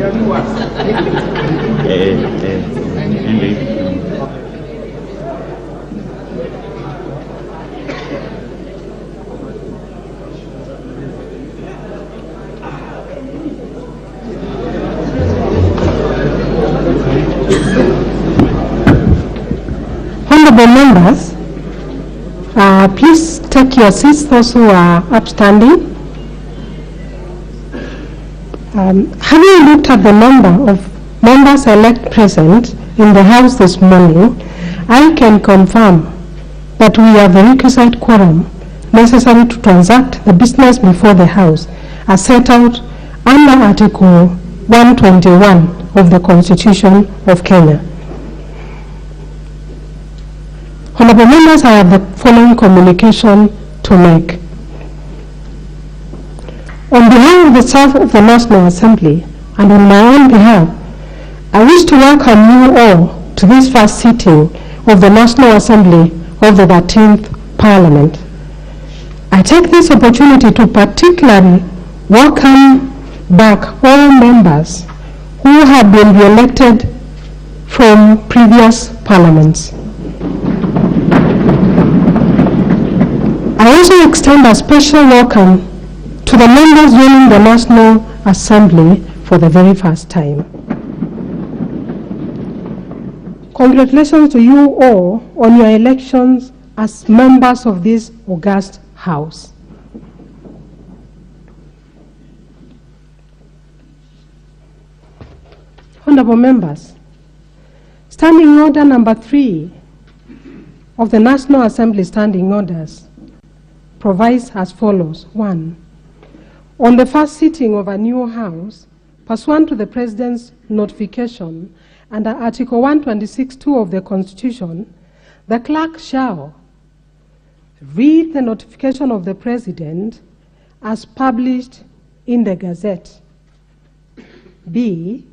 Honorable members, please take your seats, those who are upstanding. Having looked at the number of members elect present in the House this morning, I can confirm that we have the requisite quorum necessary to transact the business before the House as set out under Article 121 of the Constitution of Kenya. Honorable members, I have the following communication to make. On behalf of the staff of the National Assembly and on my own behalf, I wish to welcome you all to this first sitting of the National Assembly of the 13th Parliament. I take this opportunity to particularly welcome back all members who have been re-elected from previous parliaments. I also extend a special welcome to the members joining the National Assembly for the very first time. Congratulations to you all on your elections as members of this august House. Honorable members, Standing Order number 3 of the National Assembly Standing Orders provides as follows. 1. On the first sitting of a new House, pursuant to the President's notification under Article 126(2) of the Constitution, the clerk shall read the notification of the President as published in the Gazette. B.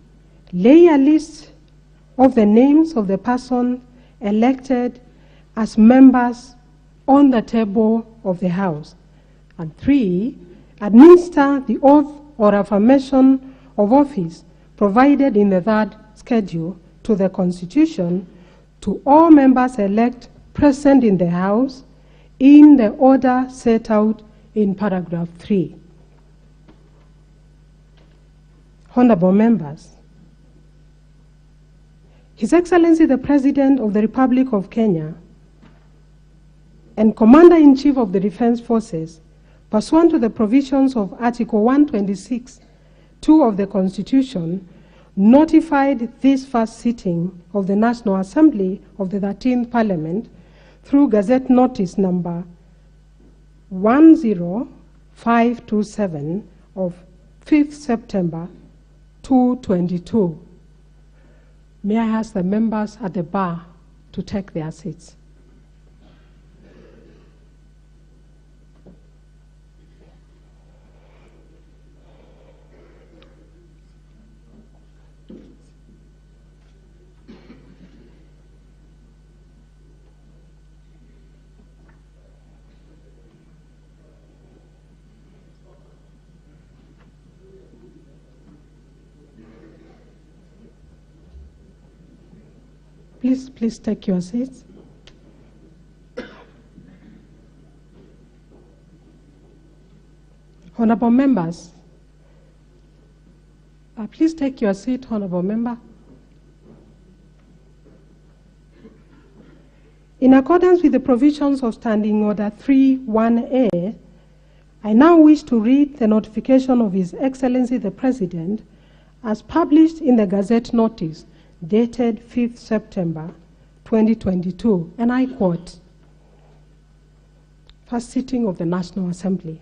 Lay a list of the names of the persons elected as members on the table of the House. And 3. Administer the oath or affirmation of office provided in the 3rd schedule to the Constitution to all members elect present in the House in the order set out in paragraph 3. Honorable members, His Excellency the President of the Republic of Kenya and Commander-in-Chief of the Defense Forces, pursuant to the provisions of Article 126(2) of the Constitution, notified this first sitting of the National Assembly of the 13th Parliament through Gazette Notice number 10527 of 5th September 2022. May I ask the members at the bar to take their seats. Please take your seats. Honorable members, please take your seat, honorable member. In accordance with the provisions of Standing Order 3(1)A, I now wish to read the notification of His Excellency the President as published in the Gazette Notice dated 5th September 2022, and I quote, First sitting of the National Assembly.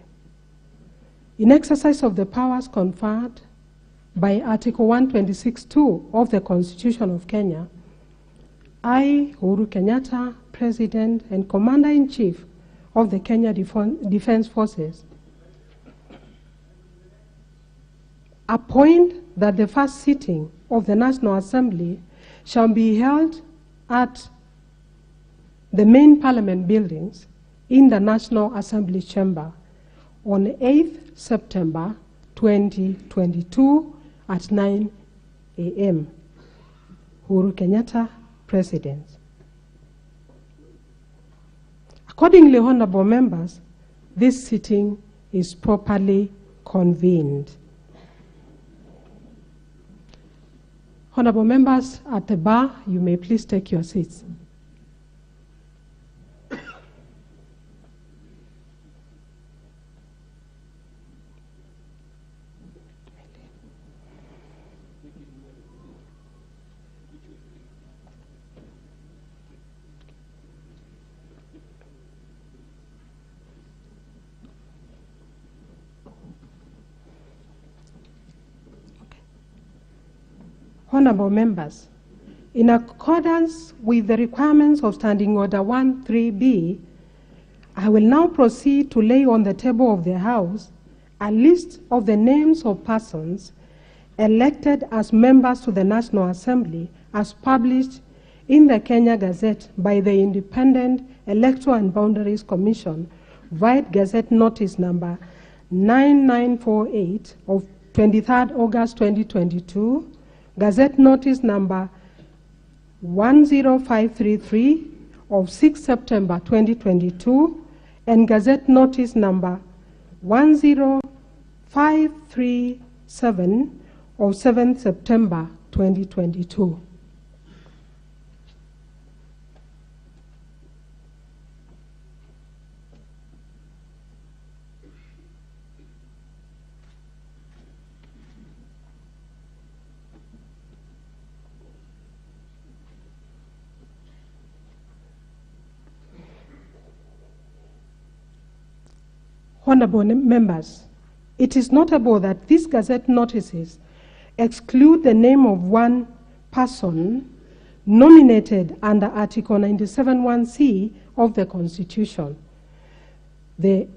In exercise of the powers conferred by Article 126(2) of the Constitution of Kenya, I, Uhuru Kenyatta, President and Commander-in-Chief of the Kenya Defense Forces, appoint that the first sitting of the National Assembly shall be held at the main Parliament buildings in the National Assembly Chamber on 8th September 2022 at 9 a.m. Uhuru Kenyatta, President. Accordingly, honorable members, this sitting is properly convened. Honorable members at the bar, you may please take your seats. Honorable members, in accordance with the requirements of Standing Order 13B, I will now proceed to lay on the table of the House a list of the names of persons elected as members to the National Assembly as published in the Kenya Gazette by the Independent Electoral and Boundaries Commission, White Gazette Notice number 9948 of 23rd August 2022, Gazette Notice number 10533 of 6 September 2022, and Gazette Notice number 10537 of 7 September 2022. Honorable members, it is notable that these Gazette notices exclude the name of one person nominated under Article 97(1)(c) of the Constitution. The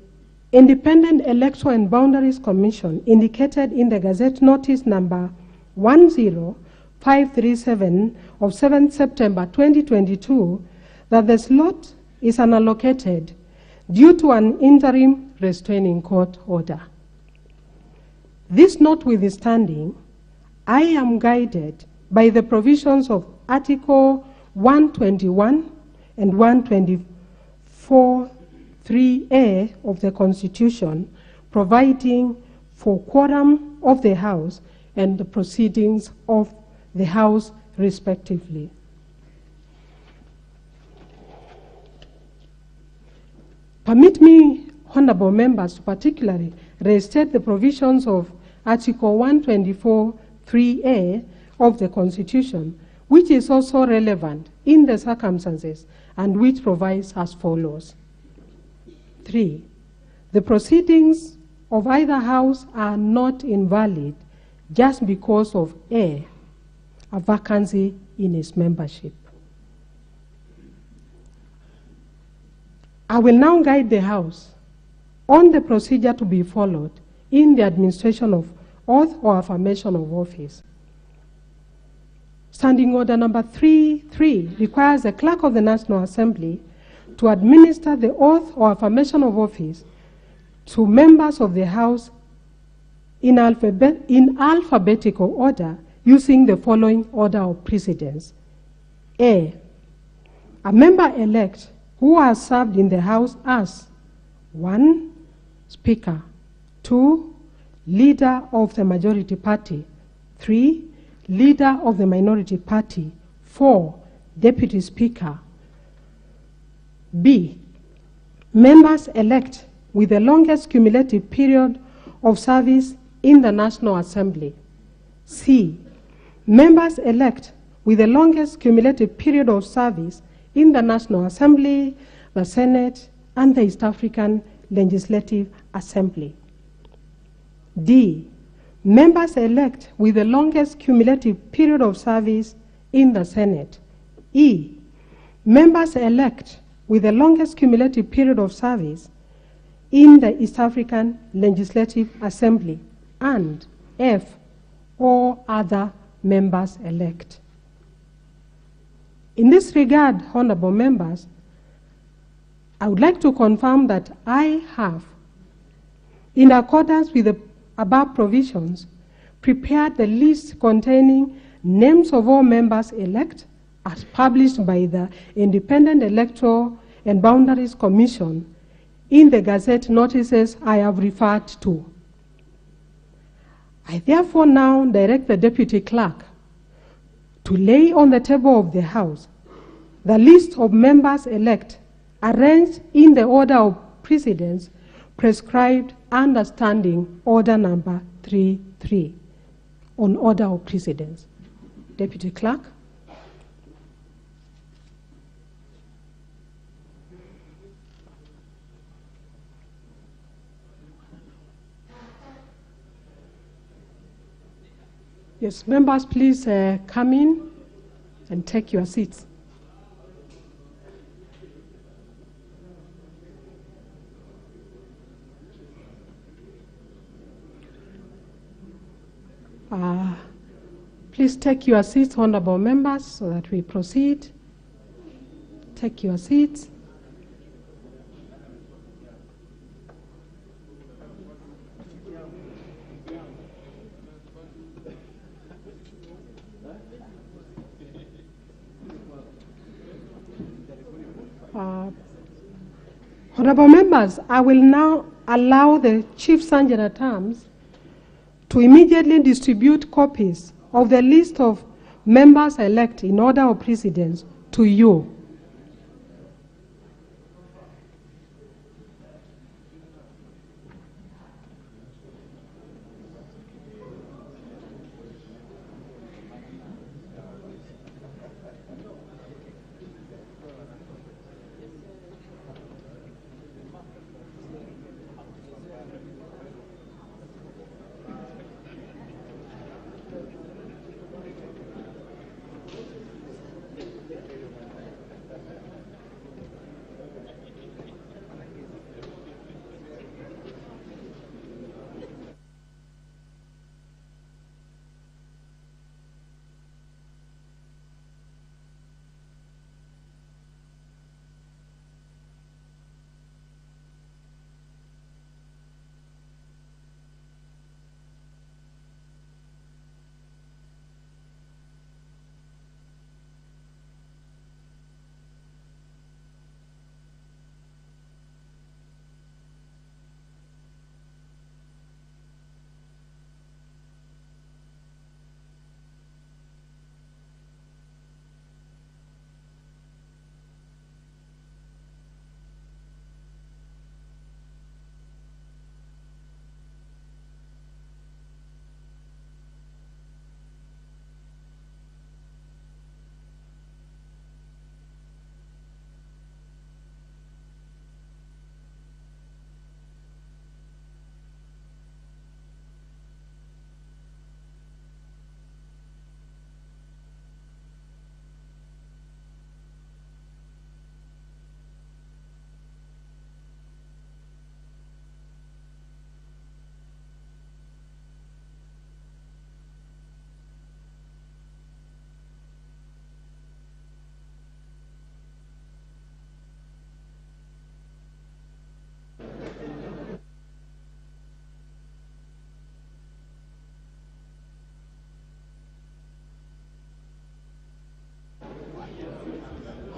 Independent Electoral and Boundaries Commission indicated in the Gazette Notice number 10537 of 7 September 2022 that the slot is unallocated due to an interim restraining court order. This notwithstanding, I am guided by the provisions of Article 121 and 124(3)(a) of the Constitution, providing for quorum of the House and the proceedings of the House respectively. Permit me, honorable members, to particularly restate the provisions of Article 124(3)(a) of the Constitution, which is also relevant in the circumstances and which provides as follows. 3. The proceedings of either House are not invalid just because of a vacancy in its membership. I will now guide the House on the procedure to be followed in the administration of oath or affirmation of office. Standing Order number 3.3 requires the Clerk of the National Assembly to administer the oath or affirmation of office to members of the House in alphabetical order using the following order of precedence. A member-elect who has served in the House as 1. Speaker, 2. Leader of the majority party, 3. Leader of the minority party, 4. Deputy Speaker. B. Members elect with the longest cumulative period of service in the National Assembly. C. Members elect with the longest cumulative period of service in the National Assembly, the Senate, and the East African Legislative Assembly. D. Members elect with the longest cumulative period of service in the Senate. E. Members elect with the longest cumulative period of service in the East African Legislative Assembly. And F. All other members elect. In this regard, honorable members, I would like to confirm that I have, in accordance with the above provisions, prepared the list containing names of all members elect as published by the Independent Electoral and Boundaries Commission in the Gazette notices I have referred to. I therefore now direct the Deputy Clerk to lay on the table of the House the list of members elect arranged in the order of precedence prescribed under Standing Order number 33 on order of precedence. Deputy Clerk. Yes, members, please come in and take your seats. Please take your seats, honorable members, so that we proceed. Take your seats. Honorable members, I will now allow the Chief Sergeant at Arms to immediately distribute copies of the list of members elect in order of precedence to you.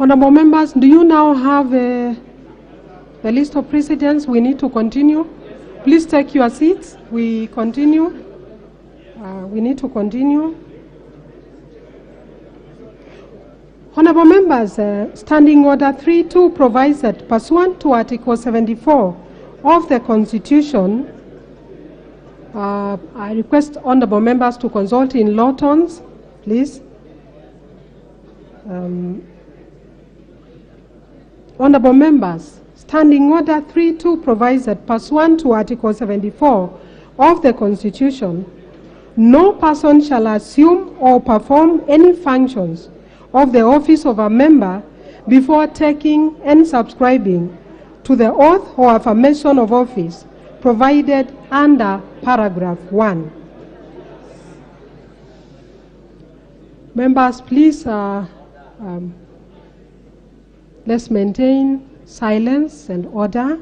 Honorable members, do you now have the list of precedents? We need to continue. Please take your seats. We continue. We need to continue. Honorable members, Standing Order 3.2 provides that pursuant to Article 74 of the Constitution, I request honorable members to consult in law terms, please. Honorable members, Standing Order 3.2 provides that pursuant to Article 74 of the Constitution, no person shall assume or perform any functions of the office of a member before taking and subscribing to the oath or affirmation of office provided under paragraph 1. Members, please, let's maintain silence and order.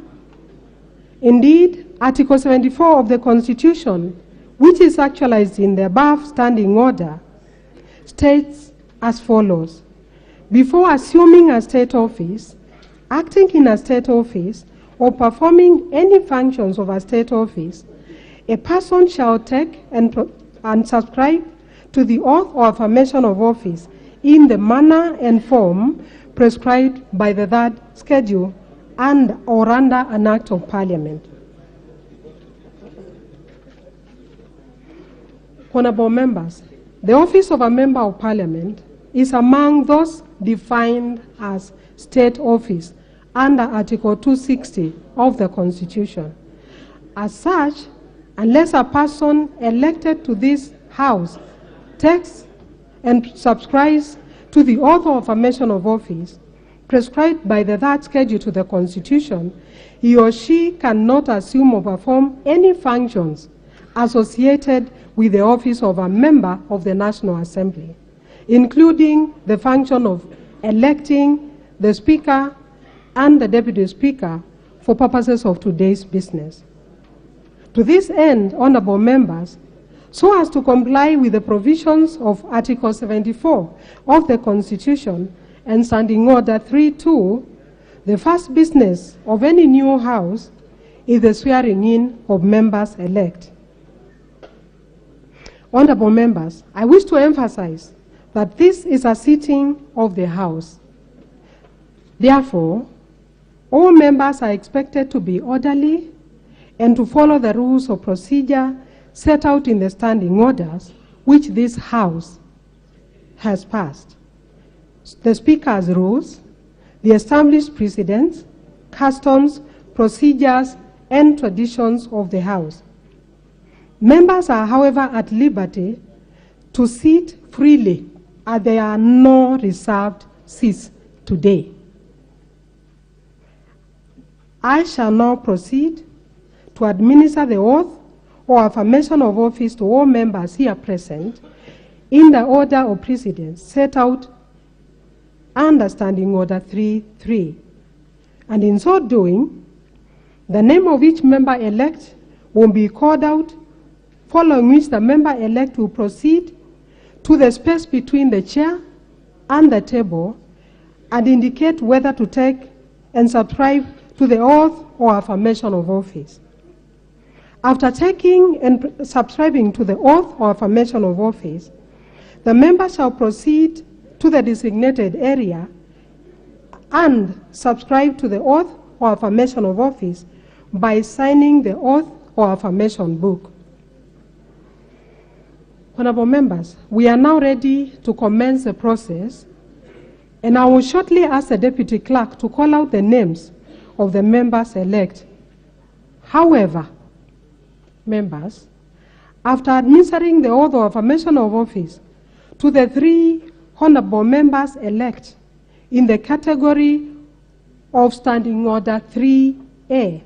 Indeed, Article 74 of the Constitution, which is actualized in the above standing order, states as follows. Before assuming a state office, acting in a state office, or performing any functions of a state office, a person shall take and subscribe to the oath or affirmation of office in the manner and form prescribed by the third schedule and or under an act of parliament. Honorable members, the office of a member of parliament is among those defined as state office under Article 260 of the Constitution. As such, unless a person elected to this House takes and subscribes to the oath or affirmation of office prescribed by the third schedule to the Constitution, he or she cannot assume or perform any functions associated with the office of a member of the National Assembly, including the function of electing the Speaker and the Deputy Speaker for purposes of today's business. To this end, honorable members, so as to comply with the provisions of Article 74 of the Constitution and Standing Order 3.2, the first business of any new House is the swearing in of members-elect. Honorable members, I wish to emphasize that this is a sitting of the House. Therefore, all members are expected to be orderly and to follow the rules of procedure set out in the standing orders which this House has passed. The Speaker's rules, the established precedents, customs, procedures, and traditions of the House. Members are, however, at liberty to sit freely, as there are no reserved seats today. I shall now proceed to administer the oath or affirmation of office to all members here present in the order of precedence set out under Standing Order 3.3. And in so doing, the name of each member-elect will be called out, following which the member-elect will proceed to the space between the chair and the table and indicate whether to take and subscribe to the oath or affirmation of office. After taking and subscribing to the oath or affirmation of office, the member shall proceed to the designated area and subscribe to the oath or affirmation of office by signing the oath or affirmation book. Honorable members, we are now ready to commence the process, and I will shortly ask the Deputy Clerk to call out the names of the members-elect. However, members, after administering the oath or affirmation of office to the three honorable members-elect in the category of Standing Order 3A,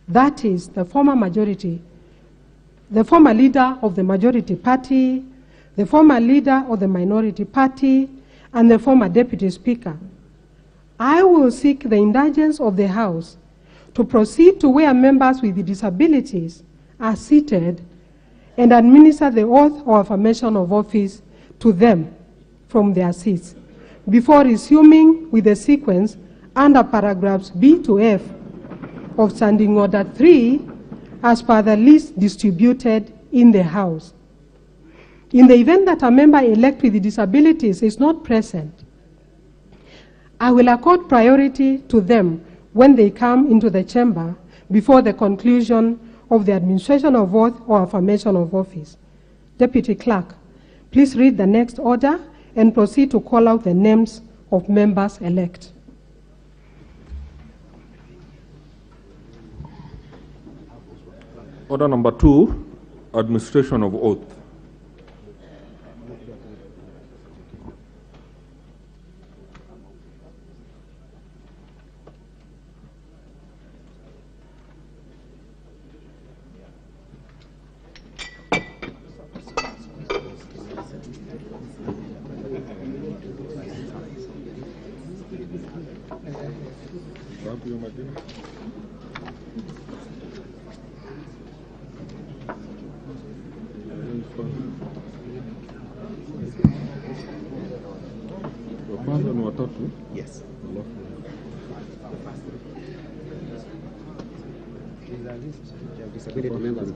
that is the former majority, the former leader of the majority party, the former leader of the minority party, and the former deputy speaker, I will seek the indulgence of the House to proceed to where members with disabilities are seated and administer the oath or affirmation of office to them from their seats, before resuming with the sequence under paragraphs B to F of Standing Order 3 as per the list distributed in the House. In the event that a member-elect with disabilities is not present, I will accord priority to them when they come into the chamber before the conclusion of the administration of oath or affirmation of office. Deputy Clerk, please read the next order and proceed to call out the names of members-elect. Order number 2, administration of oath. Yes. Disability members.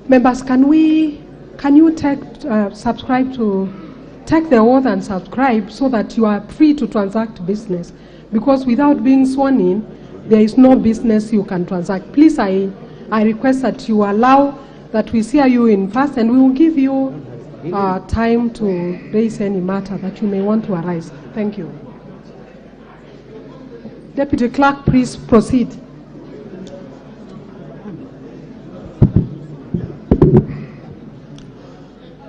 Members, can you subscribe to take the oath and subscribe so that you are free to transact business? Because without being sworn in, there is no business you can transact. Please, I request that you allow that we see you in first, and we will give you time to raise any matter that you may want to arise. Thank you. Deputy Clerk, please proceed.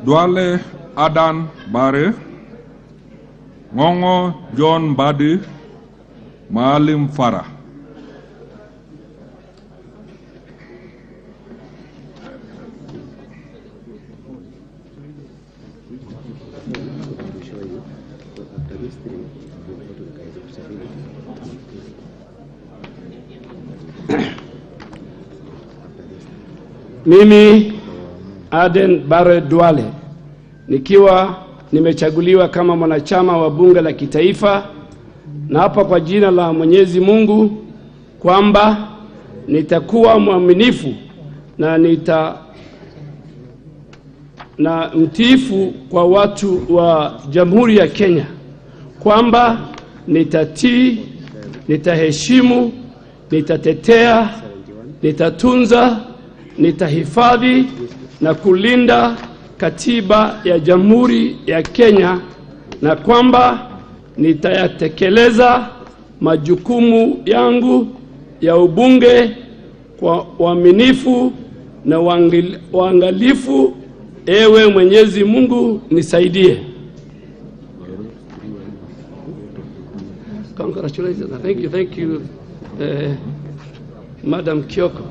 Duale Adan Bare, Ngongo John Badi, Maalim Farah. Mimi Aden Bare Duale nikiwa nimechaguliwa kama mwanachama wa bunge la kitaifa, na hapa kwa jina la Mwenyezi Mungu kwamba nitakuwa mwaminifu na mtiifu kwa watu wa Jamhuri ya Kenya, kwamba nitatii, nitaheshimu, nitatetea, nitatunza, nitahifadhi na kulinda katiba ya Jamhuri ya Kenya, na kwamba nitayatekeleza majukumu yangu ya ubunge kwa uaminifu na uangalifu. Ewe Mwenyezi Mungu nisaidie. Congratulations. Thank you, Madam Kioko.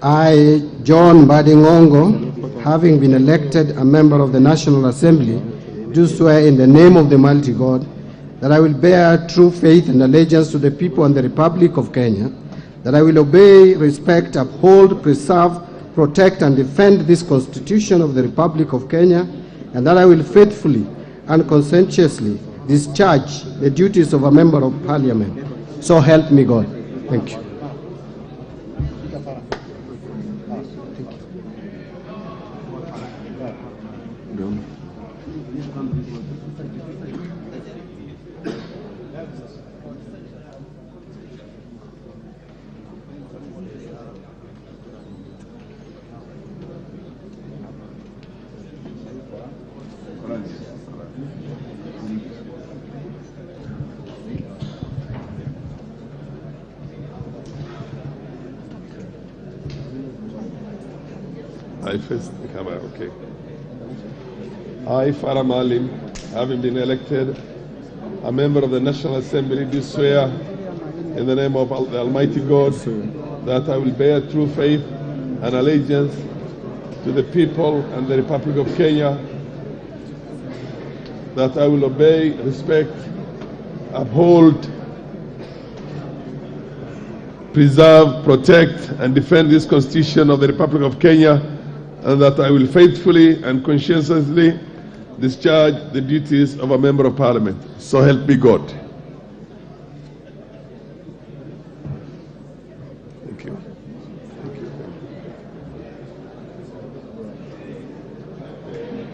I, John Badingongo, having been elected a member of the National Assembly, do swear in the name of the Almighty God that I will bear true faith and allegiance to the people and the Republic of Kenya, that I will obey, respect, uphold, preserve, protect, and defend this Constitution of the Republic of Kenya, and that I will faithfully and conscientiously discharge the duties of a member of Parliament. So help me God. Thank you. I face the camera, okay. I, Farah Maalim, having been elected a member of the National Assembly, do swear in the name of the Almighty God that I will bear true faith and allegiance to the people and the Republic of Kenya, that I will obey, respect, uphold, preserve, protect, and defend this Constitution of the Republic of Kenya, and that I will faithfully and conscientiously discharge the duties of a member of Parliament. So help me God. Thank you. Thank you.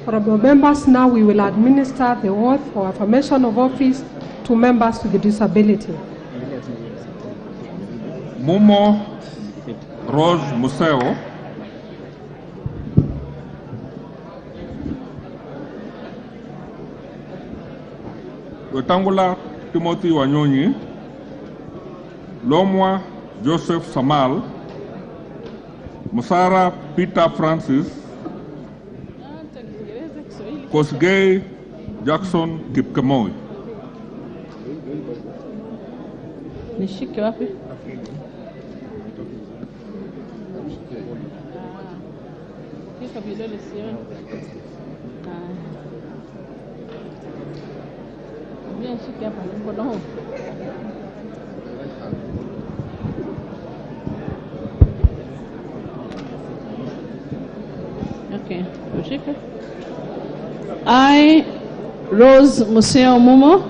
Honorable members, now we will administer the oath or affirmation of office to members with disability. Momo Rose Museo, Wetangula Timothy Wanyonyi, Lomwa Joseph Samal, Musara Peter Francis, Kosgei Jackson Kipkemoi. Nishike wapi? Kika vidole sioni. Bien nishike hapa mkono huu. Okay, ushike. I, Rose Museo Mumo,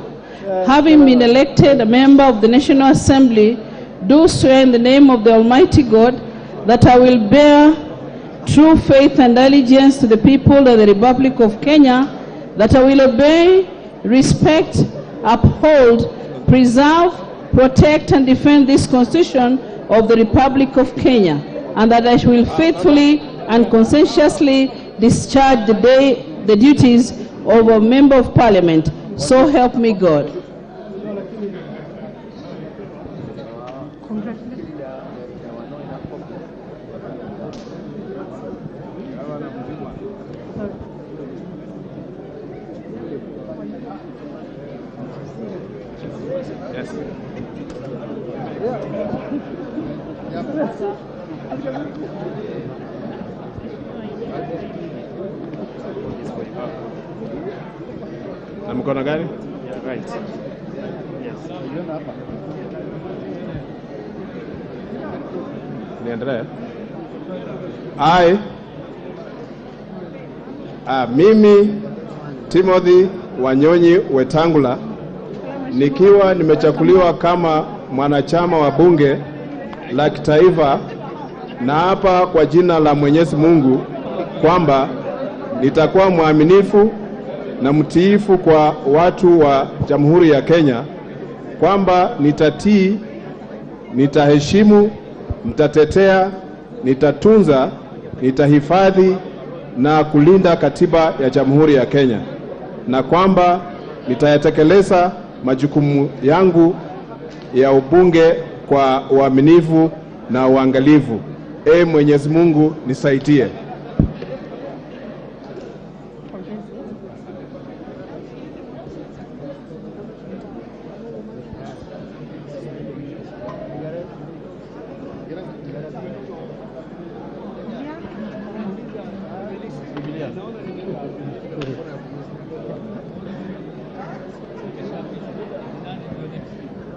having been elected a member of the National Assembly, do swear in the name of the Almighty God that I will bear true faith and allegiance to the people of the Republic of Kenya, that I will obey, respect, uphold, preserve, protect, and defend this Constitution of the Republic of Kenya, and that I will faithfully and conscientiously discharge the duties of a member of Parliament. So help me God. Na mkono gani? Right. Yes. Niendelee. Mimi Timothy Wanyonyi Wetangula, nikiwa nimechaguliwa kama mwanachama wa bunge la kitaifa, na hapa kwa jina la Mwenyezi Mungu kwamba nitakuwa mwaminifu na mtiifu kwa watu wa Jamhuri ya Kenya, kwamba nitatii, nitaheshimu, nitatetea, nitatunza, nitahifadhi na kulinda katiba ya Jamhuri ya Kenya, na kwamba nitayatekeleza majukumu yangu ya ubunge kwa uaminifu na uangalifu. Mwenyezi Mungu nisaidie.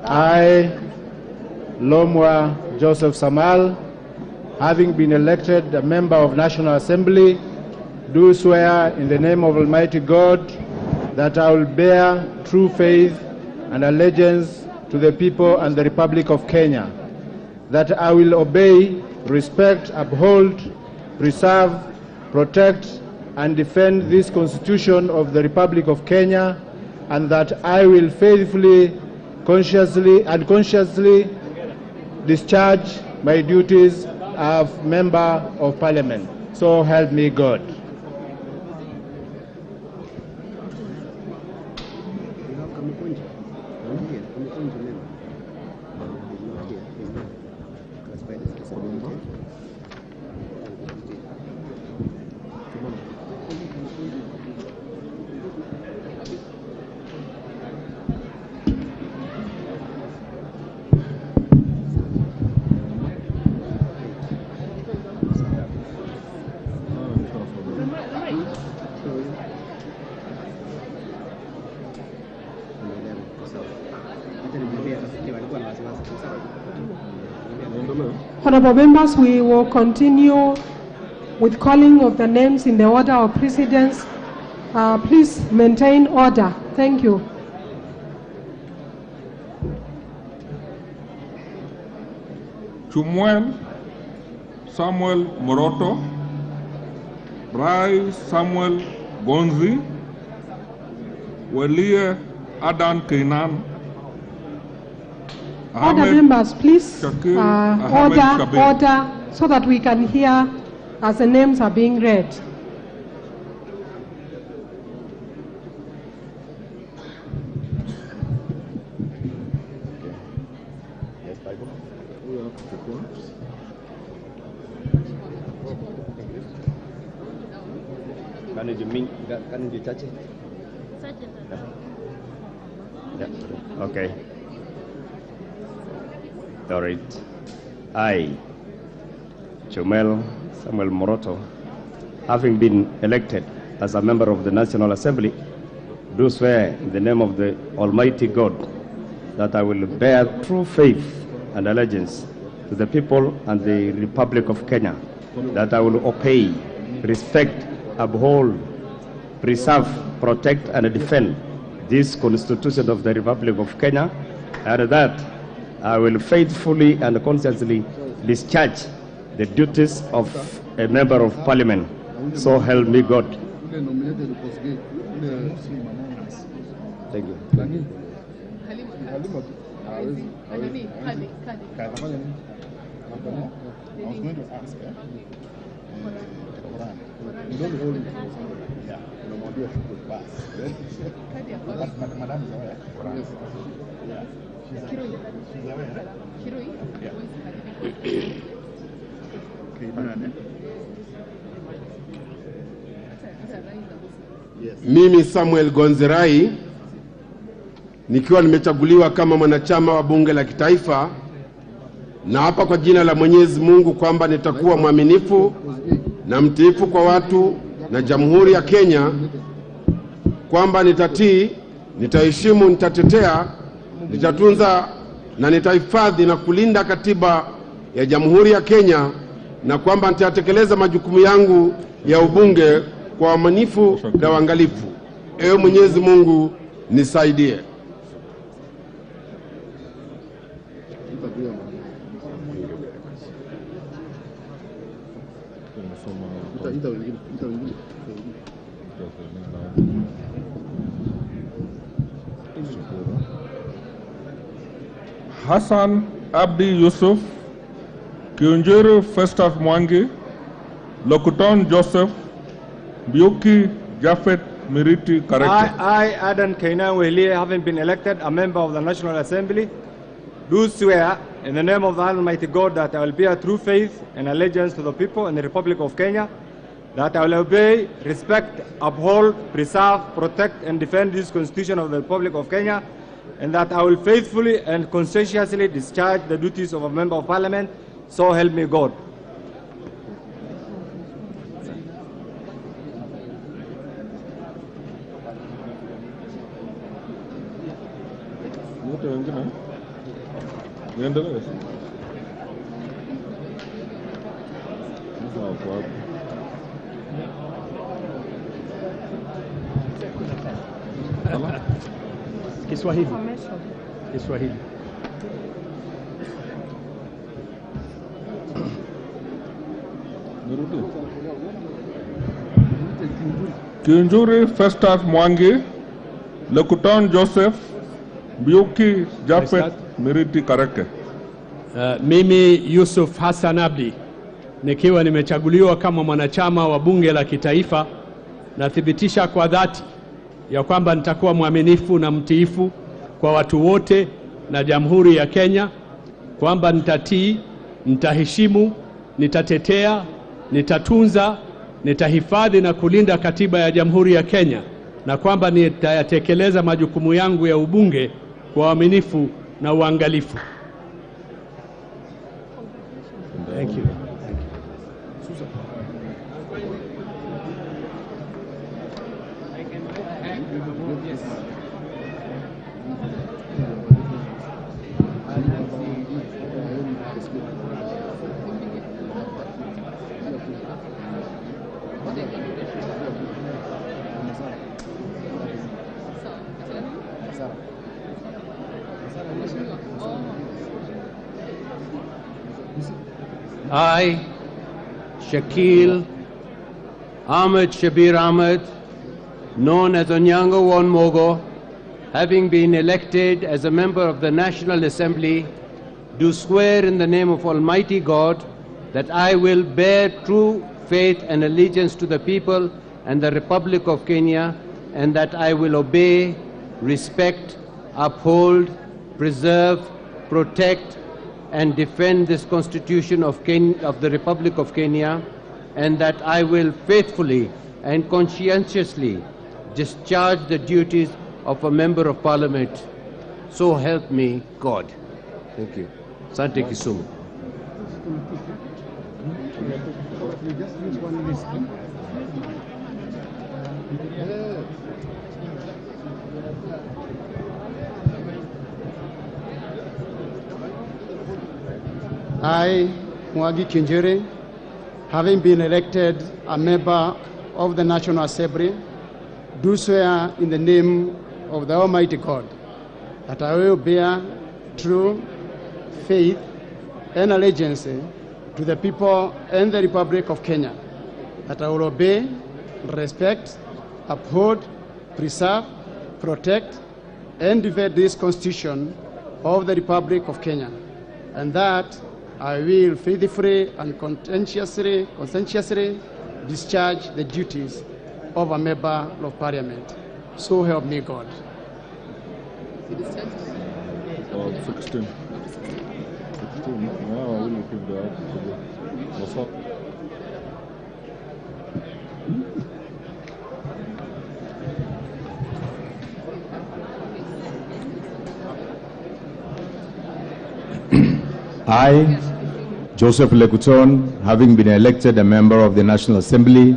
I, Lomwa Joseph Samal, having been elected a member of National Assembly, do swear in the name of Almighty God that I will bear true faith and allegiance to the people and the Republic of Kenya, that I will obey, respect, uphold, preserve, protect, and defend this Constitution of the Republic of Kenya, and that I will faithfully, conscientiously discharge my duties as Member of Parliament. So help me God. Honorable members, we will continue with calling of the names in the order of precedence. Please maintain order. Thank you. Chumuel Samuel Moroto, Rai Samuel Gonzi, Welie Adan Keinan. Order, members, please. Order, so that we can hear as the names are being read. Okay. All right. I, Chumel Samuel Moroto, having been elected as a member of the National Assembly, do swear in the name of the Almighty God that I will bear true faith and allegiance to the people and the Republic of Kenya, that I will obey, respect, uphold, preserve, protect, and defend this Constitution of the Republic of Kenya, and that I will faithfully and conscientiously discharge the duties of a member of Parliament. So help me God. Thank you. Mimi Samuel Gonzerai, nikiwa nimechaguliwa kama mwanachama wa bunge la kitaifa, na hapa kwa jina la Mwenyezi Mungu kwamba nitakuwa mwaminifu na mtiifu kwa watu na Jamhuri ya Kenya, kwamba nitatii, nitaheshimu, nitatetea, nitatunza na nitahifadhi na kulinda katiba ya Jamhuri ya Kenya, na kwamba nitatekeleza majukumu yangu ya ubunge kwa uaminifu na uangalifu. Ewe Mwenyezi Mungu nisaidie. Hassan Abdi Yusuf, Kiunjuru Festus Mwangi, Lokuton Joseph, Biuki Jafet Miriti Kareke. I, Adan Kainan Wehlie, having been elected a member of the National Assembly, do swear in the name of the Almighty God that I will bear true faith and allegiance to the people and the Republic of Kenya, that I will obey, respect, uphold, preserve, protect, and defend this Constitution of the Republic of Kenya, and that I will faithfully and conscientiously discharge the duties of a member of Parliament. So help me God. Kiswahili. Kiswahili. Kiunjuri Festus Mwangi, Lokuton Joseph, Biuki Jafet Miriti Kareke. Mimi Yusuf Hassan Abdi, nikiwa nimechaguliwa kama mwanachama wa bunge la kitaifa, nathibitisha kwa dhati ya kwamba nitakuwa mwaminifu na mtiifu kwa watu wote na Jamhuri ya Kenya, kwamba nitatii, nitaheshimu, nitatetea, nitatunza, nitahifadhi na kulinda katiba ya Jamhuri ya Kenya, na kwamba nitayatekeleza majukumu yangu ya ubunge kwa uaminifu na uangalifu. Thank you. I, Shakil Ahmed Shabir Ahmed, known as Onyango Wonmogo, having been elected as a member of the National Assembly, do swear in the name of Almighty God that I will bear true faith and allegiance to the people and the Republic of Kenya, and that I will obey, respect, uphold, preserve, protect, and defend this Constitution of the Republic of Kenya, and that I will faithfully and conscientiously discharge the duties of a Member of Parliament. So help me God. Thank you. Sante Kisumu. I, Mwagi Kinjiri, having been elected a member of the National Assembly, do swear in the name of the Almighty God that I will bear true faith and allegiance to the people and the Republic of Kenya, that I will obey, respect, uphold, preserve, protect, and defend this Constitution of the Republic of Kenya, and that I will faithfully and conscientiously discharge the duties of a Member of Parliament. So help me God. 16. I, Joseph Lekuton, having been elected a member of the National Assembly,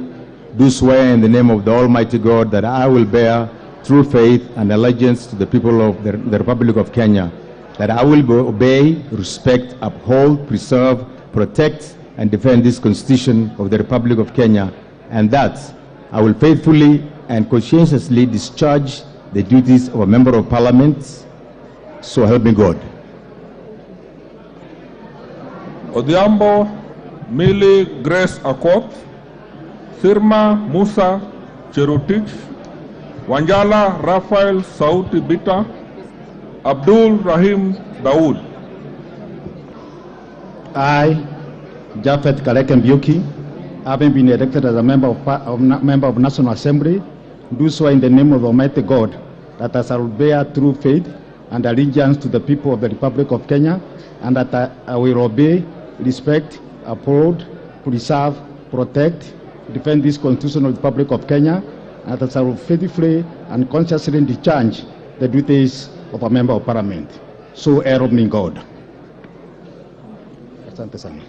do swear in the name of the Almighty God that I will bear true faith and allegiance to the people of the Republic of Kenya, that I will obey, respect, uphold, preserve, protect, and defend this Constitution of the Republic of Kenya, and that I will faithfully and conscientiously discharge the duties of a Member of Parliament. So help me God. Odhiambo Millie Grace Akoth, Sirma Musa Cherotich, Wanjala Raphael Sauti Bita, Abdul Rahim Dawood. I, Japhet Kaleke Mbiuki, having been elected as a member of National Assembly, do so in the name of Almighty God, that I shall bear true faith and allegiance to the people of the Republic of Kenya, and that I will obey, respect, uphold, preserve, protect, defend this Constitution of the Republic of Kenya, and that I will faithfully and consciously discharge the duties of a Member of Parliament. So help me God. Asante sana.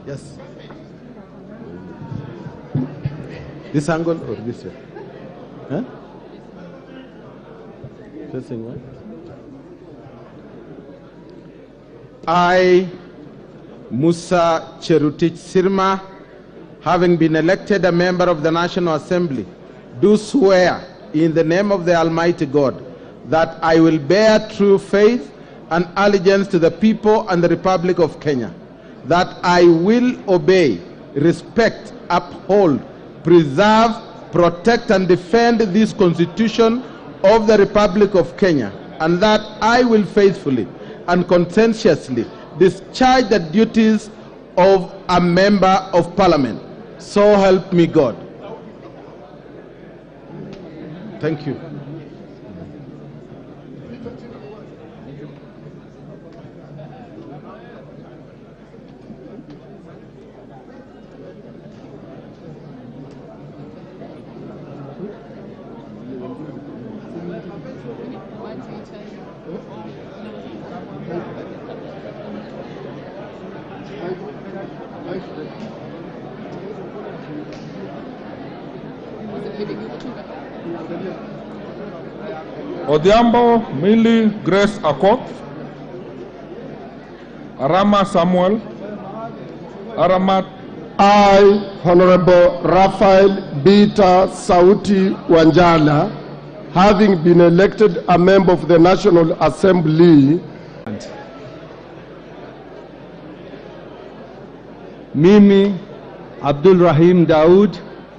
Yes. This angle or this way? Huh? Facing what? I, Musa Cherotich Sirma, having been elected a member of the National Assembly, do swear in the name of the Almighty God that I will bear true faith and allegiance to the people and the Republic of Kenya, that I will obey, respect, uphold, preserve, protect, and defend this Constitution of the Republic of Kenya, and that I will faithfully and conscientiously discharge the duties of a Member of Parliament. So help me God. Thank you. Odhiambo Millie Grace Akoth, Arama Samuel, Aramat. I, Honorable Raphael Bita Sauti Wanjala, having been elected a member of the National Assembly. Mimi, Abdul Rahim Daud,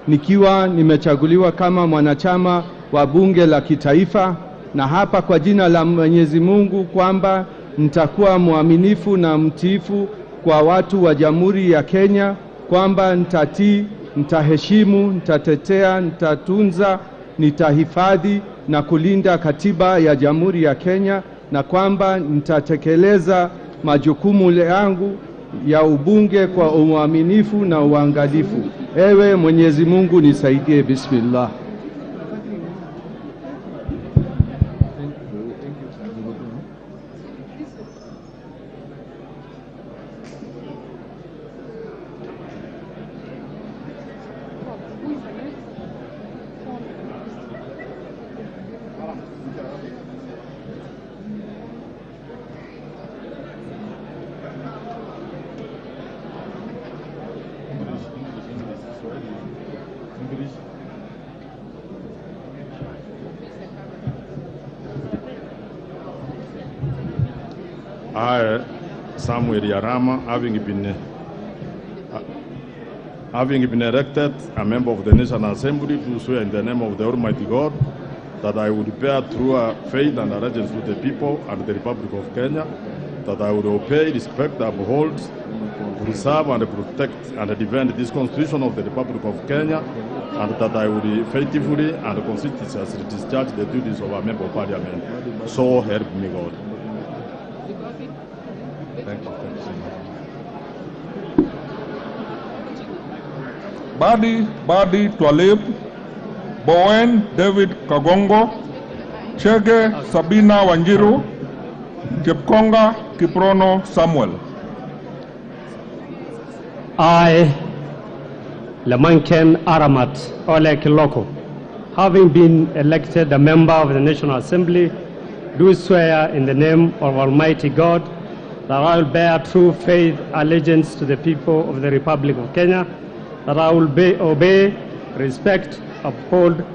nikiwa nimechaguliwa kama mwanachama wa bunge la kitaifa, na hapa kwa jina la Mwenyezi Mungu kwamba nitakuwa mwaminifu na mtiifu kwa watu wa Jamhuri ya Kenya, kwamba nitatii, nitaheshimu, nitatetea, nitatunza, nitahifadhi na kulinda katiba ya Jamhuri ya Kenya, na kwamba nitatekeleza majukumu yangu ya ubunge kwa uaminifu na uangalifu. Ewe Mwenyezi Mungu nisaidie. Bismillah. I, Samuel Yarama, having been elected a member of the National Assembly, do swear in the name of the Almighty God that I would bear true faith and allegiance to the people and the Republic of Kenya, that I would obey, respect, uphold, preserve and protect and defend this Constitution of the Republic of Kenya, and that I would faithfully and conscientiously discharge the duties of a member of Parliament. So help me God. Thank you. Badi Twalib, Bowen David Kagongo, Chege Sabina Wanjiru, Chepkonga Kiprono Samuel. I, Lemanken Aramat Ole Kiloko, having been elected a member of the National Assembly, do swear in the name of Almighty God that I will bear true faith, allegiance to the people of the Republic of Kenya, that I will obey, respect, uphold,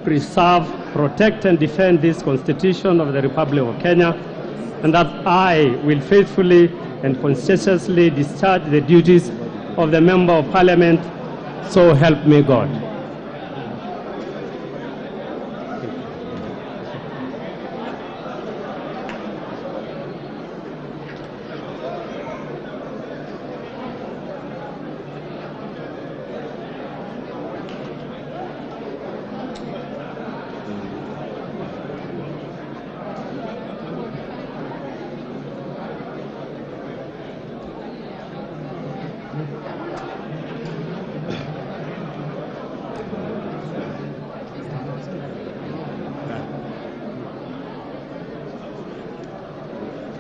preserve, protect, and defend this Constitution of the Republic of Kenya, and that I will faithfully and conscientiously discharge the duties of the Member of Parliament. So help me God.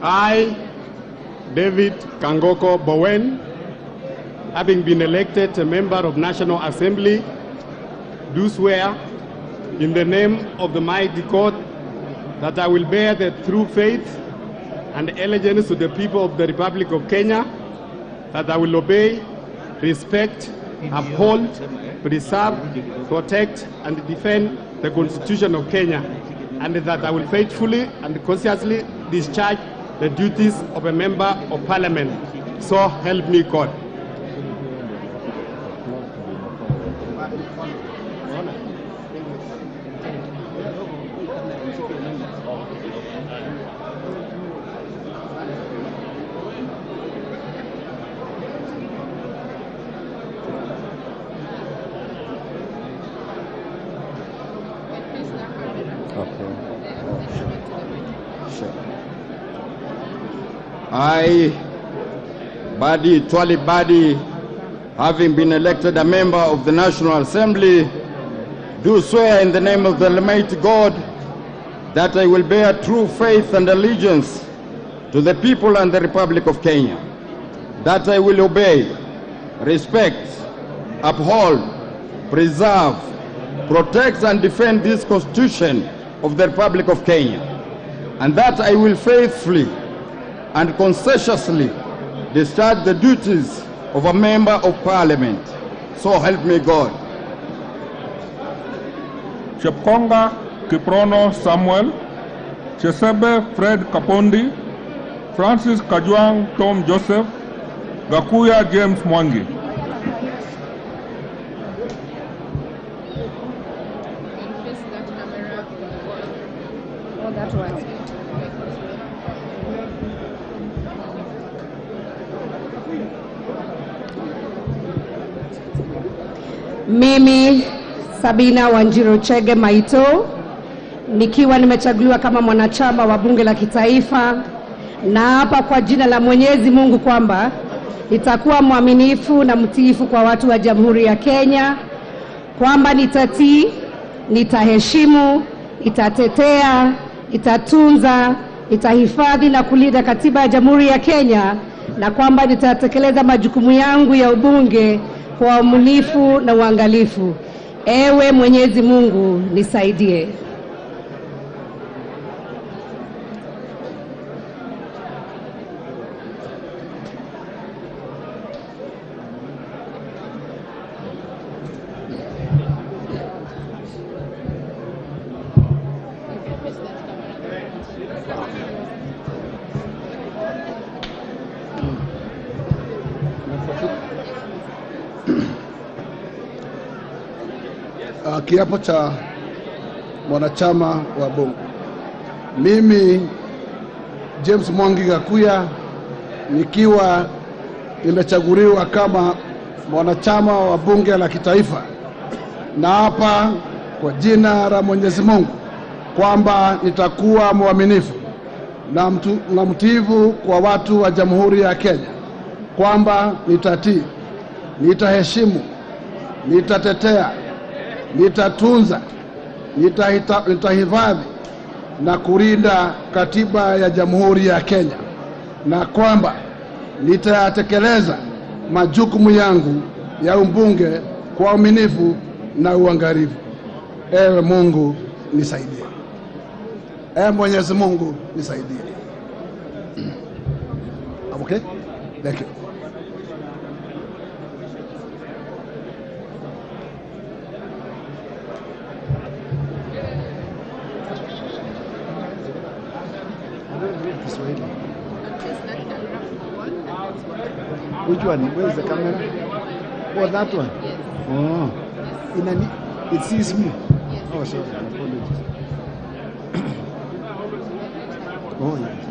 I, David Kangoko Bowen, having been elected a member of National Assembly, do swear in the name of the mighty God that I will bear the true faith and allegiance to the people of the Republic of Kenya, that I will obey, respect, uphold, preserve, protect, and defend the Constitution of Kenya, and that I will faithfully and conscientiously discharge the duties of a member of Parliament. So help me God. I, Badi Twali Badi, having been elected a member of the National Assembly, do swear in the name of the Almighty God that I will bear true faith and allegiance to the people and the Republic of Kenya, that I will obey, respect, uphold, preserve, protect and defend this Constitution of the Republic of Kenya, and that I will faithfully and conscientiously discharge the duties of a member of Parliament. So help me God. Chepkonga Kiprono Samuel, Chesebe Fred Kapondi, Francis Kajwang Tom Joseph, Gakuya James Mwangi. Mimi Sabina Wanjiru Chege Maito, nikiwa nimechaguliwa kama mwanachama wa bunge la kitaifa, naapa kwa jina la Mwenyezi Mungu kwamba nitakuwa mwaminifu na mtiifu kwa watu wa Jamhuri ya Kenya, kwamba nitatii, nitaheshimu, nitatetea, nitatunza, nitahifadhi na kulinda katiba ya Jamhuri ya Kenya, na kwamba nitatekeleza majukumu yangu ya ubunge kwa uaminifu na uangalifu. Ewe Mwenyezi Mungu nisaidie. Kiapo cha mwanachama wa bunge. Mimi James Mwangi Gakuya, nikiwa nimechaguliwa kama mwanachama wa bunge la kitaifa, na hapa kwa jina la Mwenyezi Mungu kwamba nitakuwa mwaminifu na mtiifu kwa watu wa Jamhuri ya Kenya, kwamba nitatii, nitaheshimu, nitatetea, nitatunza, nitahifadhi na kulinda katiba ya Jamhuri ya Kenya, na kwamba nitatekeleza majukumu yangu ya ubunge kwa uaminifu na uangalifu. Ewe Mungu nisaidie. Ewe Mwenyezi Mungu nisaidie. Okay? Thank you. Which one? Where is the camera? Oh, that one? Yes. Oh. It sees me? Yes. Oh, sorry. Apologies. Oh, yes.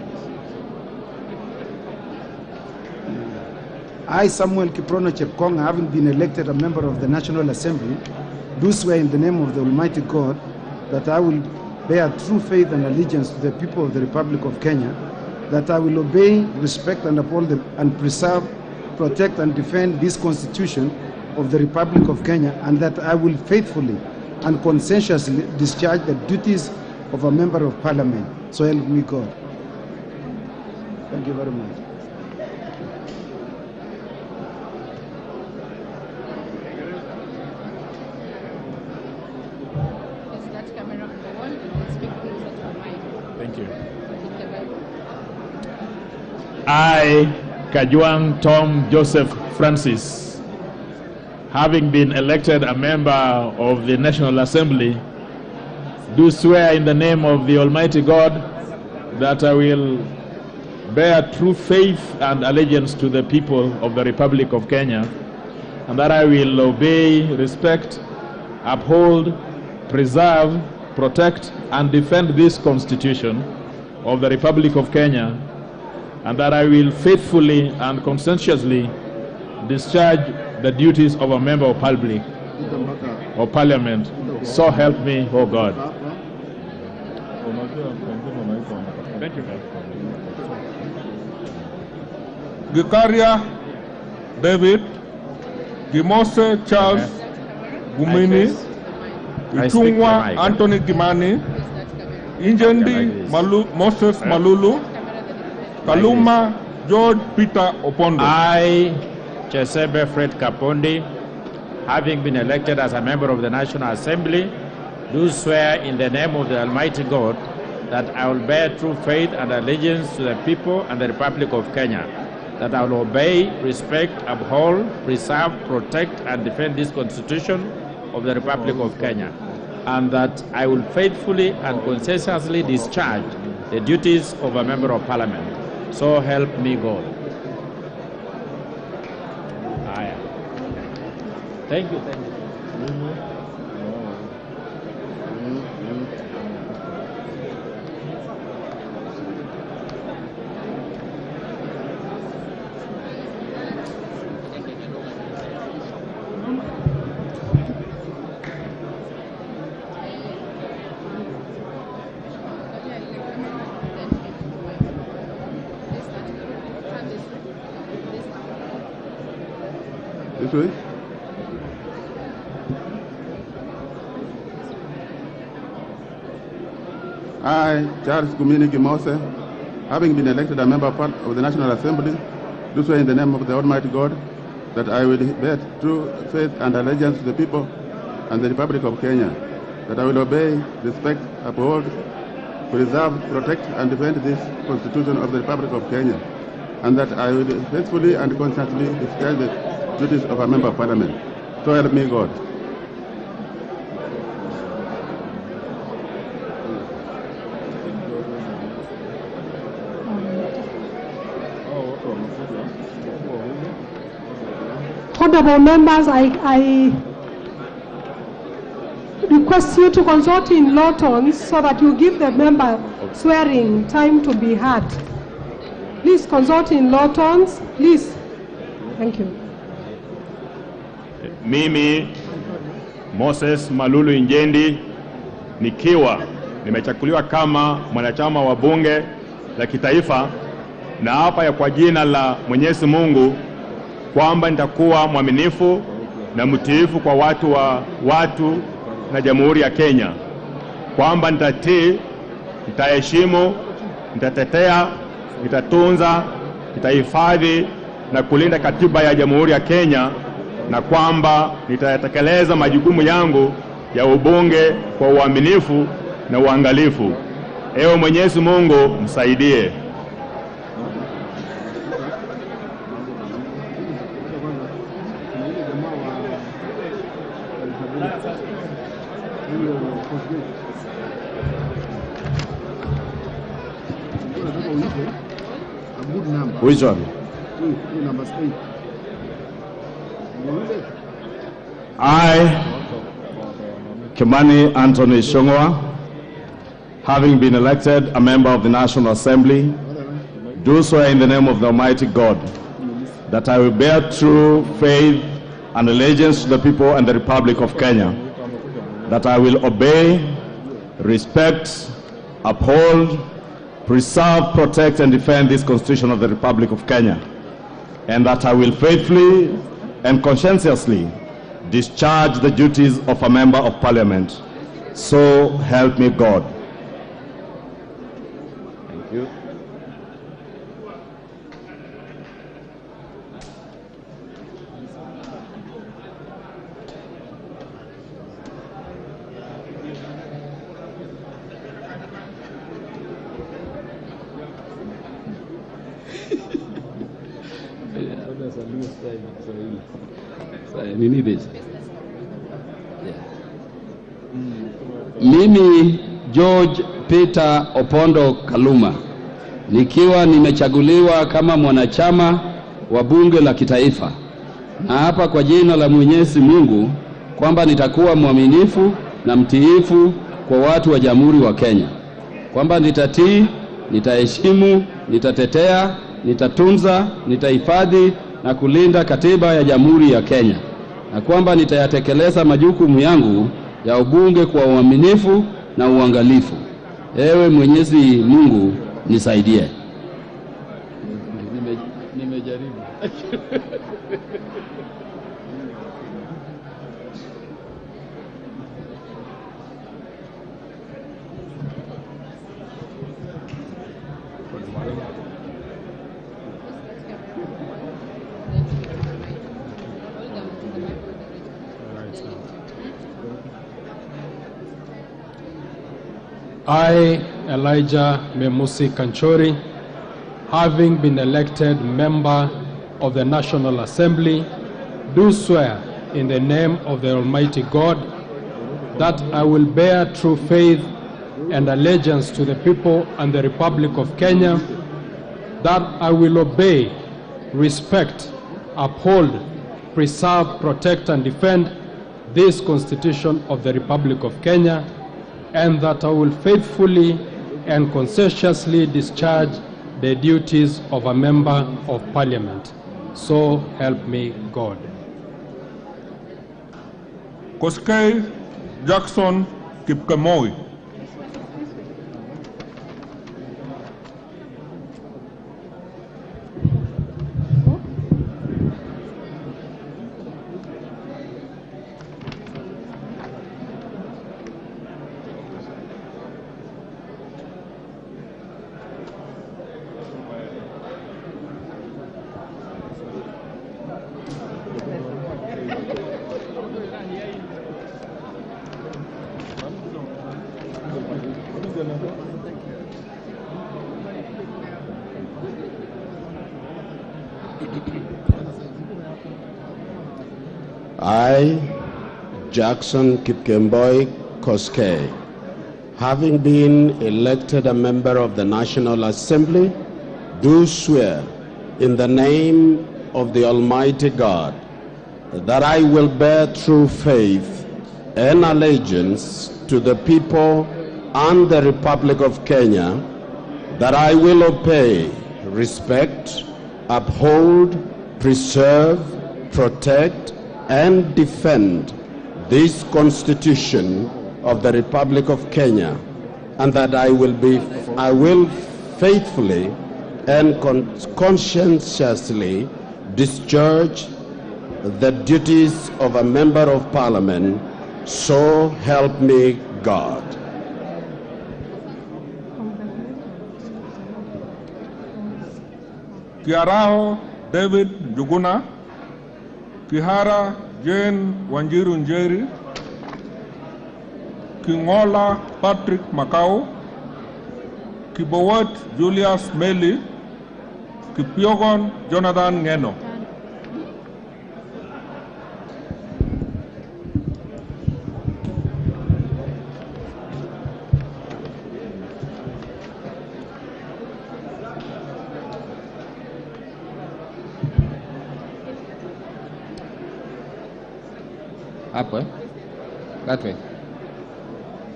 I, Samuel Kiprono Chepkonga, having been elected a member of the National Assembly, do swear in the name of the Almighty God that I will bear true faith and allegiance to the people of the Republic of Kenya, that I will obey, respect, and uphold them, and preserve, protect, and defend this Constitution of the Republic of Kenya, and that I will faithfully and conscientiously discharge the duties of a member of Parliament. So help me God. Thank you very much. Thank you. I, Kajwang Tom Joseph Francis, having been elected a member of the National Assembly, do swear in the name of the Almighty God that I will bear true faith and allegiance to the people of the Republic of Kenya, and that I will obey, respect, uphold, preserve, protect, and defend this Constitution of the Republic of Kenya, and that I will faithfully and conscientiously discharge the duties of a member of Parliament. So help me, oh God. Thank you. Gikaria David, Gimose Charles Gumini, Itungwa Anthony Gimani, Injendi Moses Malulu, Kaluma George Peter Opondo. I, Chesebe Fred Kapondi, having been elected as a member of the National Assembly, do swear in the name of the Almighty God that I will bear true faith and allegiance to the people and the Republic of Kenya, that I will obey, respect, uphold, preserve, protect, and defend this Constitution of the Republic of Kenya, and that I will faithfully and conscientiously discharge the duties of a member of Parliament. So help me God. Thank you. Thank you. This way. I, Charles Gumini Gimose, having been elected a member of the National Assembly, do swear in the name of the Almighty God that I will bear true faith and allegiance to the people and the Republic of Kenya, that I will obey, respect, uphold, preserve, protect, and defend this Constitution of the Republic of Kenya, and that I will faithfully and constantly discharge the duties of a member of Parliament. So help me God. Honorable members, I request you to consult in law tones so that you give the member swearing time to be heard. Please consult in law tones, please. Thank you. Mimi Moses Malulu Injendi nikiwa nimechaguliwa kama mwanachama wa bunge la kitaifa, na hapa ya kwa jina la Mwenyezi Mungu kwamba nitakuwa mwaminifu na mtiifu kwa watu na Jamhuri ya Kenya, kwamba nitatii, nitaheshimu, nitatetea, nitatunza, nitahifadhi na kulinda katiba ya Jamhuri ya Kenya, na kwamba nitatekeleza majukumu yangu ya ubunge kwa uaminifu na uangalifu. Ewe Mwenyezi Mungu msaidie. Which one? I, Kimani Anthony Shongwa, having been elected a member of the National Assembly, do swear in the name of the Almighty God that I will bear true faith and allegiance to the people and the Republic of Kenya, that I will obey, respect, uphold, preserve, protect, and defend this Constitution of the Republic of Kenya, and that I will faithfully and conscientiously discharge the duties of a member of Parliament. So help me God. Thank you. Mimi George Peter Opondo Kaluma nikiwa nimechaguliwa kama mwanachama wa bunge la kitaifa, na hapa kwa jina la Mwenyezi Mungu kwamba nitakuwa mwaminifu na mtiifu kwa watu wa Jamhuri wa Kenya, kwamba nitatii, nitaheshimu, nitatetea, nitatunza, nitahifadhi na kulinda katiba ya Jamhuri ya Kenya, na kwamba nitayatekeleza majukumu yangu ya ubunge kwa uaminifu na uangalifu. Ewe Mwenyezi Mungu nisaidie. Nimejaribu. I, Elijah Memusi Kanchori, having been elected member of the National Assembly, do swear in the name of the Almighty God that I will bear true faith and allegiance to the people and the Republic of Kenya, that I will obey, respect, uphold, preserve, protect, and defend this Constitution of the Republic of Kenya, and that I will faithfully and conscientiously discharge the duties of a member of Parliament. So help me God. Koskei Jackson Kipkemoi. I, Jackson Kipkemboi Koskei, having been elected a member of the National Assembly, do swear in the name of the Almighty God that I will bear true faith and allegiance to the people and the Republic of Kenya, that I will obey, respect, uphold, preserve, protect, and defend this Constitution of the Republic of Kenya, and that I will faithfully and conscientiously discharge the duties of a member of Parliament, so help me God. Kiaraho David Njuguna, Kihara Jane Wanjiru Njeri, Kingola Patrick Makau, Kibowat Julius Meli, Kipyogon Jonathan Ngeno. Up, that way.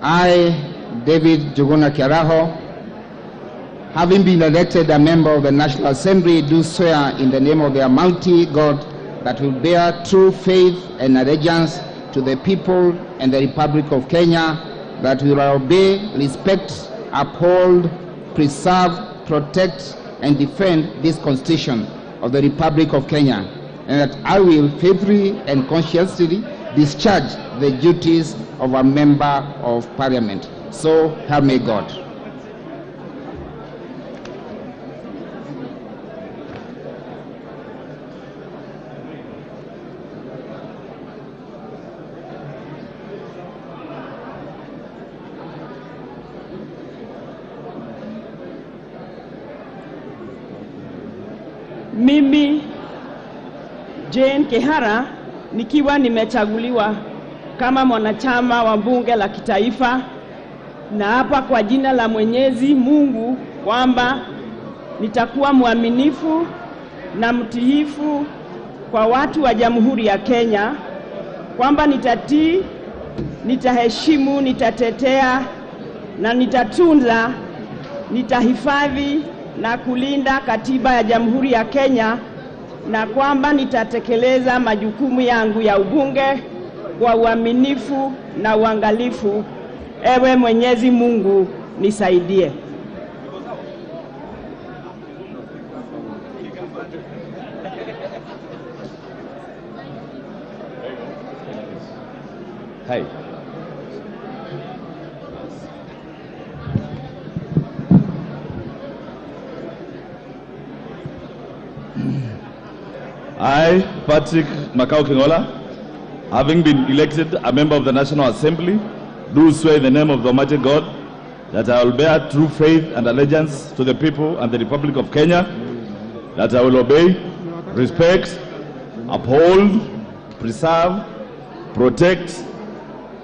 I, David Juguna Kiaraho, having been elected a member of the National Assembly, do swear in the name of the Almighty God that will bear true faith and allegiance to the people and the Republic of Kenya, that will obey, respect, uphold, preserve, protect, and defend this Constitution of the Republic of Kenya, and that I will faithfully and conscientiously discharge the duties of a member of Parliament. So help me God. Mimi Jane Kihara nikiwa nimechaguliwa kama mwanachama wa bunge la kitaifa, na hapa kwa jina la Mwenyezi Mungu kwamba nitakuwa mwaminifu na mtiifu kwa watu wa Jamhuri ya Kenya, kwamba nitatii, nitaheshimu, nitatetea na nitatunza, nitahifadhi na kulinda katiba ya Jamhuri ya Kenya, na kwamba nitatekeleza majukumu yangu ya ubunge kwa uaminifu na uangalifu. Ewe Mwenyezi Mungu nisaidie. Hi. I, Patrick Makau Kingola, having been elected a member of the National Assembly, do swear in the name of the Almighty God that I will bear true faith and allegiance to the people and the Republic of Kenya, that I will obey, respect, uphold, preserve, protect,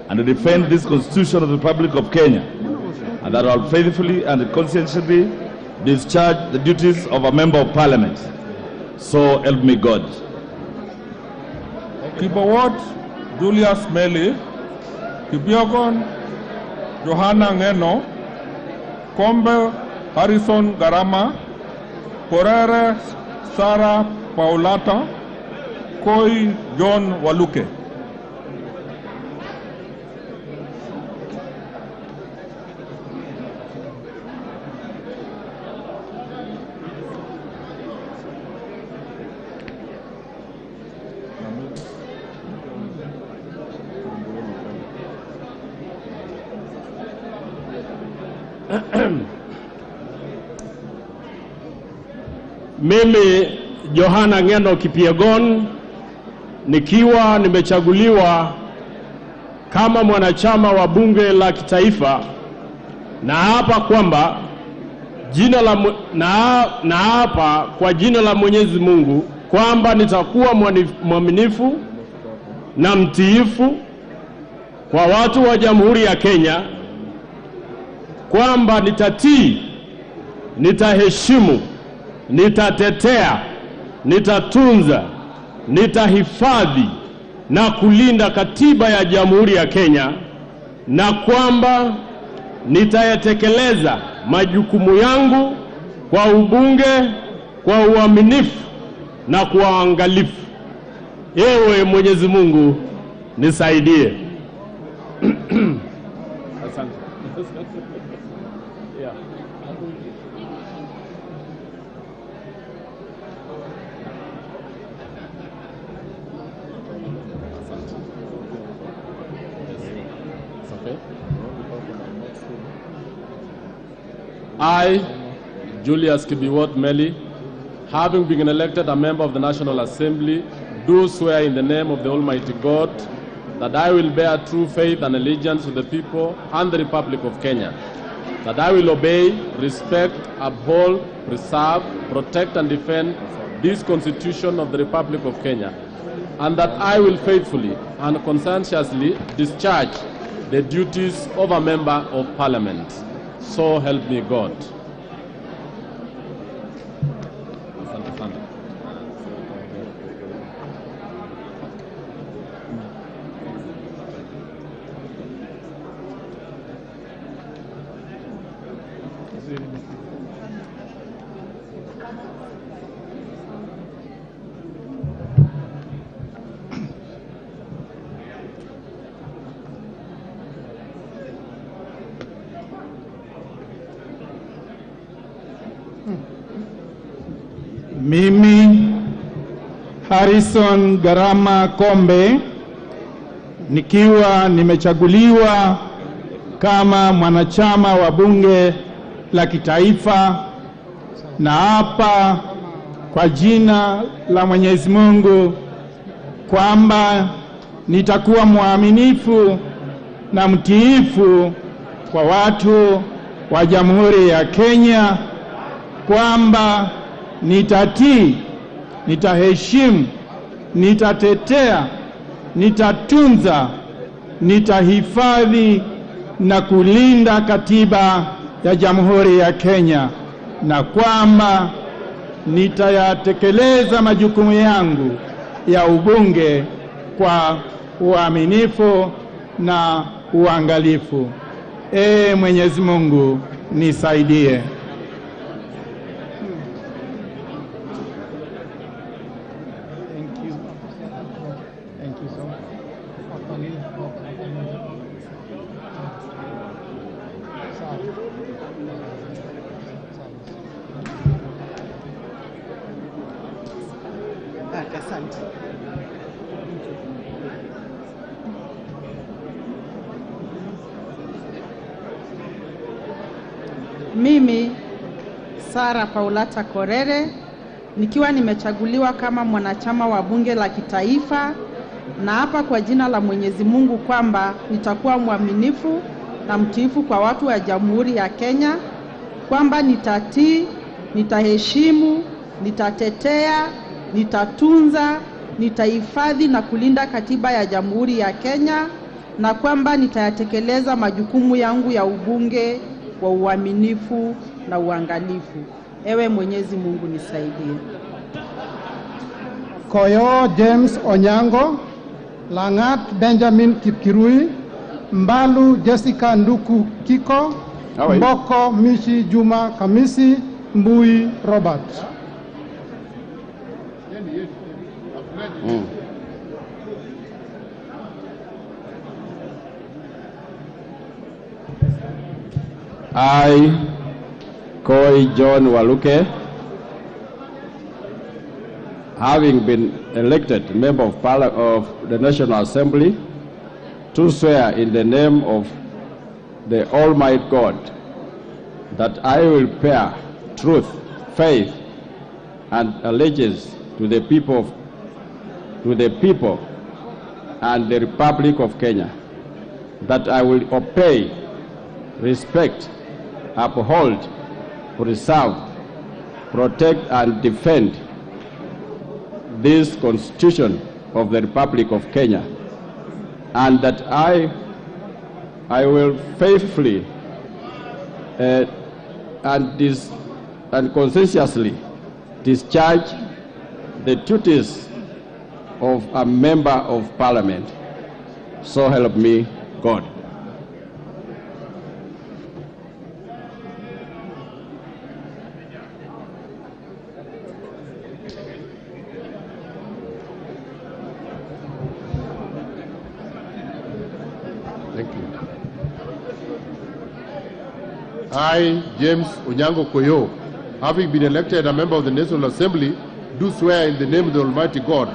and defend this Constitution of the Republic of Kenya, and that I will faithfully and conscientiously discharge the duties of a member of Parliament. So help me God. Kibowat Julius Meli, Kipyogon Johanna Ngeno, Kombe Harrison Garama, Korere Sarah Paulata, Koi John Waluke. Mimi Johanna Ngeno Kipyegon nikiwa nimechaguliwa kama mwanachama wa bunge la kitaifa, na hapa kwamba naapa kwa jina la Mwenyezi Mungu kwamba nitakuwa mwaminifu na mtiifu kwa watu wa Jamhuri ya Kenya, kwamba nitatii, nitaheshimu, nitatetea, nitatunza, nitahifadhi na kulinda katiba ya Jamhuri ya Kenya, na kwamba nitayatekeleza majukumu yangu kwa ubunge, kwa uaminifu na kwa uangalifu. Ewe Mwenyezi Mungu nisaidie. Asante. Yeah. Okay. I, Julius Kibiwot Meli, having been elected a member of the National Assembly, do swear in the name of the Almighty God that I will bear true faith and allegiance to the people and the Republic of Kenya, that I will obey, respect, uphold, preserve, protect and defend this Constitution of the Republic of Kenya, and that I will faithfully and conscientiously discharge the duties of a member of Parliament. So help me God. Mimi Harrison Garama Kombe, nikiwa nimechaguliwa kama mwanachama wa bunge la kitaifa, na hapa kwa jina la Mwenyezi Mungu kwamba nitakuwa mwaminifu na mtiifu kwa watu wa Jamhuri ya Kenya, kwamba nitatii, nitaheshimu, nitatetea, nitatunza, nitahifadhi na kulinda katiba ya Jamhuri ya Kenya, na kwamba nitayatekeleza majukumu yangu ya ubunge kwa uaminifu na uangalifu. Mwenyezi Mungu nisaidie. Asante. Mimi Sara Paulata Korere, nikiwa nimechaguliwa kama mwanachama wa bunge la kitaifa, na hapa kwa jina la Mwenyezi Mungu kwamba nitakuwa mwaminifu na mtiifu kwa watu wa Jamhuri ya Kenya, kwamba nitatii, nitaheshimu, nitatetea, nitatunza, nitahifadhi na kulinda katiba ya Jamhuri ya Kenya, na kwamba nitayatekeleza majukumu yangu ya ubunge kwa uaminifu na uangalifu. Ewe Mwenyezi Mungu nisaidie. Koyo James Onyango, Langat Benjamin Kipkirui, Mbalu Jessica Nduku Kiko, Mboko Mishi Juma Kamisi, Mbui Robert. I, Koi John Waluke, having been elected member of the National Assembly, do swear in the name of the Almighty God that I will bear truth, faith, and allegiance to the people and the Republic of Kenya, that I will obey, respect, uphold, preserve, protect, and defend this Constitution of the Republic of Kenya, and that I will faithfully and conscientiously discharge the duties of a member of Parliament. So help me God. Thank you. I, James Onyango Koyo, having been elected a member of the National Assembly, do swear in the name of the Almighty God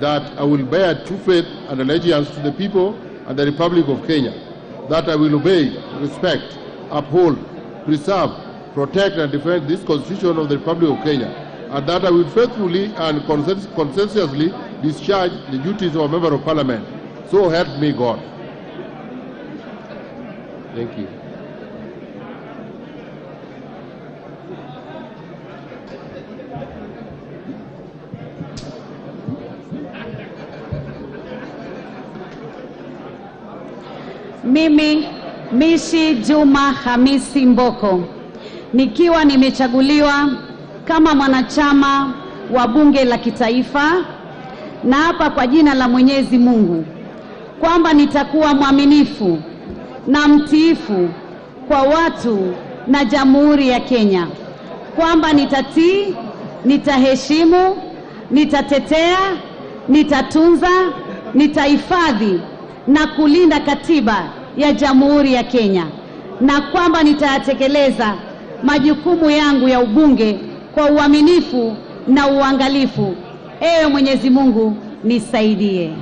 that I will bear true faith and allegiance to the people and the Republic of Kenya, that I will obey, respect, uphold, preserve, protect, and defend this Constitution of the Republic of Kenya, and that I will faithfully and conscientiously discharge the duties of a member of Parliament. So help me God. Thank you. Mimi Mishi Juma Hamisi Mboko, nikiwa nimechaguliwa kama mwanachama wa Bunge la Kitaifa, na hapa kwa jina la Mwenyezi Mungu kwamba nitakuwa mwaminifu na mtiifu kwa watu na Jamhuri ya Kenya, kwamba nitatii, nitaheshimu, nitatetea, nitatunza, nitahifadhi na kulinda katiba ya Jamhuri ya Kenya, na kwamba nitatekeleza majukumu yangu ya ubunge kwa uaminifu na uangalifu. Ewe Mwenyezi Mungu nisaidie.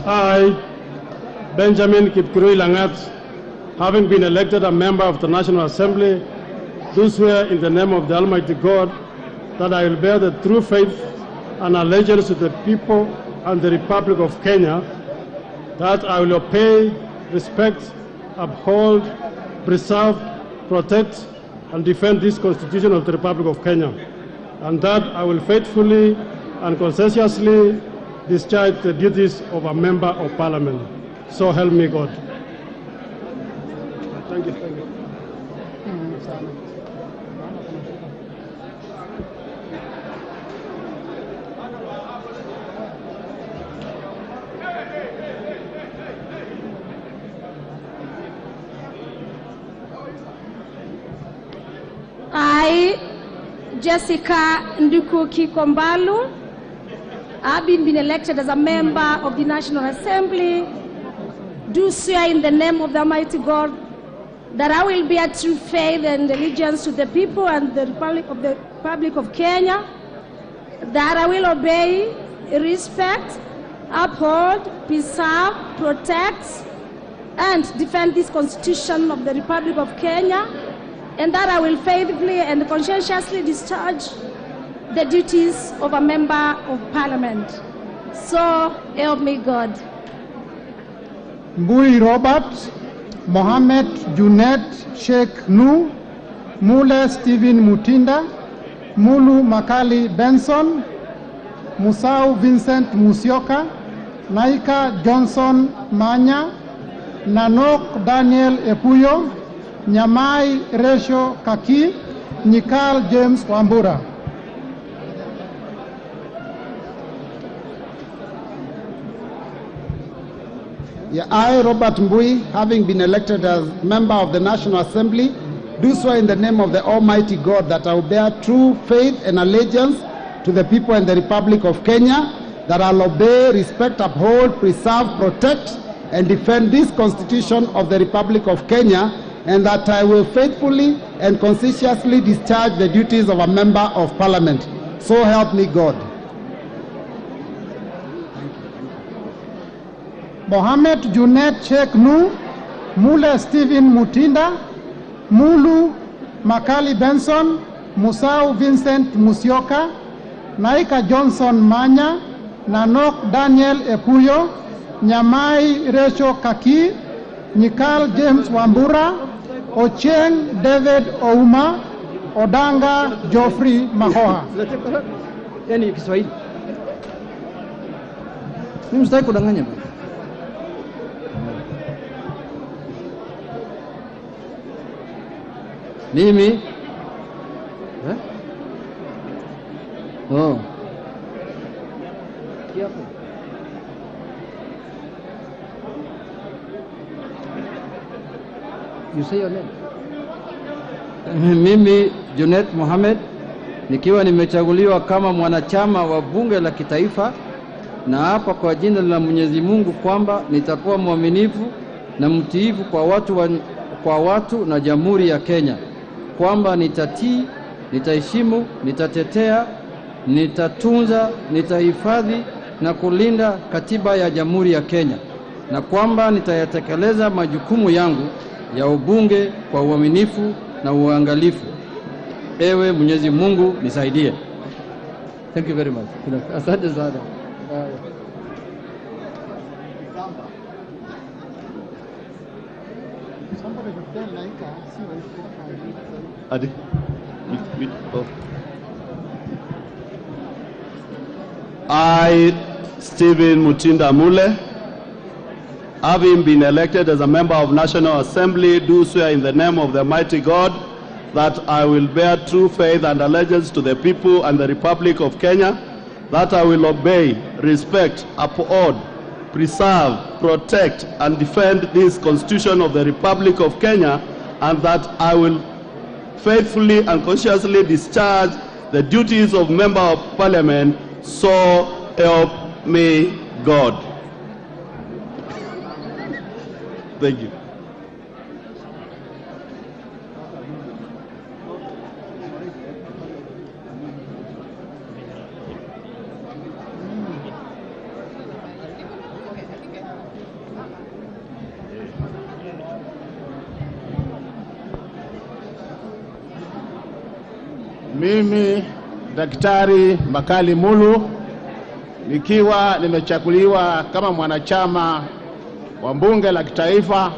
I, Benjamin Kipkurui Langat, having been elected a member of the National Assembly, do swear in the name of the Almighty God that I will bear the true faith and allegiance to the people and the Republic of Kenya, that I will obey, respect, uphold, preserve, protect, and defend this Constitution of the Republic of Kenya, and that I will faithfully and conscientiously discharge the duties of a member of Parliament. So help me God. Thank you. Thank you. I, Jessica Nduku Kikombalu, I've been elected as a member of the National Assembly, do swear in the name of the Almighty God that I will bear true faith and allegiance to the people and the Republic of Kenya, that I will obey, respect, uphold, preserve, protect, and defend this Constitution of the Republic of Kenya, and that I will faithfully and conscientiously discharge the duties of a member of Parliament. So help me God. Mbui Robert, Mohamed Junet Sheikh Nu, Mule Stephen Mutinda, Mulu Makali Benson, Musau Vincent Musyoka, Naika Johnson Manya, Nanok Daniel Epuyo, Nyamai Resho Kaki, Nikal James Wambura. Yeah, I, Robert Mbui, having been elected as member of the National Assembly, do swear in the name of the Almighty God that I will bear true faith and allegiance to the people and the Republic of Kenya, that I will obey, respect, uphold, preserve, protect, and defend this Constitution of the Republic of Kenya, and that I will faithfully and conscientiously discharge the duties of a member of Parliament. So help me God. Mohamed Junet Sheikh Nu, Mule Stephen Mutinda, Mulu Makali Benson, Musau Vincent Musyoka, Naika Johnson Manya, Nanok Daniel Epuyo, Nyamai Resho Kaki, Nikal James Wambura, Ocheng David Ouma, Odanga Geoffrey Mahoha. Yani Kiswahili. Mimi sitaki kudanganya bwana. Mimi Oh. You say your name. Mimi Junet Mohamed nikiwa nimechaguliwa kama mwanachama wa bunge la kitaifa na hapa kwa jina la Mwenyezi Mungu kwamba nitakuwa mwaminifu na mtiifu kwa watu na Jamhuri ya Kenya, kwamba nitatii, nitaheshimu, nitatetea, nitatunza, nitahifadhi na kulinda katiba ya Jamhuri ya Kenya, na kwamba nitayatekeleza majukumu yangu ya ubunge kwa uaminifu na uangalifu. Ewe Mwenyezi Mungu nisaidie. Thank you very much. Asante sana. I, Stephen Mutinda Mule, having been elected as a member of National Assembly, do swear in the name of the Almighty God that I will bear true faith and allegiance to the people and the Republic of Kenya, that I will obey, respect, uphold, preserve, protect, and defend this Constitution of the Republic of Kenya, and that I will faithfully and consciously discharge the duties of Member of Parliament, so help me God. Thank you. Mimi Daktari Makali Mulu nikiwa nimechaguliwa kama mwanachama wa bunge la kitaifa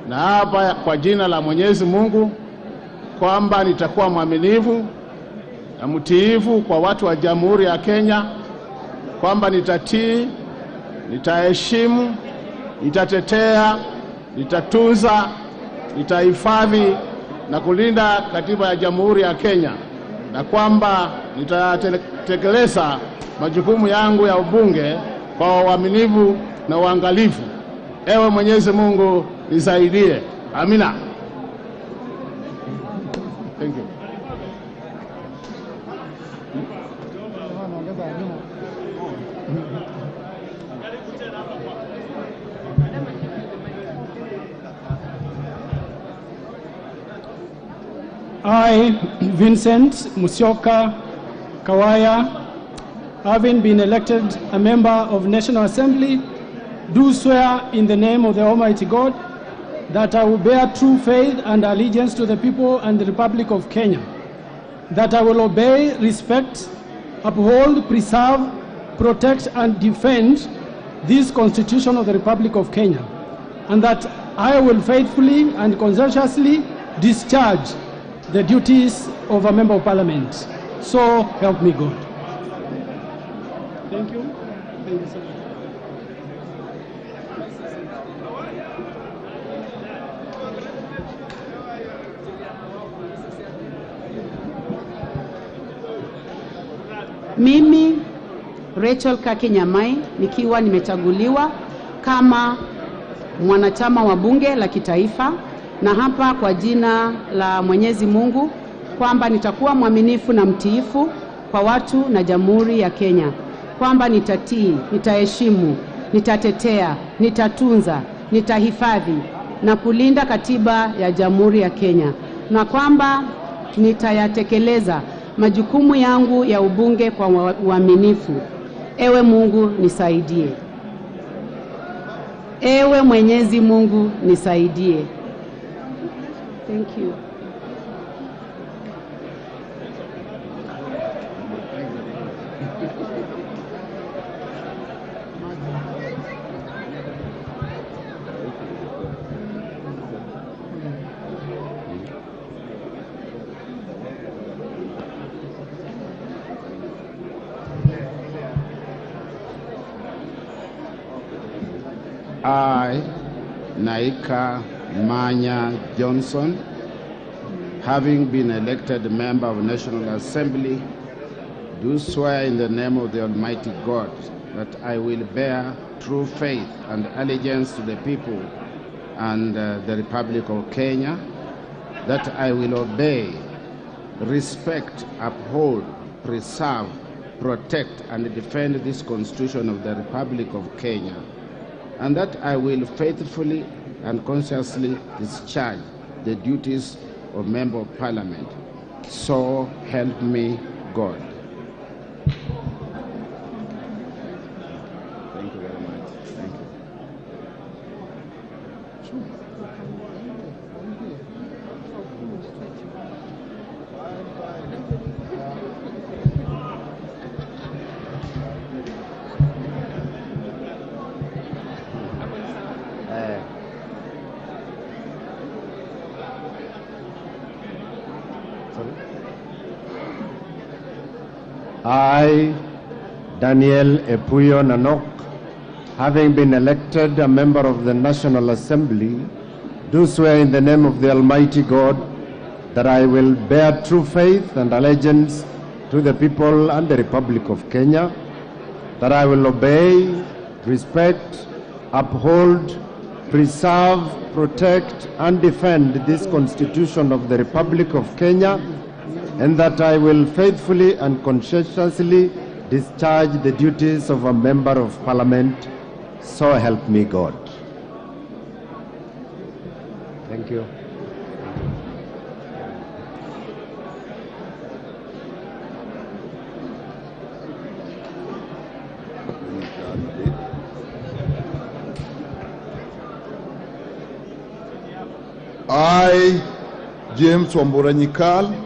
na hapa kwa jina la Mwenyezi Mungu kwamba nitakuwa mwaminifu na mtiifu kwa watu wa Jamhuri ya Kenya, kwamba nitatii, nitaheshimu, nitatetea, nitatunza, nitahifadhi na kulinda katiba ya Jamhuri ya Kenya, na kwamba nitatekeleza majukumu yangu ya ubunge kwa uaminifu na uangalifu. Ewe Mwenyezi Mungu nisaidie. Amina. Thank you. I, Vincent Musyoka Kawaya, having been elected a member of National Assembly, do swear in the name of the Almighty God that I will bear true faith and allegiance to the people and the Republic of Kenya, that I will obey, respect, uphold, preserve, protect, and defend this Constitution of the Republic of Kenya, and that I will faithfully and conscientiously discharge the duties of a Member of Parliament. So help me God. Thank you. Thank you so much. Mimi Rachel Kaki Nyamai nikiwa nimechaguliwa kama mwanachama wa bunge la kitaifa na hapa kwa jina la Mwenyezi Mungu kwamba nitakuwa mwaminifu na mtiifu kwa watu na Jamhuri ya Kenya, kwamba nitatii, nitaheshimu, nitatetea, nitatunza, nitahifadhi na kulinda katiba ya Jamhuri ya Kenya, na kwamba nitayatekeleza majukumu yangu ya ubunge kwa uaminifu. Ewe Mungu nisaidie. Ewe Mwenyezi Mungu nisaidie. Thank you. I, Naika Manya Johnson, having been elected member of National Assembly, do swear in the name of the Almighty God that I will bear true faith and allegiance to the people and the Republic of Kenya, that I will obey, respect, uphold, preserve, protect, and defend this Constitution of the Republic of Kenya, and that I will faithfully and consciously discharge the duties of Member of Parliament. So help me God. Thank you very much. Thank you. I, Daniel Epuyo Nanok, having been elected a member of the National Assembly, do swear in the name of the Almighty God that I will bear true faith and allegiance to the people and the Republic of Kenya, that I will obey, respect, uphold, preserve, protect, and defend this Constitution of the Republic of Kenya, and that I will faithfully and conscientiously discharge the duties of a Member of Parliament. So help me God. Thank you. I, James Wamboranyikal,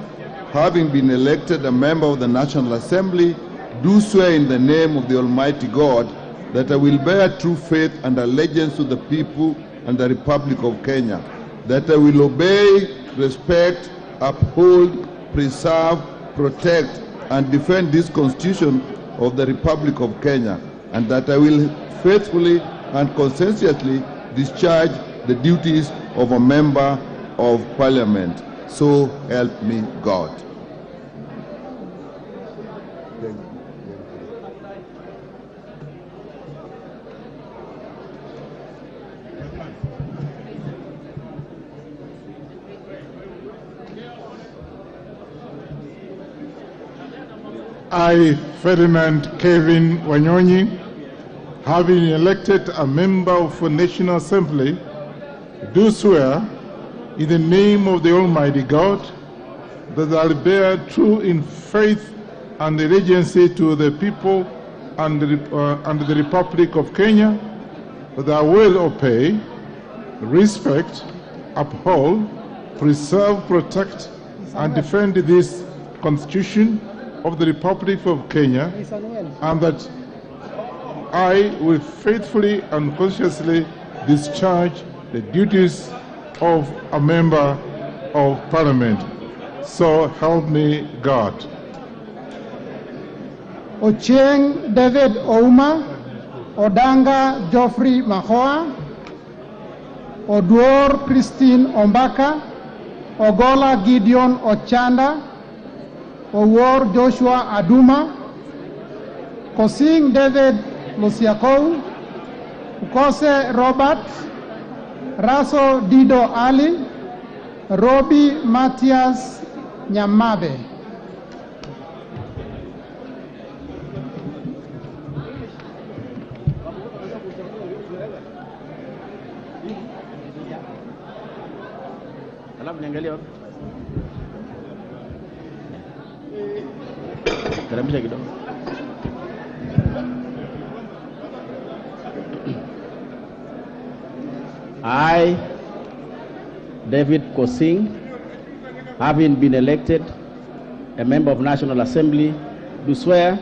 having been elected a member of the National Assembly, do swear in the name of the Almighty God that I will bear true faith and allegiance to the people and the Republic of Kenya, that I will obey, respect, uphold, preserve, protect, and defend this Constitution of the Republic of Kenya, and that I will faithfully and conscientiously discharge the duties of a Member of Parliament. So help me God. I, Ferdinand Kevin Wanyonyi, having elected a member of the National Assembly, do swear in the name of the Almighty God that I will bear true in faith and allegiance to the people and the Republic of Kenya, that I will obey, respect, uphold, preserve, protect, and defend this Constitution of the Republic of Kenya, and that I will faithfully and consciously discharge the duties of a Member of Parliament. So help me God. Ochieng David Ouma, Odanga Geoffrey Mahoa, Oduor Christine Ombaka, Ogola Gideon Ochanda, Owor Joshua Aduma, Kosing David Lusiakou, Ukose Robert, Raso Dido Ali, Robi Matthias Nyamabe. Alafu niangalia wapi? Teremsha kidogo. I, David Kosing, having been elected a member of National Assembly, do swear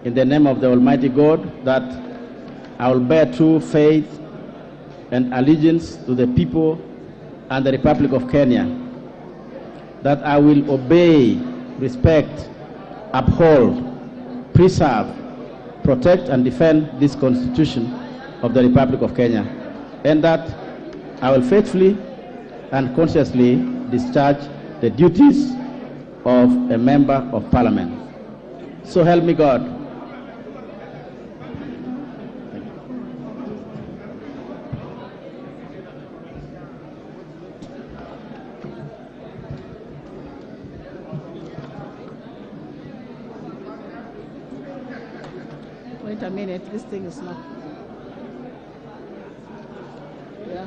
in the name of the Almighty God that I will bear true faith and allegiance to the people and the Republic of Kenya, that I will obey, respect, uphold, preserve, protect, and defend this Constitution of the Republic of Kenya, and that I will faithfully and consciously discharge the duties of a member of Parliament. So help me God. Wait a minute, this thing is not. Yeah.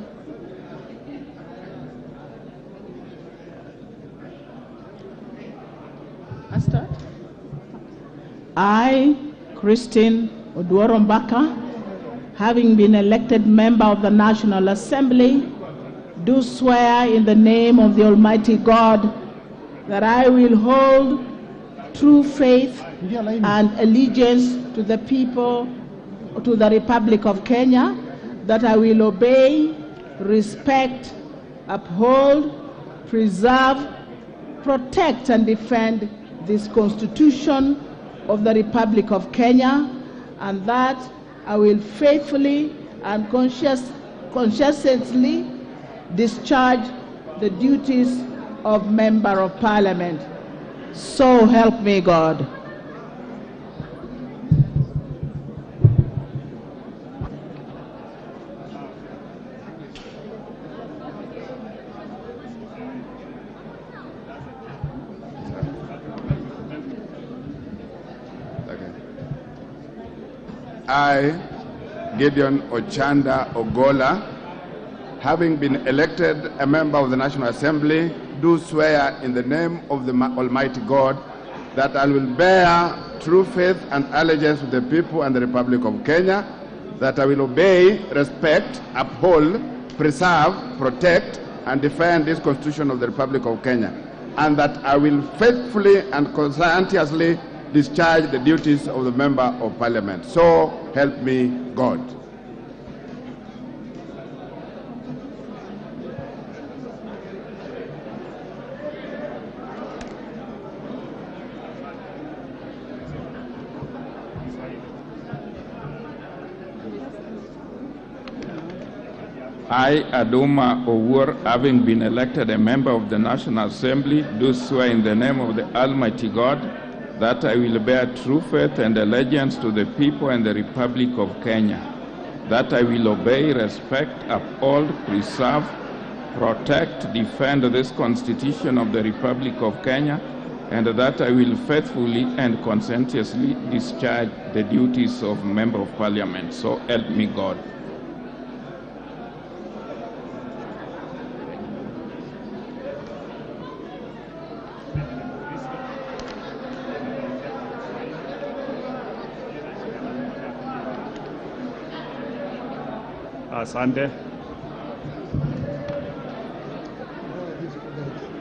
I start. I, Christine Oduorombaka, having been elected member of the National Assembly, do swear in the name of the Almighty God that I will hold true faith and allegiance to the people, to the Republic of Kenya, that I will obey, respect, uphold, preserve, protect, and defend this Constitution of the Republic of Kenya, and that I will faithfully and conscientiously discharge the duties of Member of Parliament. So help me God. I, Gideon Ochanda Ogola, having been elected a member of the National Assembly, do swear in the name of the Almighty God that I will bear true faith and allegiance to the people and the Republic of Kenya, that I will obey, respect, uphold, preserve, protect, and defend this Constitution of the Republic of Kenya, and that I will faithfully and conscientiously discharge the duties of the Member of Parliament. So help me God. I, Adoma Owur, having been elected a member of the National Assembly, do swear in the name of the Almighty God that I will bear true faith and allegiance to the people and the Republic of Kenya, that I will obey, respect, uphold, preserve, protect, defend this Constitution of the Republic of Kenya, and that I will faithfully and conscientiously discharge the duties of Member of Parliament. So help me God. Asante.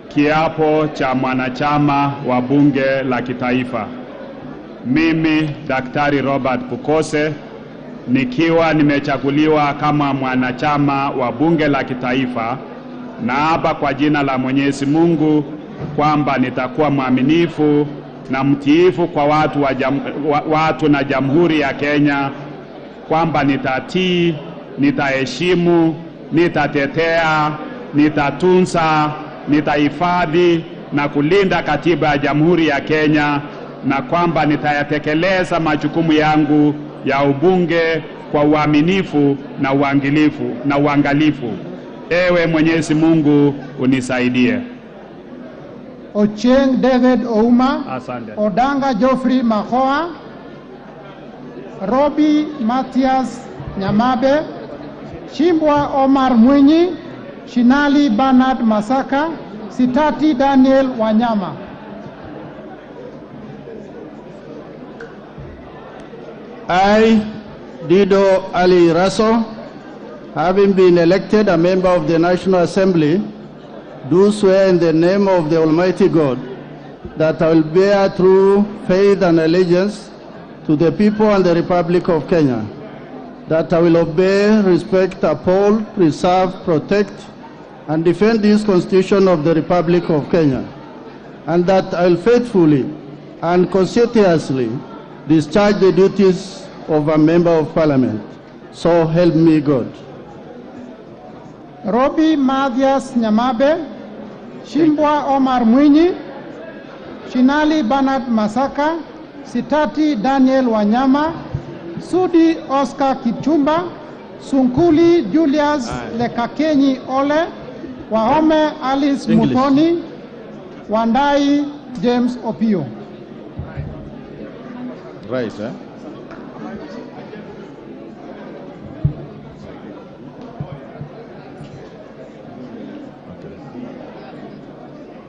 Kiapo cha mwanachama wa bunge la kitaifa. Mimi Daktari Robert Pukose, nikiwa nimechaguliwa kama mwanachama wa bunge la kitaifa, na hapa kwa jina la Mwenyezi Mungu kwamba nitakuwa mwaminifu na mtiifu kwa watu na Jamhuri ya Kenya, kwamba nitatii, nitaheshimu, nitatetea, nitatunza, nitahifadhi na kulinda katiba ya Jamhuri ya Kenya, na kwamba nitayatekeleza majukumu yangu ya ubunge kwa uaminifu na uangalifu. Ewe Mwenyezi Mungu unisaidie. Ochieng David Ouma. Asante. Odanga Geoffrey Mahoa. Robi Mathias Nyamabe. Chimbwa Omar Mwinyi. Shinali Bernard Masaka. Sitati Daniel Wanyama. I, Dido Ali Raso, having been elected a member of the National Assembly, do swear in the name of the Almighty God that I will bear true faith and allegiance to the people and the Republic of Kenya, that I will obey, respect, uphold, preserve, protect, and defend this Constitution of the Republic of Kenya, and that I will faithfully and conscientiously discharge the duties of a member of Parliament. So help me God. Robi Mathias Nyamabe, Shimbwa Omar Mwinyi, Shinali Bernard Masaka, Sitati Daniel Wanyama, Sudi Oscar Kipchumba, Sunkuli Julius Lekakenyi Ole, Wahome Alice Mutoni, Wandai James Opio. Right, eh?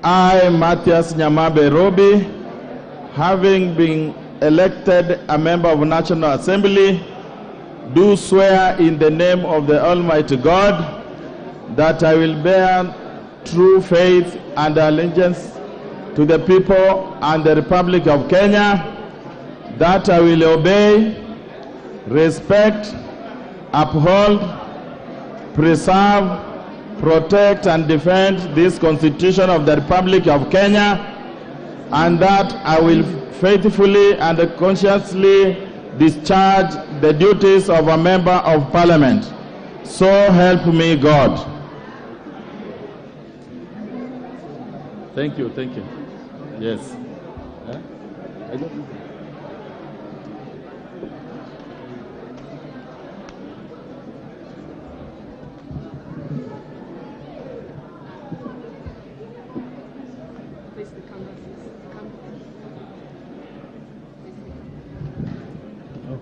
I, Matthias Nyamabe Robi, having been elected a member of National Assembly, do swear in the name of the Almighty God that I will bear true faith and allegiance to the people and the Republic of Kenya, that I will obey, respect, uphold, preserve, protect and defend this Constitution of the Republic of Kenya, and that I will faithfully and conscientiously discharge the duties of a member of Parliament. So help me God. Thank you, thank you. Yes.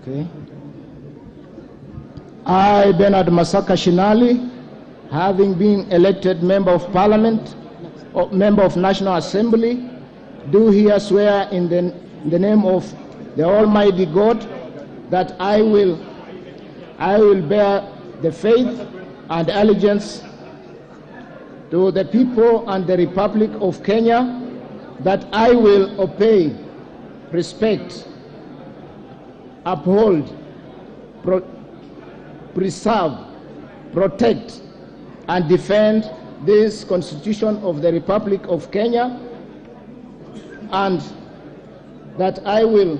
Okay. I, Bernard Masaka Shinali, having been elected Member of Parliament, or Member of National Assembly, do here swear in the name of the Almighty God that I will bear the faith and allegiance to the people and the Republic of Kenya, that I will obey, respect, uphold, preserve, protect, and defend this Constitution of the Republic of Kenya, and that I will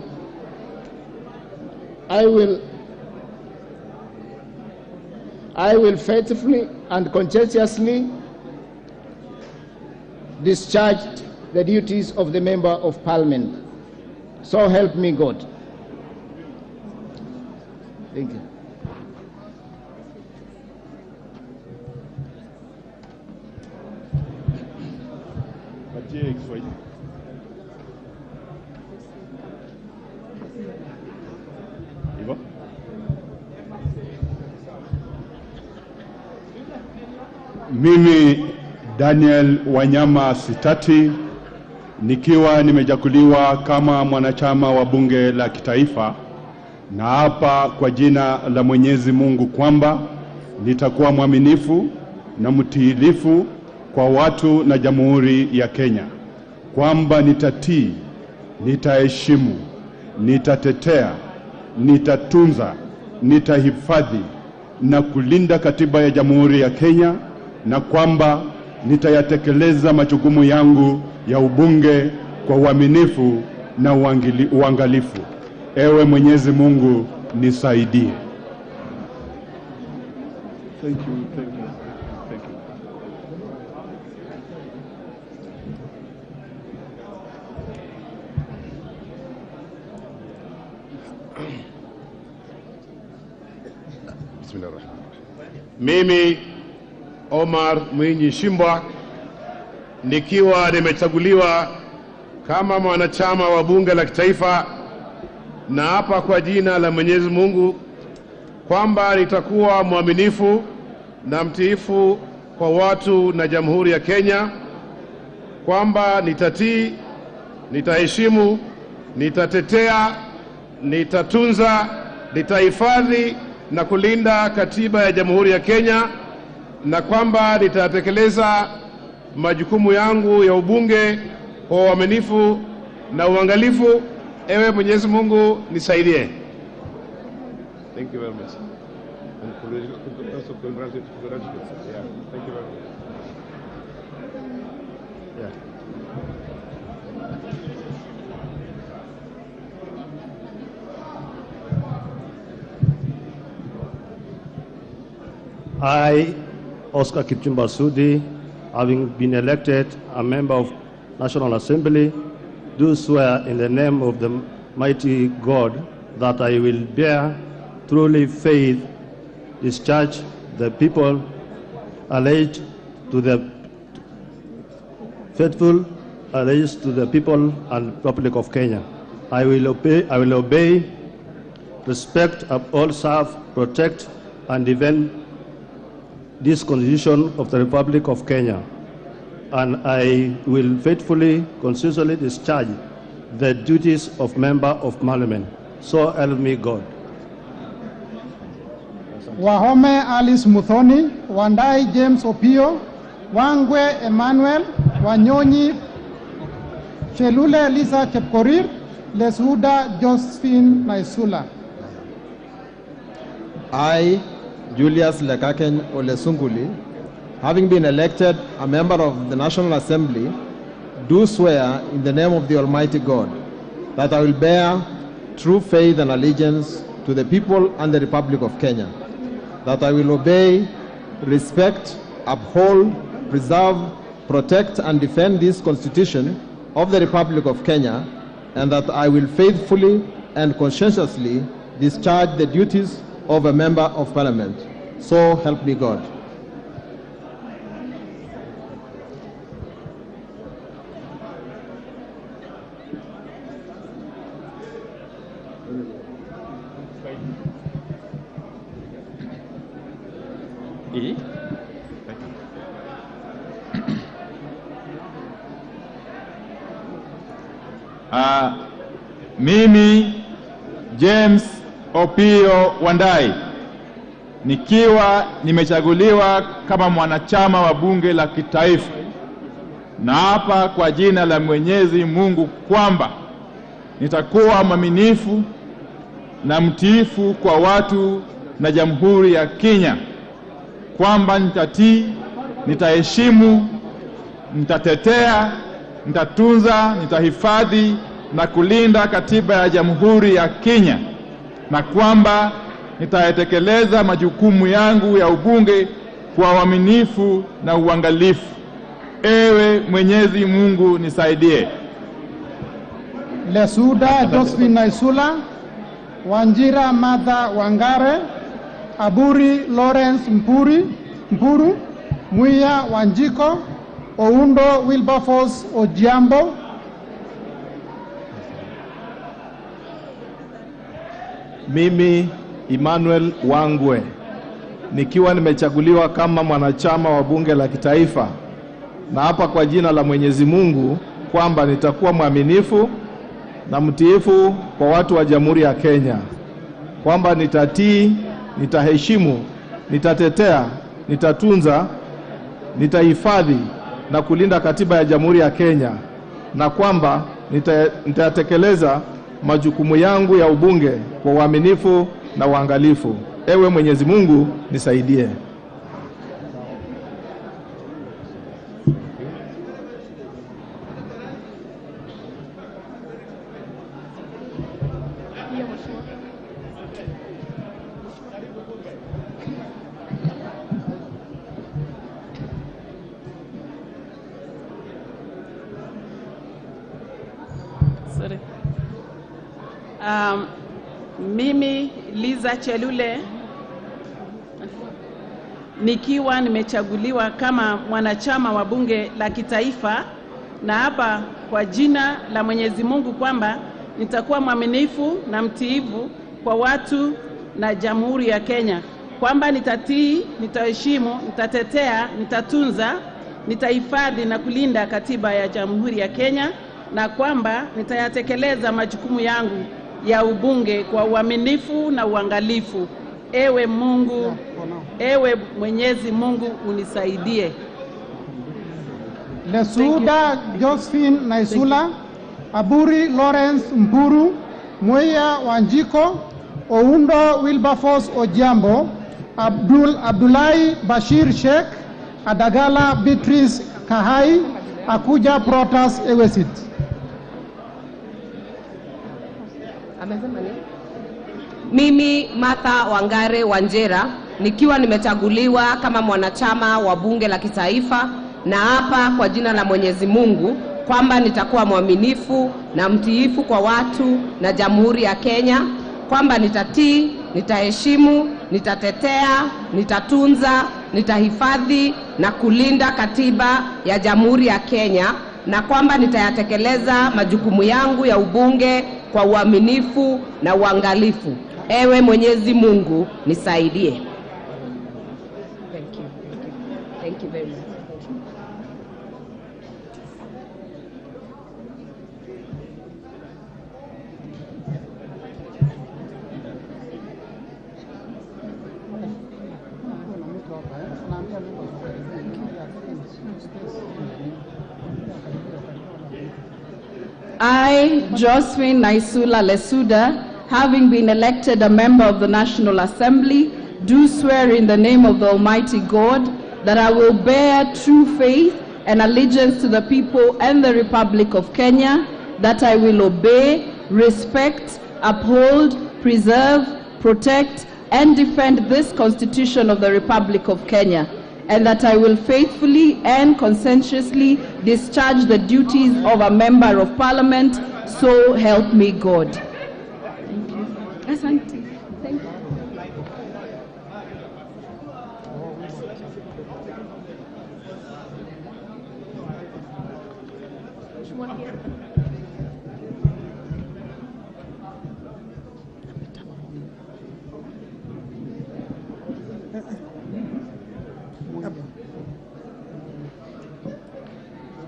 faithfully and conscientiously discharge the duties of the Member of Parliament. So help me God. Thank you. Mimi Daniel Wanyama Sitati, nikiwa nimechaguliwa kama mwanachama wa bunge la kitaifa, na hapa kwa jina la Mwenyezi Mungu kwamba nitakuwa mwaminifu na mtiilifu kwa watu na Jamhuri ya Kenya, kwamba nitatii, nitaheshimu, nitatetea, nitatunza, nitahifadhi na kulinda katiba ya Jamhuri ya Kenya, na kwamba nitayatekeleza majukumu yangu ya ubunge kwa uaminifu na uangalifu. Ewe Mwenyezi Mungu nisaidie. Thank you, thank you, thank you. Mimi Omar Mwinyi Shimbwa, nikiwa nimechaguliwa kama mwanachama wa bunge la kitaifa, na hapa kwa jina la Mwenyezi Mungu kwamba nitakuwa mwaminifu na mtiifu kwa watu na Jamhuri ya Kenya, kwamba nitatii, nitaheshimu, nitatetea, nitatunza, nitahifadhi na kulinda katiba ya Jamhuri ya Kenya, na kwamba nitatekeleza majukumu yangu ya ubunge kwa uaminifu na uangalifu. Ewe Mwenyezi Mungu nisaidie. Thank you very much. Yeah, thank you very much. Yeah. I, Oscar Kipchumba Sudi, having been elected a member of National Assembly, do swear in the name of the mighty God that I will bear truly faith, discharge the people alleged to the faithful, alleged to the people and Republic of Kenya. I will obey, respect, uphold, serve, protect, and defend this Constitution of the Republic of Kenya, and I will faithfully, consistently discharge the duties of Member of Parliament. So help me God. Wahome Alice Muthoni, Wandai James Opio, Wangwe Emmanuel, Wanyonyi Chelule Lisa Chepkorir, Lesuda Josephine Naisula. I, Julius Lekaken Olesunguli, having been elected a member of the National Assembly, do swear in the name of the Almighty God that I will bear true faith and allegiance to the people and the Republic of Kenya, that I will obey, respect, uphold, preserve, protect, and defend this Constitution of the Republic of Kenya, and that I will faithfully and conscientiously discharge the duties of a Member of Parliament. So help me God. Mimi James Opio Wandai, nikiwa nimechaguliwa kama mwanachama wa bunge la kitaifa, na hapa kwa jina la Mwenyezi Mungu kwamba nitakuwa mwaminifu na mtiifu kwa watu na Jamhuri ya Kenya, kwamba nitatii, nitaheshimu, nitatetea, nitatunza, nitahifadhi na kulinda katiba ya Jamhuri ya Kenya, na kwamba nitatekeleza majukumu yangu ya ubunge kwa uaminifu na uangalifu. Ewe Mwenyezi Mungu nisaidie. Lesuda Josephine Naisula, Wanjira Martha Wangare, Aburi Lawrence Mpuru, Muya Wanjiko, Oundo Wilberforce Ojiambo. Mimi Emmanuel Wangwe, nikiwa nimechaguliwa kama mwanachama wa bunge la kitaifa, na hapa kwa jina la Mwenyezi Mungu kwamba nitakuwa mwaminifu na mtiifu kwa watu wa Jamhuri ya Kenya, kwamba nitatii, nitaheshimu, nitatetea, nitatunza, nitahifadhi na kulinda katiba ya Jamhuri ya Kenya, na kwamba nitatekeleza majukumu yangu ya ubunge kwa uaminifu na uangalifu. Ewe Mwenyezi Mungu nisaidie. Sorry. Mimi Liza Chelule, nikiwa nimechaguliwa kama mwanachama wa bunge la kitaifa, na hapa kwa jina la Mwenyezi Mungu kwamba nitakuwa mwaminifu na mtiifu kwa watu na Jamhuri ya Kenya, kwamba nitatii, nitaheshimu, nitatetea, nitatunza, nitahifadhi na kulinda katiba ya Jamhuri ya Kenya, na kwamba nitayatekeleza majukumu yangu ya ubunge kwa uaminifu na uangalifu. Ewe Mungu, ewe Mwenyezi Mungu unisaidie. Lesuda Josephine Naisula, Aburi Lawrence Mpuru, Mweya Wanjiko, Oundo Wilberforce Ojambo, Abdullahi Bashir Sheikh, Adagala Beatrice Kahai, Akuja Protas Ewesit. Mimi Martha Wangare Wanjera nikiwa nimechaguliwa kama mwanachama wa bunge la kitaifa, na hapa kwa jina la Mwenyezi Mungu kwamba nitakuwa mwaminifu na mtiifu kwa watu na Jamhuri ya Kenya, kwamba nitatii, nitaheshimu, nitatetea, nitatunza, nitahifadhi na kulinda katiba ya Jamhuri ya Kenya, na kwamba nitayatekeleza majukumu yangu ya ubunge kwa uaminifu na uangalifu. Ewe Mwenyezi Mungu nisaidie. Thank you. Thank you very much. I, Josephine Naisula Lesuda, having been elected a member of the National Assembly, do swear in the name of the Almighty God that I will bear true faith and allegiance to the people and the Republic of Kenya, that I will obey, respect, uphold, preserve, protect, and defend this Constitution of the Republic of Kenya, and that I will faithfully and conscientiously discharge the duties of a Member of Parliament, so help me God. Thank you. Asante. Thank you.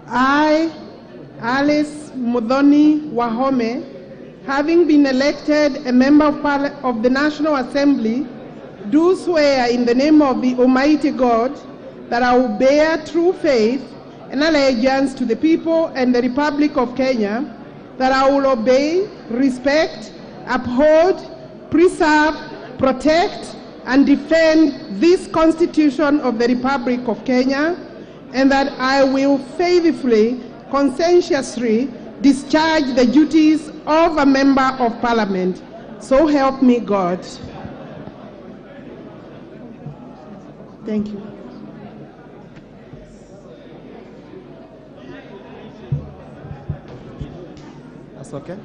I, Alice Mudhoni Wahome, having been elected a member of the National Assembly, do swear in the name of the Almighty God that I will bear true faith and allegiance to the people and the Republic of Kenya, that I will obey, respect, uphold, preserve, protect, and defend this Constitution of the Republic of Kenya, and that I will faithfully, conscientiously discharge the duties of a Member of Parliament. So help me God. Thank you. That's okay.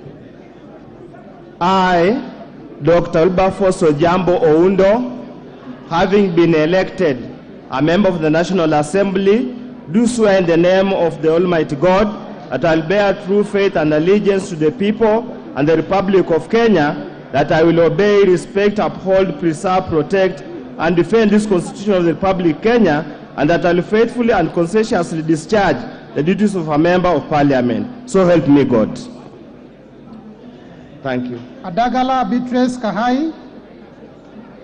I, Dr. Wilberforce Ojambo Oundo, having been elected a member of the National Assembly, do swear in the name of the Almighty God that I will bear true faith and allegiance to the people and the Republic of Kenya, that I will obey, respect, uphold, preserve, protect, and defend this Constitution of the Republic of Kenya, and that I will faithfully and conscientiously discharge the duties of a Member of Parliament. So help me God. Thank you. Adagala Beatrice Kahai,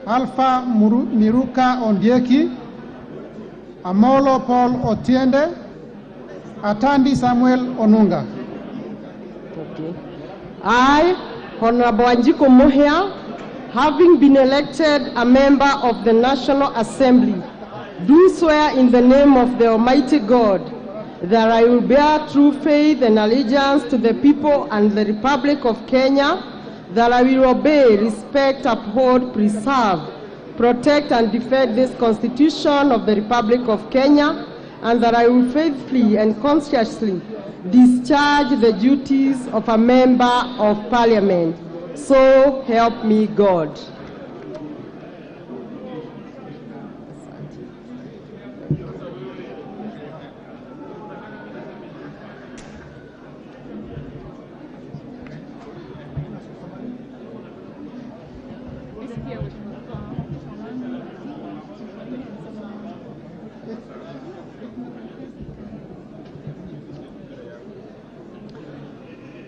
Alpha Miruka Ondieki, Amolo Paul Otiende, Atandi Samuel Onunga. Okay. I, Honorable Wanjiko Mohia, having been elected a member of the National Assembly, do swear in the name of the Almighty God that I will bear true faith and allegiance to the people and the Republic of Kenya, that I will obey, respect, uphold, preserve, protect, and defend this Constitution of the Republic of Kenya, and that I will faithfully and conscientiously discharge the duties of a Member of Parliament. So help me God.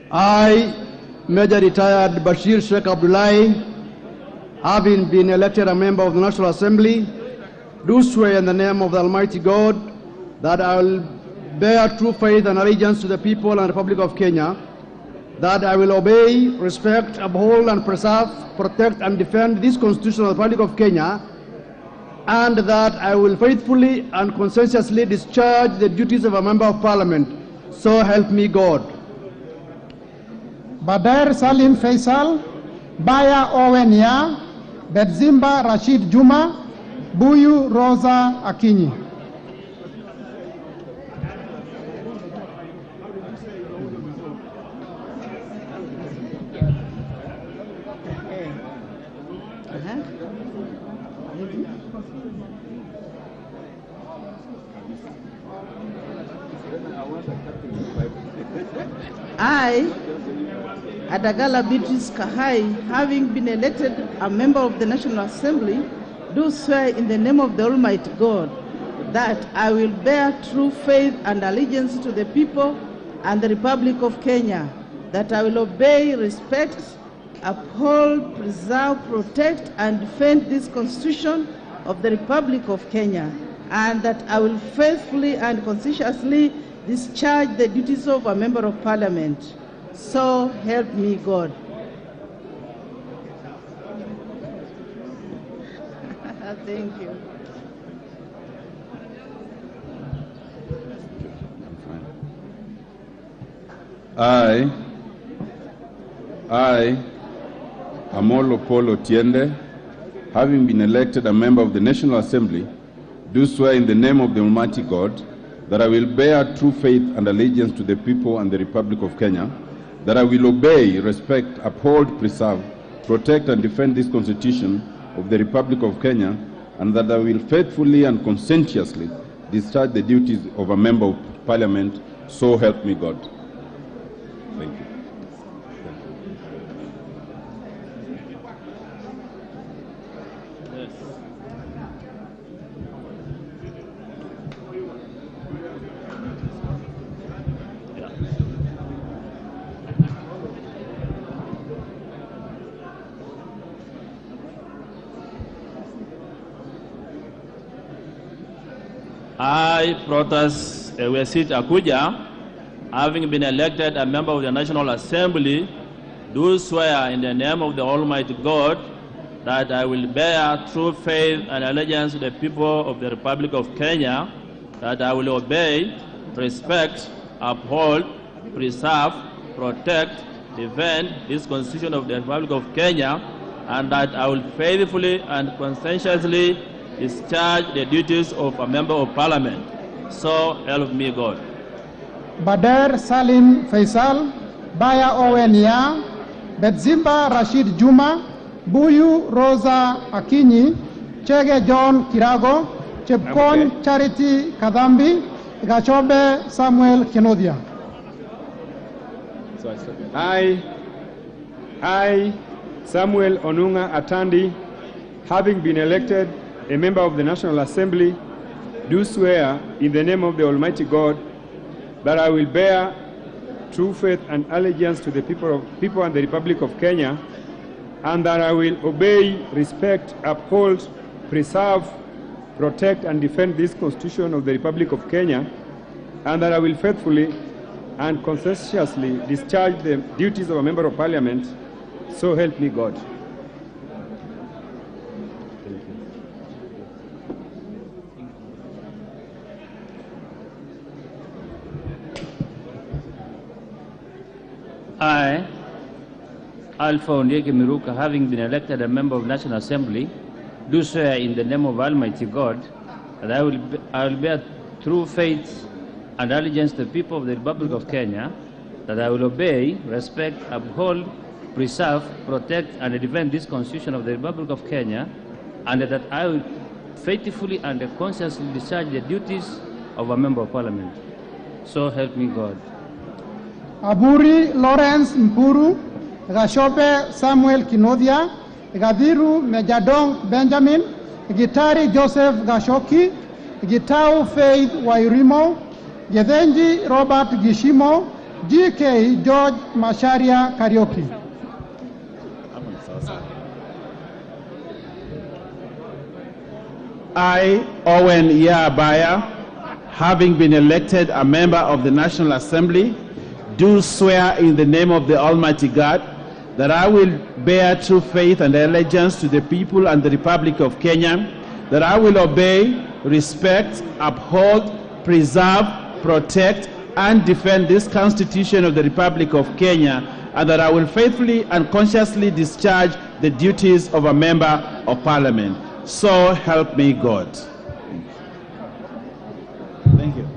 I, Major Retired Bashir Sheikh Abdullahi, having been elected a member of the National Assembly, do swear in the name of the Almighty God that I will bear true faith and allegiance to the people and Republic of Kenya, that I will obey, respect, uphold, and preserve, protect, and defend this Constitution of the Republic of Kenya, and that I will faithfully and conscientiously discharge the duties of a Member of Parliament. So help me God. Bader Salim Faisal, Baya Owenia, Bedzimba Rashid Juma, Buyu Rosa Akinyi. I, Adagala Beatrice Kahai, having been elected a member of the National Assembly, do swear in the name of the Almighty God that I will bear true faith and allegiance to the people and the Republic of Kenya, that I will obey, respect, uphold, preserve, protect, and defend this Constitution of the Republic of Kenya, and that I will faithfully and conscientiously discharge the duties of a Member of Parliament. So help me God. Thank you. I, Amolo Paul Otiende, having been elected a member of the National Assembly, do swear in the name of the Almighty God that I will bear true faith and allegiance to the people and the Republic of Kenya, that I will obey, respect, uphold, preserve, protect, and defend this Constitution of the Republic of Kenya, and that I will faithfully and conscientiously discharge the duties of a Member of Parliament. So help me God. Thank you. I, Protas Ewesit Akuja, having been elected a member of the National Assembly, do swear in the name of the Almighty God that I will bear true faith and allegiance to the people of the Republic of Kenya, that I will obey, respect, uphold, preserve, protect, defend this Constitution of the Republic of Kenya, and that I will faithfully and conscientiously discharge the duties of a Member of Parliament. So help me God. Bader Salim Faisal, Baya Owenia, Bedzimba Rashid Juma, Buyu Rosa Akinyi, Chege John Kirago, Chepkon Charity Kadambi, Gachobe Samuel Kenodia. I, Samuel Onunga Atandi, having been elected a member of the National Assembly, do swear in the name of the Almighty God that I will bear true faith and allegiance to the people and the Republic of Kenya, and that I will obey, respect, uphold, preserve, protect, and defend this Constitution of the Republic of Kenya, and that I will faithfully and conscientiously discharge the duties of a Member of Parliament. So help me God. I, Alpha Onyeke Miruka, having been elected a member of National Assembly, do swear in the name of Almighty God that I will bear true faith and allegiance to the people of the Republic of Kenya, that I will obey, respect, uphold, preserve, protect, and defend this Constitution of the Republic of Kenya, and that I will faithfully and conscientiously discharge the duties of a Member of Parliament. So help me God. Aburi Lawrence Mpuru, Gashope Samuel Kinodia, Gadiru Mejadong Benjamin, Gitari Joseph Gashoki, Gitau Faith Wairimo, Gedenji Robert Gishimo, GK George Masharia Karaoke. I, Owen Yabaya, having been elected a member of the National Assembly, do swear in the name of the Almighty God that I will bear true faith and allegiance to the people and the Republic of Kenya, that I will obey, respect, uphold, preserve, protect, and defend this Constitution of the Republic of Kenya, and that I will faithfully and consciously discharge the duties of a member of Parliament. So help me God. Thank you.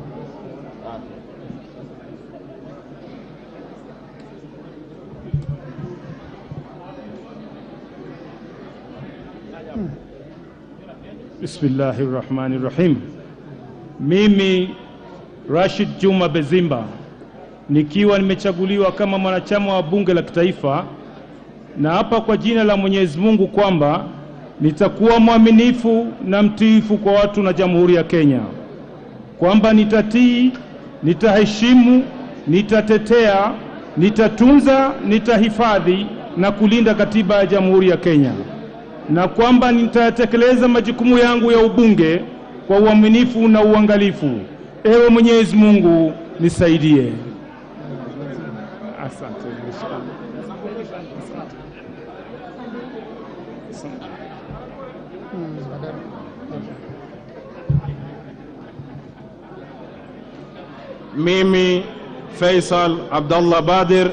Bismillahirrahmanirrahim. Mimi Rashid Juma Bezimba, nikiwa nimechaguliwa kama mwanachama wa bunge la kitaifa, na hapa kwa jina la Mwenyezi Mungu kwamba nitakuwa mwaminifu na mtiifu kwa watu na Jamhuri ya Kenya, kwamba nitatii, nitaheshimu, nitatetea, nitatunza, nitahifadhi na kulinda katiba ya Jamhuri ya Kenya, na kwamba nitatekeleza majukumu yangu ya ubunge kwa uaminifu na uangalifu. Ewe Mwenyezi Mungu nisaidie. Asante. Mimi Faisal Abdallah Badir,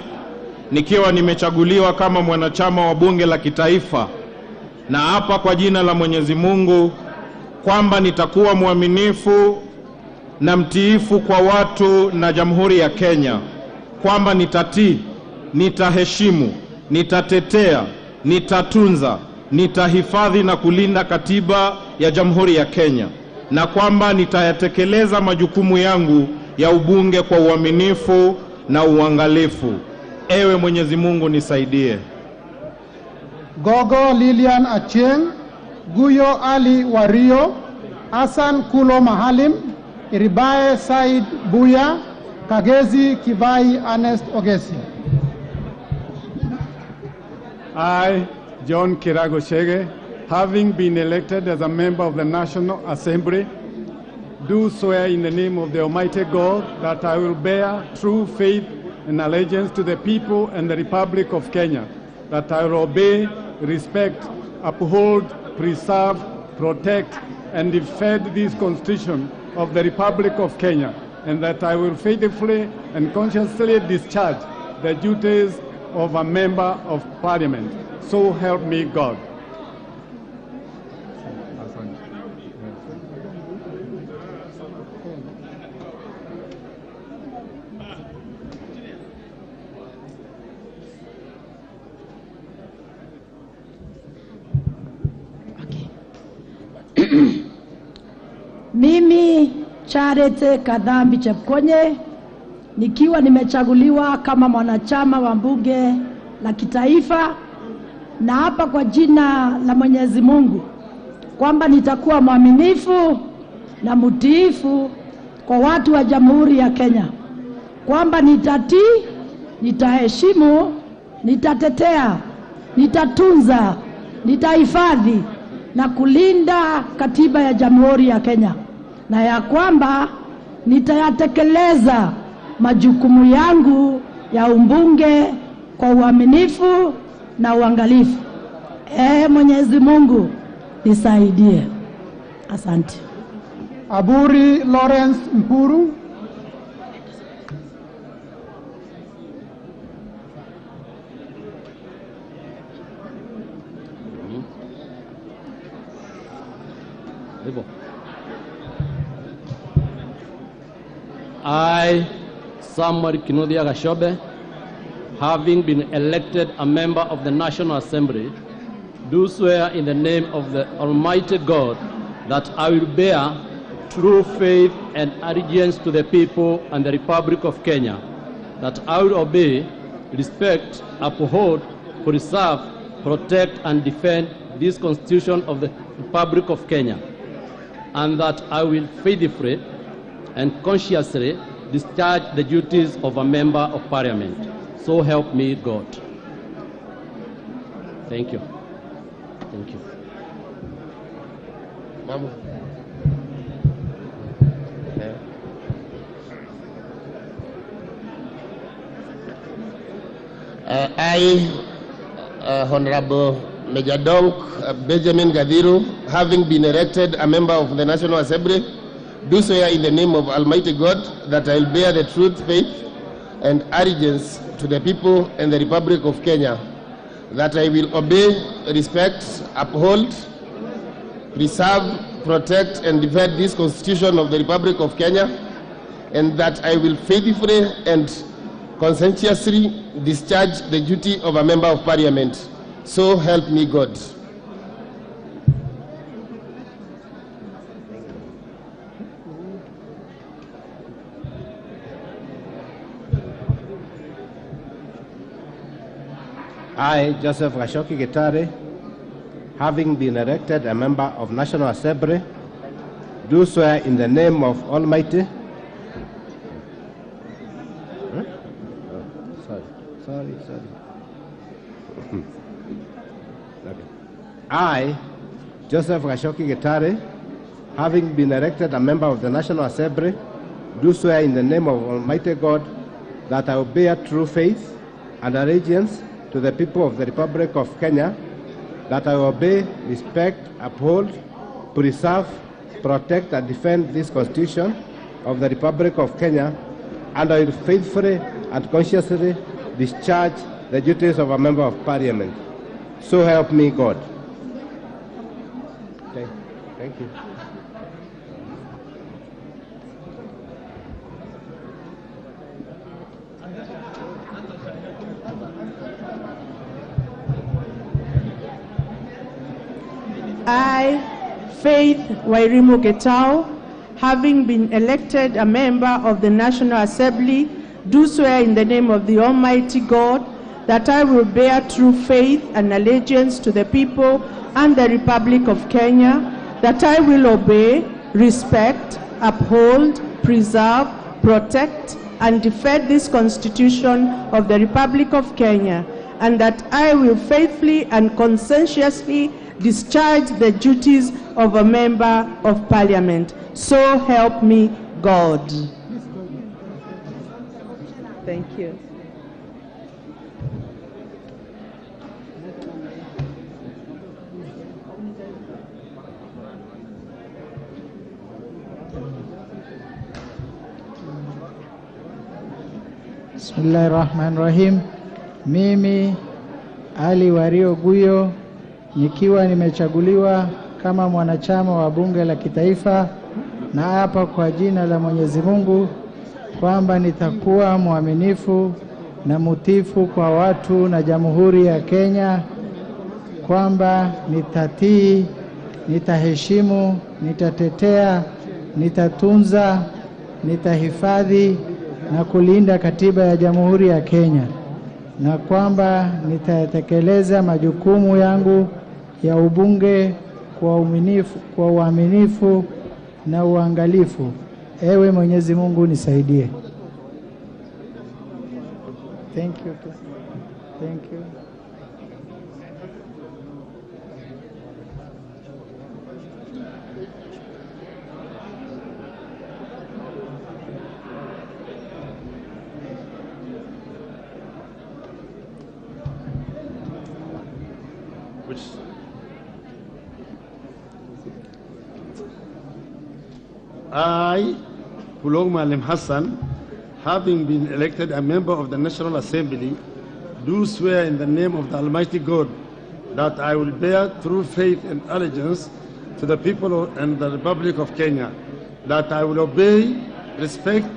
nikiwa nimechaguliwa kama mwanachama wa bunge la kitaifa, na hapa kwa jina la Mwenyezi Mungu kwamba nitakuwa mwaminifu na mtiifu kwa watu na Jamhuri ya Kenya, kwamba nitatii, nitaheshimu, nitatetea, nitatunza, nitahifadhi na kulinda katiba ya Jamhuri ya Kenya, na kwamba nitayatekeleza majukumu yangu ya ubunge kwa uaminifu na uangalifu. Ewe Mwenyezi Mungu nisaidie. Gogo Lilian Achieng, Guyo Ali Wario, Hassan Kulo Mahalim, Iribae Said Buya, Kagezi Kivai Ernest Ogesi. I, John Kirago Chege, having been elected as a member of the National Assembly, do swear in the name of the Almighty God that I will bear true faith and allegiance to the people and the Republic of Kenya, that I will obey, respect, uphold, preserve, protect, and defend this Constitution of the Republic of Kenya, and that I will faithfully and consciously discharge the duties of a member of Parliament. So help me God. Mimi Charity Kadhambi Chepkonye, nikiwa nimechaguliwa kama mwanachama wa bunge la kitaifa, na hapa kwa jina la Mwenyezi Mungu kwamba nitakuwa mwaminifu na mtiifu kwa watu wa Jamhuri ya Kenya, kwamba nitatii, nitaheshimu, nitatetea, nitatunza, nitahifadhi na kulinda katiba ya Jamhuri ya Kenya, na ya kwamba nitayatekeleza majukumu yangu ya ubunge kwa uaminifu na uangalifu. Mwenyezi Mungu nisaidie. Asante. Aburi Lawrence Mpuru. I, Samuel Kinodia Gashobe, having been elected a member of the National Assembly, do swear in the name of the Almighty God that I will bear true faith and allegiance to the people and the Republic of Kenya, that I will obey, respect, uphold, preserve, protect, and defend this Constitution of the Republic of Kenya, and that I will faithfully and consciously discharge the duties of a member of Parliament. So help me God. Thank you. Thank you. Mama. Honorable Major Donk Benjamin Gadhiru, having been elected a member of the National Assembly, do swear in the name of Almighty God that I will bear the truth, faith, and allegiance to the people and the Republic of Kenya, that I will obey, respect, uphold, preserve, protect, and defend this Constitution of the Republic of Kenya, and that I will faithfully and conscientiously discharge the duty of a member of Parliament. So help me God. I, Joseph Gashoki Gitare, having been elected a member of National Assembly, do swear in the name of Almighty. Sorry. Okay. I, Joseph Gashoki Gitare, having been elected a member of the National Assembly, do swear in the name of Almighty God that I will bear true faith and allegiance to the people of the Republic of Kenya, that I will obey, respect, uphold, preserve, protect, and defend this Constitution of the Republic of Kenya, and I will faithfully and conscientiously discharge the duties of a member of Parliament. So help me God. Okay. Thank you. I, Faith Wairimu Getao, having been elected a member of the National Assembly, do swear in the name of the Almighty God that I will bear true faith and allegiance to the people and the Republic of Kenya, that I will obey, respect, uphold, preserve, protect, and defend this Constitution of the Republic of Kenya, and that I will faithfully and conscientiously discharge the duties of a member of Parliament. So help me God. Thank you. Bismillahirrahmanirrahim. Mimi Ali Wario Guyo nikiwa nimechaguliwa kama mwanachama wa bunge la kitaifa, na hapa kwa jina la Mwenyezi Mungu kwamba nitakuwa mwaminifu na mutifu kwa watu na Jamhuri ya Kenya, kwamba nitatii, nitaheshimu, nitatetea, nitatunza, nitahifadhi na kulinda katiba ya Jamhuri ya Kenya, na kwamba nitatekeleza majukumu yangu ya ubunge kwa uaminifu na uangalifu. Ewe Mwenyezi Mungu nisaidie. Thank you. Thank you. I, Pulong Malim Hassan, having been elected a member of the National Assembly, do swear in the name of the Almighty God that I will bear true faith and allegiance to the people and the Republic of Kenya, that I will obey, respect,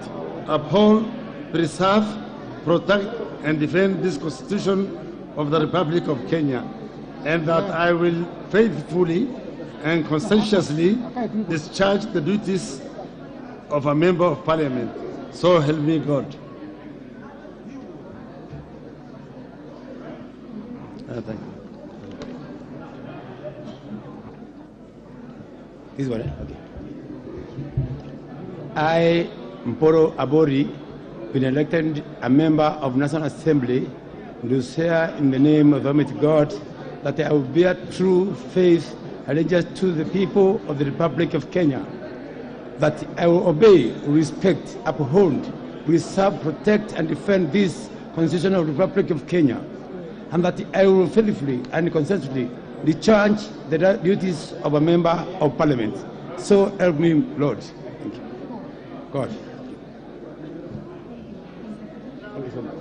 uphold, preserve, protect, and defend this Constitution of the Republic of Kenya, and that I will faithfully and conscientiously discharge the duties of a member of Parliament. So help me God. Thank you. This one, okay. I, Mporo Abori, been elected a member of National Assembly, do swear in the name of Almighty God that I will bear true faith allegiance to the people of the Republic of Kenya, that I will obey, respect, uphold, preserve, protect, and defend this Constitution of the Republic of Kenya, and that I will faithfully and consistently discharge the duties of a member of Parliament. So help me, Lord. Thank you. God. Thank you so much.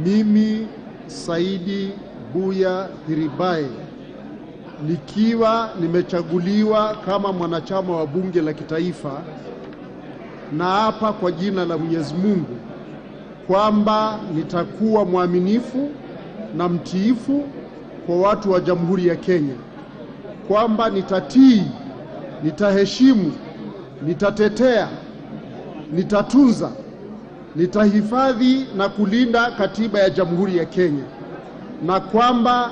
Mimi Saidi Buya Hiribae nikiwa nimechaguliwa kama mwanachama wa bunge la kitaifa, na hapa kwa jina la Mwenyezi Mungu kwamba nitakuwa mwaminifu na mtiifu kwa watu wa Jamhuri ya Kenya, kwamba nitatii, nitaheshimu, nitatetea, nitatunza, nitahifadhi na kulinda katiba ya Jamhuri ya Kenya, na kwamba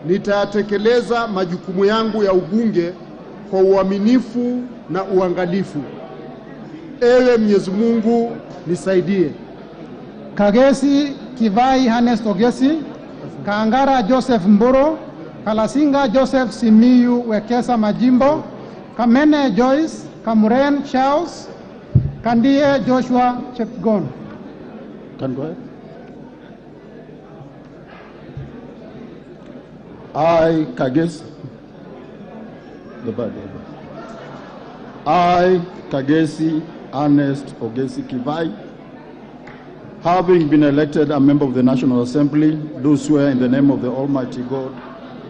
nitayatekeleza majukumu yangu ya ubunge kwa uaminifu na uangalifu. Ewe Mwenyezi Mungu nisaidie. Kagesi Kivai Hannes Ogesi, Kaangara Joseph Mburo, Kalasinga Joseph Simiyu Wekesa Majimbo, Kamene Joyce, Kamuren Charles, Kandie Joshua Chepgon. Can go ahead. I, Kagesi, I, Kagesi Ernest Ogesi Kivai, having been elected a member of the National Assembly, do swear in the name of the Almighty God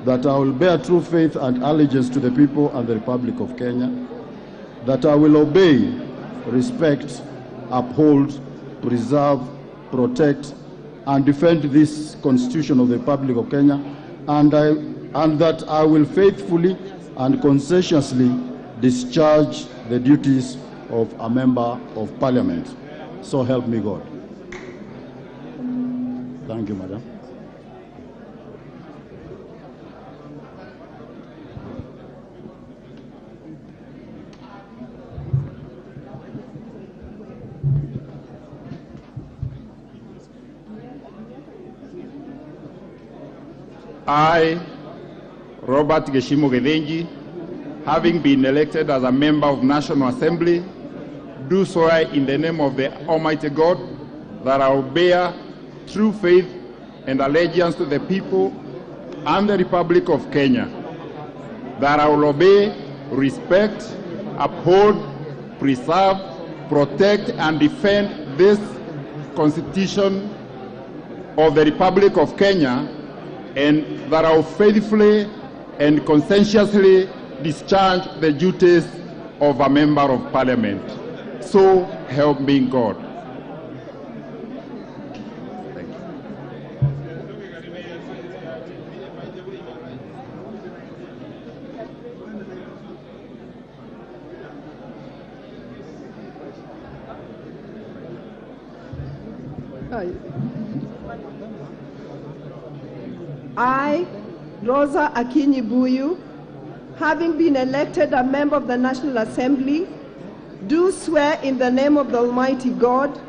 that I will bear true faith and allegiance to the people and the Republic of Kenya, that I will obey, respect, uphold, preserve, protect, and defend this Constitution of the Republic of Kenya, and that I will faithfully and conscientiously discharge the duties of a member of Parliament. So help me God. Thank you, Madam. I, Robert Geshimo Gedenji, having been elected as a member of National Assembly, do swear in the name of the Almighty God that I will bear true faith and allegiance to the people and the Republic of Kenya, that I will obey, respect, uphold, preserve, protect, and defend this Constitution of the Republic of Kenya, and that I will faithfully and conscientiously discharge the duties of a member of Parliament. So help me God. Thank you. I, Rosa Akinyi Buyu, having been elected a member of the National Assembly, do swear in the name of the Almighty God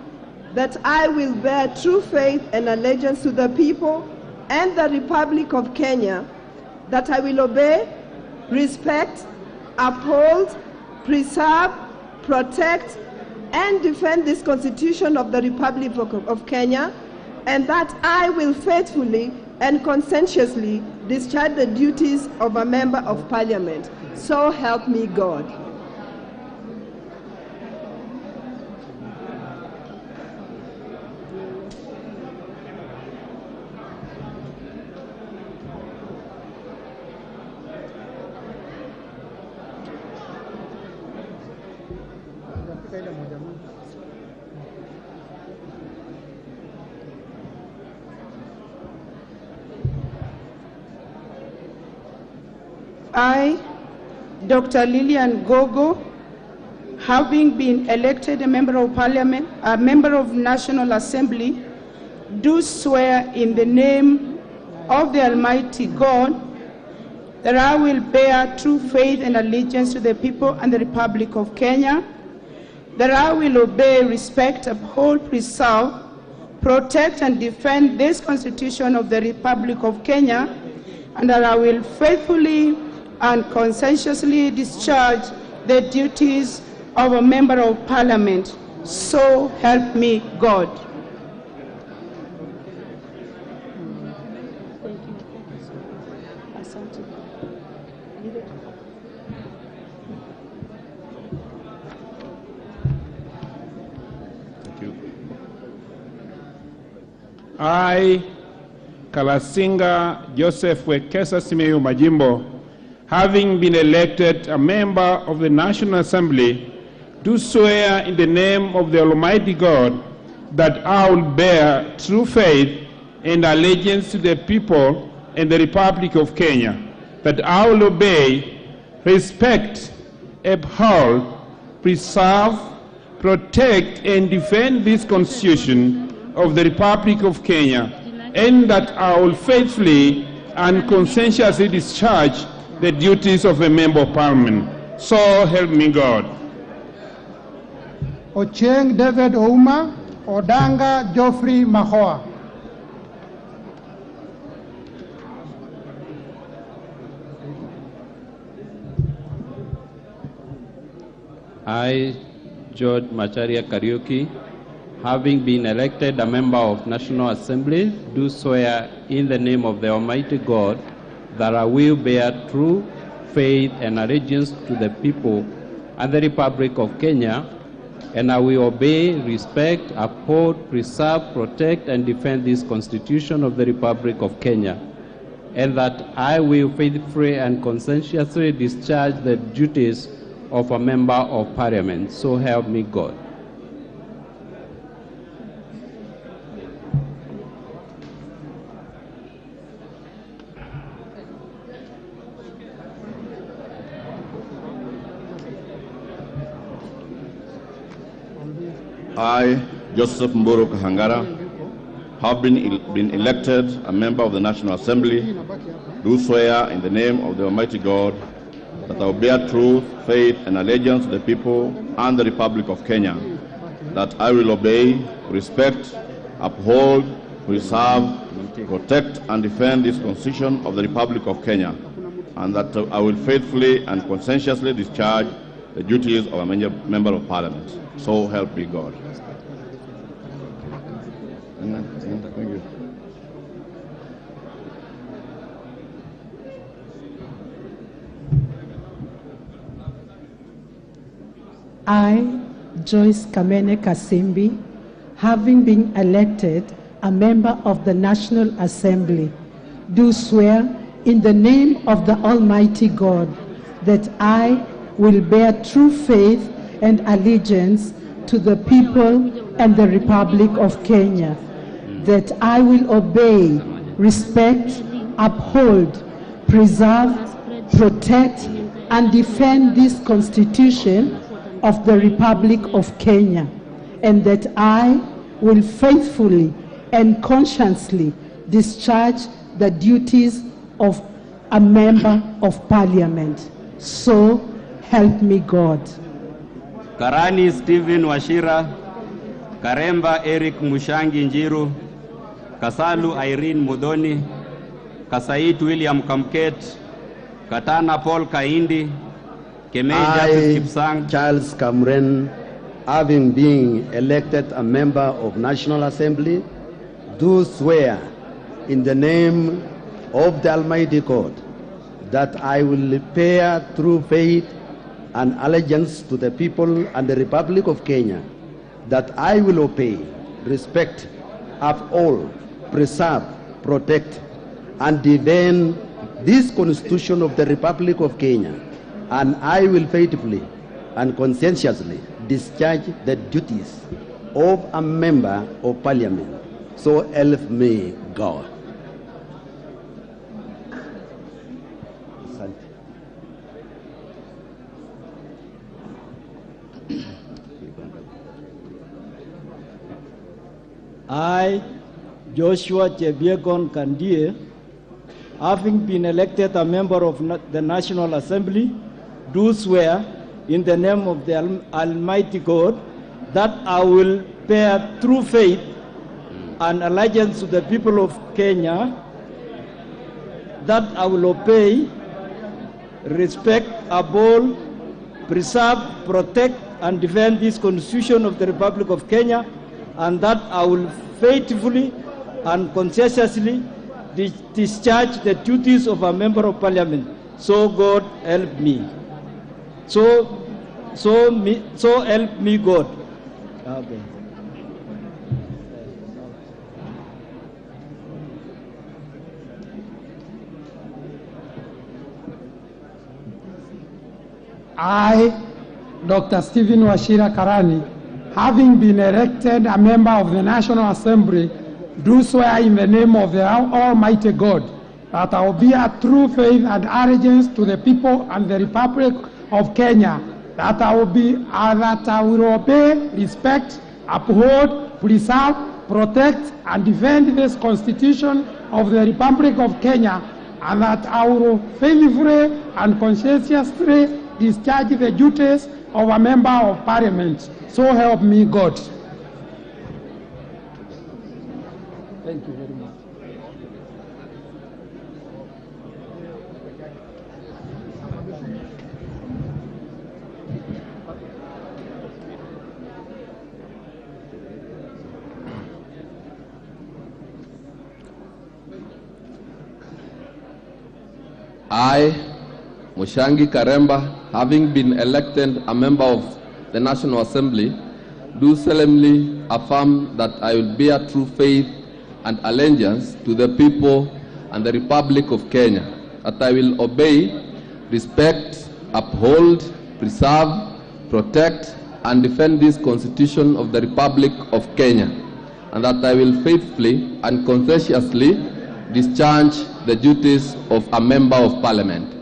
that I will bear true faith and allegiance to the people and the Republic of Kenya, that I will obey, respect, uphold, preserve, protect, and defend this Constitution of the Republic of Kenya, and that I will faithfully and conscientiously discharge the duties of a member of Parliament. So help me God. I, Dr. Lillian Gogo, having been elected a member of parliament, a member of National Assembly, do swear in the name of the Almighty God that I will bear true faith and allegiance to the people and the Republic of Kenya, that I will obey, respect, uphold, preserve, protect, and defend this Constitution of the Republic of Kenya, and that I will faithfully and conscientiously discharge the duties of a member of Parliament. So help me God. I, Kalasinga Joseph Wekesa Simiyu Majimbo, having been elected a member of the National Assembly, do swear in the name of the Almighty God that I will bear true faith and allegiance to the people and the Republic of Kenya, that I will obey, respect, uphold, preserve, protect, and defend this Constitution of the Republic of Kenya, and that I will faithfully and conscientiously discharge the duties of a member of Parliament. So help me God. Ocheng David Ouma, Odanga Geoffrey Mahoa. I, George Macharia Kariuki, having been elected a member of National Assembly, do swear in the name of the Almighty God that I will bear true faith and allegiance to the people and the Republic of Kenya, and I will obey, respect, uphold, preserve, protect, and defend this Constitution of the Republic of Kenya, and that I will faithfully and conscientiously discharge the duties of a member of Parliament. So help me God. I, Joseph Mburu Kahangara, have been elected a member of the National Assembly, do swear in the name of the Almighty God that I will bear truth, faith, and allegiance to the people and the Republic of Kenya, that I will obey, respect, uphold, preserve, protect, and defend this Constitution of the Republic of Kenya, and that I will faithfully and conscientiously discharge the duties of a member of Parliament. So help me God. Thank you. I, Joyce Kamene Kasimbi, having been elected a member of the National Assembly, do swear in the name of the Almighty God that I will bear true faith and allegiance to the people and the Republic of Kenya, that I will obey, respect, uphold, preserve, protect, and defend this Constitution of the Republic of Kenya, and that I will faithfully and conscientiously discharge the duties of a member of Parliament. So help me God. Karani Stephen Washira, Karemba Eric Mushangi Njiru, Kasalu Irene Mudoni, Kasait William Kamket, Katana Paul Kaindi, I, Charles Kamren, having been elected a member of National Assembly, do swear in the name of the Almighty God that I will bear true faith and allegiance to the people and the Republic of Kenya, that I will obey, respect, uphold, preserve, protect, and defend this Constitution of the Republic of Kenya, and I will faithfully and conscientiously discharge the duties of a member of Parliament. So help me God. I, Joshua Chebiegon Kandie, having been elected a member of the National Assembly, do swear in the name of the Almighty God that I will bear true faith and allegiance to the people of Kenya, that I will obey, respect, uphold, preserve, protect, and defend this Constitution of the Republic of Kenya, and that I will faithfully and conscientiously discharge the duties of a member of Parliament. So God help me. So help me God. Okay. I, Dr. Stephen Washira Karani, having been elected a member of the National Assembly, do swear in the name of the Almighty God that I will bear true faith and allegiance to the people and the Republic of Kenya, that I will obey, respect, uphold, preserve, protect, and defend this Constitution of the Republic of Kenya, and that I will faithfully and conscientiously discharge the duties of a member of Parliament. So help me God. Thank you very much. I, Mushangi Karemba, having been elected a member of the National Assembly, do solemnly affirm that I will bear true faith and allegiance to the people and the Republic of Kenya, that I will obey, respect, uphold, preserve, protect, and defend this Constitution of the Republic of Kenya, and that I will faithfully and conscientiously discharge the duties of a member of Parliament.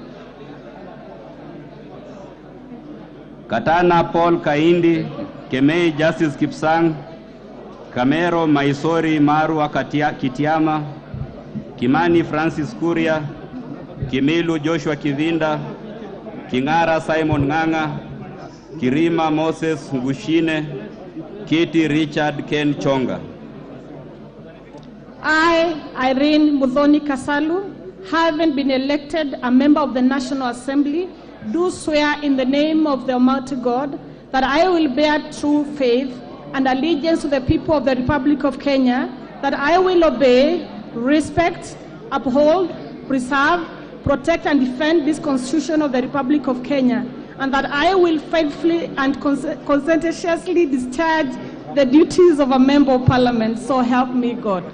Katana Paul Kaindi, Kemei Justice Kipsang, Kamero Maisori Marwa Kitiama, Kimani Francis Kuria, Kimilu Joshua Kivinda, Kingara Simon Nganga, Kirima Moses Ngushine, Kitty Richard Ken Chonga. I, Irene Mudhoni Kasalu, having been elected a member of the National Assembly, do swear in the name of the Almighty God that I will bear true faith and allegiance to the people of the Republic of Kenya, that I will obey, respect, uphold, preserve, protect, and defend this Constitution of the Republic of Kenya, and that I will faithfully and conscientiously discharge the duties of a member of Parliament. So help me God.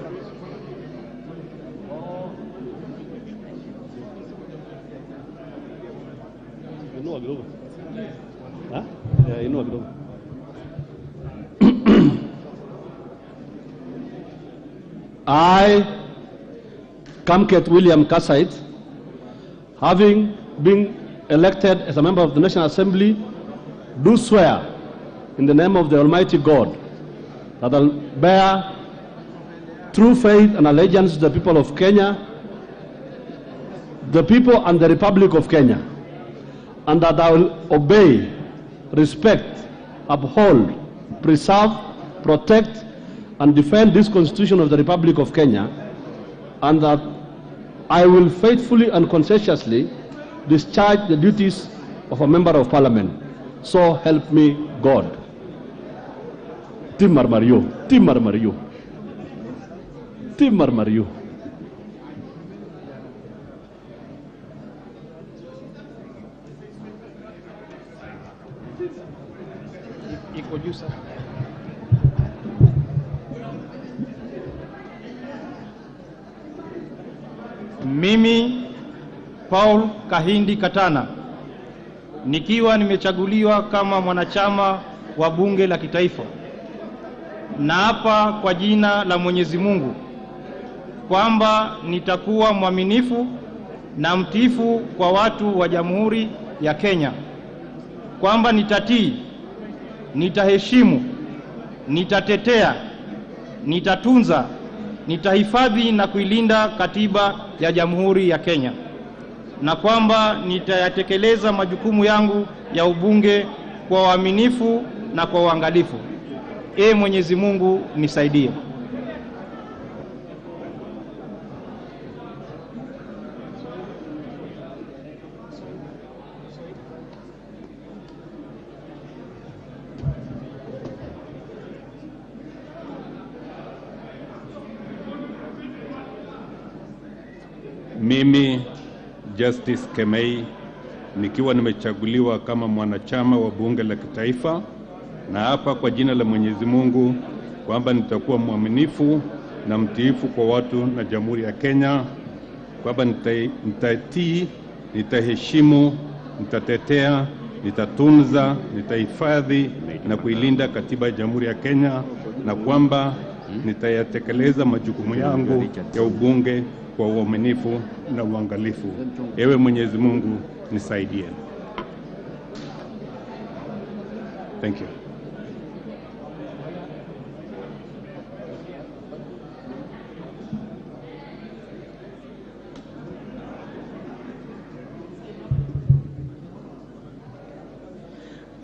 I, Kamket William Kasait, having been elected as a member of the National Assembly, do swear in the name of the Almighty God that I will bear true faith and allegiance to the people of Kenya, the people and the Republic of Kenya, and that I will obey, respect, uphold, preserve, protect, and defend this Constitution of the Republic of Kenya, and that I will faithfully and conscientiously discharge the duties of a member of Parliament. So help me God. Timar Mario, Timar Mario, Timar Mario. Mimi Paul Kahindi Katana, nikiwa nimechaguliwa kama mwanachama wa bunge la kitaifa, naapa kwa jina la Mwenyezi Mungu kwamba nitakuwa mwaminifu na mtiifu kwa watu wa Jamhuri ya Kenya, kwamba nitatii, nitaheshimu, nitatetea nitatunza, nitahifadhi na kuilinda katiba ya Jamhuri ya Kenya, na kwamba nitayatekeleza majukumu yangu ya ubunge kwa uaminifu na kwa uangalifu. Mwenyezi Mungu nisaidie. Mimi Justice Kemei, nikiwa nimechaguliwa kama mwanachama wa bunge la kitaifa, na hapa kwa jina la Mwenyezi Mungu kwamba nitakuwa mwaminifu na mtiifu kwa watu na Jamhuri ya Kenya, kwamba nitatii, nitaheshimu, nitatetea, nitatunza, nitahifadhi na kuilinda katiba ya Jamhuri ya Kenya, na kwamba nitayatekeleza majukumu yangu ya ubunge kwa uaminifu na uangalifu. Ewe Mwenyezi Mungu nisaidie. Thank you.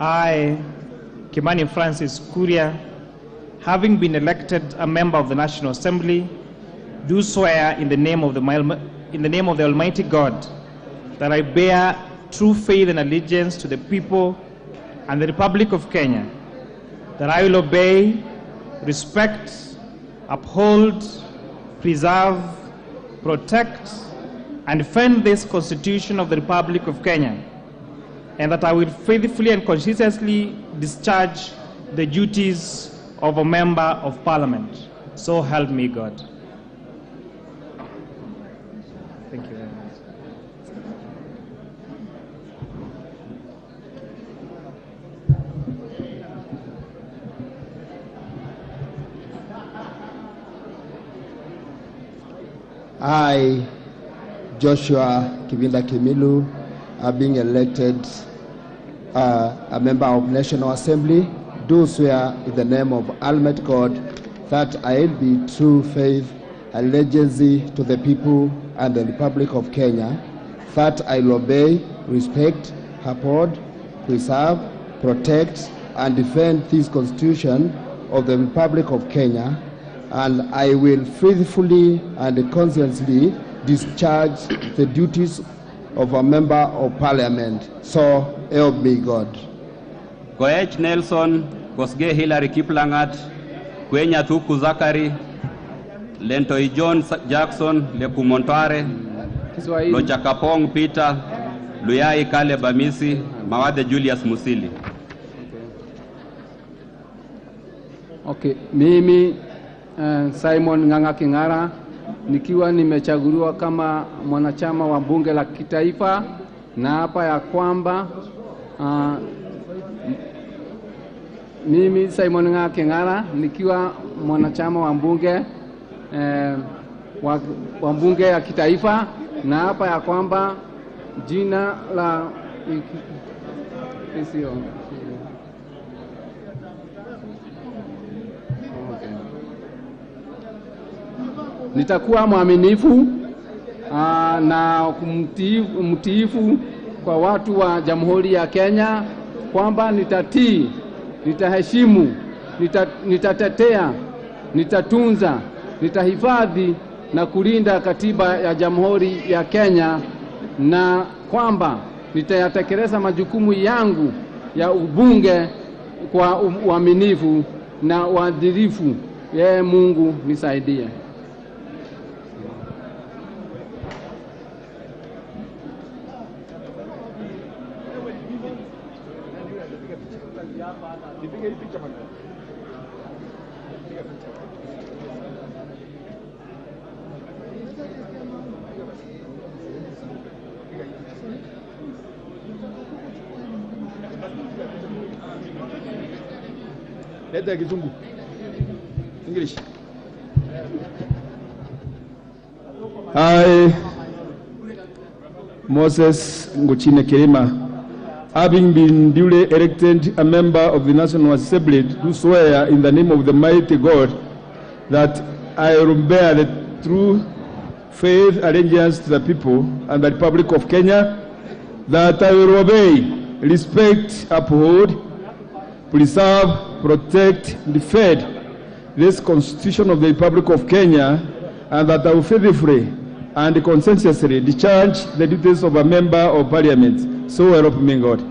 I, Kimani Francis Kuria, having been elected a member of the National Assembly, do swear in the name of the Almighty God that I bear true faith and allegiance to the people and the Republic of Kenya, that I will obey, respect, uphold, preserve, protect, and defend this Constitution of the Republic of Kenya, and that I will faithfully and conscientiously discharge the duties of a member of Parliament. So help me God. Thank you very much. I, Joshua Kivinda Kimilu, being elected a member of National Assembly, do swear in the name of Almighty God that I will be true faith, allegiance to the people and the Republic of Kenya, that I will obey, respect, uphold, preserve, protect, and defend this Constitution of the Republic of Kenya, and I will faithfully and conscientiously discharge the duties of a member of Parliament. So help me God. Koech Nelson, Kosge Hilary Kiplangat, Kwenya Thuku Zakari, Lentoi John Jackson, Lekumontare, Lochakapong Peter, Luyai Kale Bamisi, Mawade Julius Musili. Okay, mimi Simon Ng'ang'a King'ara, nikiwa nimechaguliwa kama mwanachama wa bunge la kitaifa, na hapa ya kwamba mimi Simon Ng'ang'a King'ara nikiwa mwanachama wa bunge wa bunge ya kitaifa, na hapa ya kwamba jina la nitakuwa mwaminifu na mtiifu kwa watu wa Jamhuri ya Kenya, kwamba nitatii, nitaheshimu, nitatetea, nitatunza, nitahifadhi na kulinda katiba ya Jamhuri ya Kenya, na kwamba nitayatekeleza majukumu yangu ya ubunge kwa uaminifu na uadilifu. Yeye Mungu nisaidie. Leta Kizungu. English. I, Moses Nguchine Kirima, having been duly elected a member of the National Assembly, do swear in the name of the mighty God that I will bear the true faith allegiance to the people and the Republic of Kenya, that I will obey, respect, uphold, preserve, protect, defend this Constitution of the Republic of Kenya, and that I will faithfully and conscientiously discharge the duties of a member of Parliament. So help me God.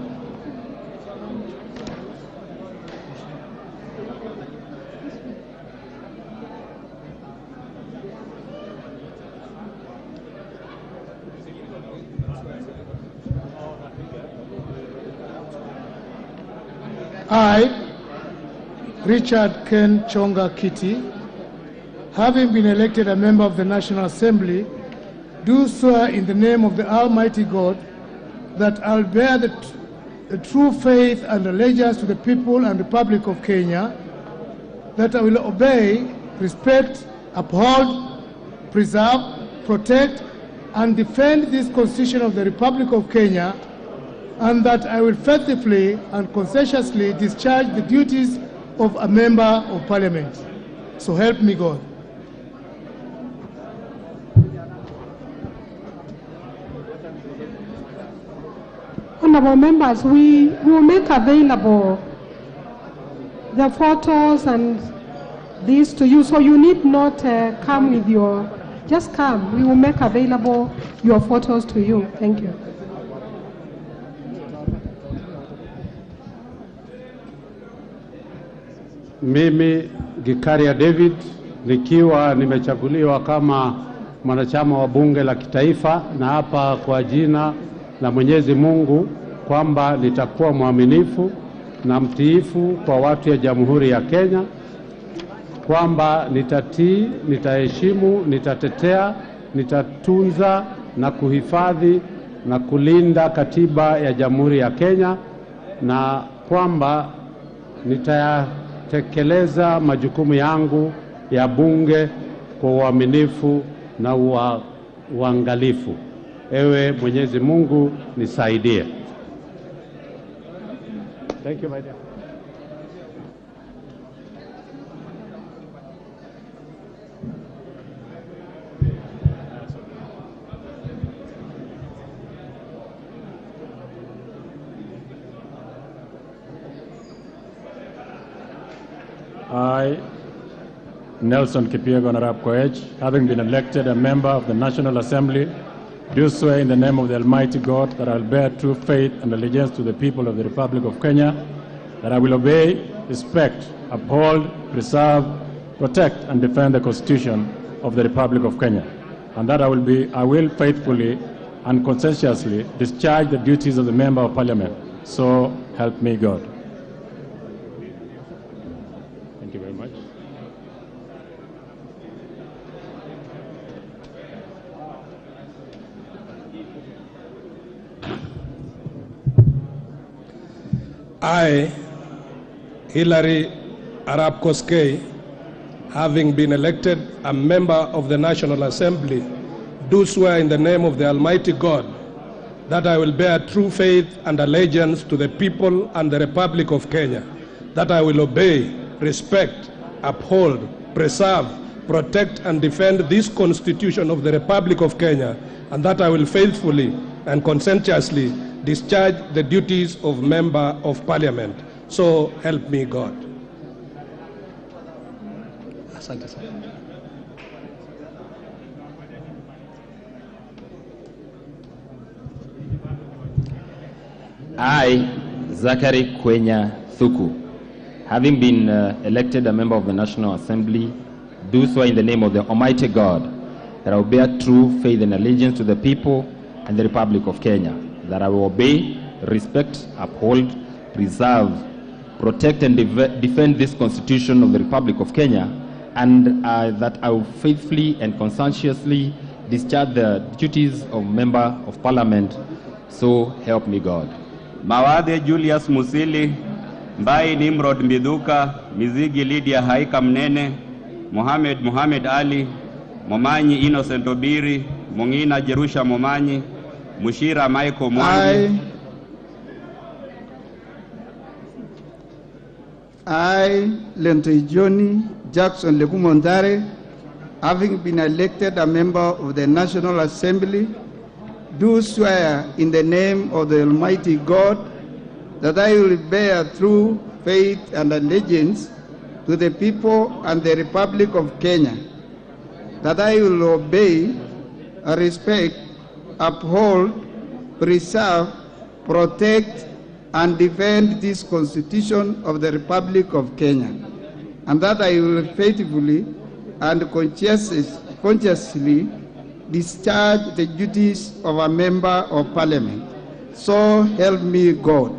I, Richard Ken Chonga Kitty, having been elected a member of the National Assembly, do swear in the name of the Almighty God that I'll bear the true faith and allegiance to the people and Republic of Kenya, that I will obey, respect, uphold, preserve, protect, and defend this Constitution of the Republic of Kenya, and that I will faithfully and conscientiously discharge the duties of a member of Parliament. So help me God. Honorable members, we will make available the photos and these to you, so you need not come with your, just come. We will make available your photos to you. Thank you. Mimi Gikaria David, nikiwa nimechaguliwa kama mwanachama wa bunge la kitaifa, na hapa kwa jina la Mwenyezi Mungu kwamba nitakuwa mwaminifu na mtiifu kwa watu ya Jamhuri ya Kenya, kwamba nitatii, nitaheshimu, nitatetea, nitatunza na kuhifadhi na kulinda katiba ya Jamhuri ya Kenya, na kwamba nitatekeleza majukumu yangu ya bunge kwa uaminifu na uangalifu. Ewe Mwenyezi Mungu nisaidie. Thank you, my dear. I, Nelson Kipyego Narap Koech, having been elected a member of the National Assembly, do swear in the name of the Almighty God that I will bear true faith and allegiance to the people of the Republic of Kenya, that I will obey, respect, uphold, preserve, protect, and defend the Constitution of the Republic of Kenya, and that I will faithfully and conscientiously discharge the duties of the Member of Parliament. So help me God. Thank you very much. I, Hilary Arap Koskei, having been elected a member of the National Assembly, do swear in the name of the Almighty God that I will bear true faith and allegiance to the people and the Republic of Kenya, that I will obey, respect, uphold, preserve, protect, and defend this Constitution of the Republic of Kenya, and that I will faithfully and conscientiously discharge the duties of Member of Parliament. So help me God. Asante sana. I, Zachary Kwenya Thuku, having been elected a member of the National Assembly, do so in the name of the Almighty God, that I will bear true faith and allegiance to the people and the Republic of Kenya, that I will obey, respect, uphold, preserve, protect, and defend this Constitution of the Republic of Kenya, and that I will faithfully and conscientiously discharge the duties of Member of Parliament. So help me God. Mawadhe Julius Musili, Mbai Nimrod Mbidhuka, Mizigi Lydia Haika Mnene, Mohamed Ali, Momanyi Innocent Obiri, Mungina Jerusha Momanyi, Mushira Michael Mwangi. I, Lentejoni Jackson Lekumondare, having been elected a member of the National Assembly, do swear in the name of the Almighty God that I will bear true faith and allegiance to the people and the Republic of Kenya, that I will obey, respect, uphold, preserve, protect, and defend this Constitution of the Republic of Kenya, and that I will faithfully and consciously discharge the duties of a member of Parliament. So help me God.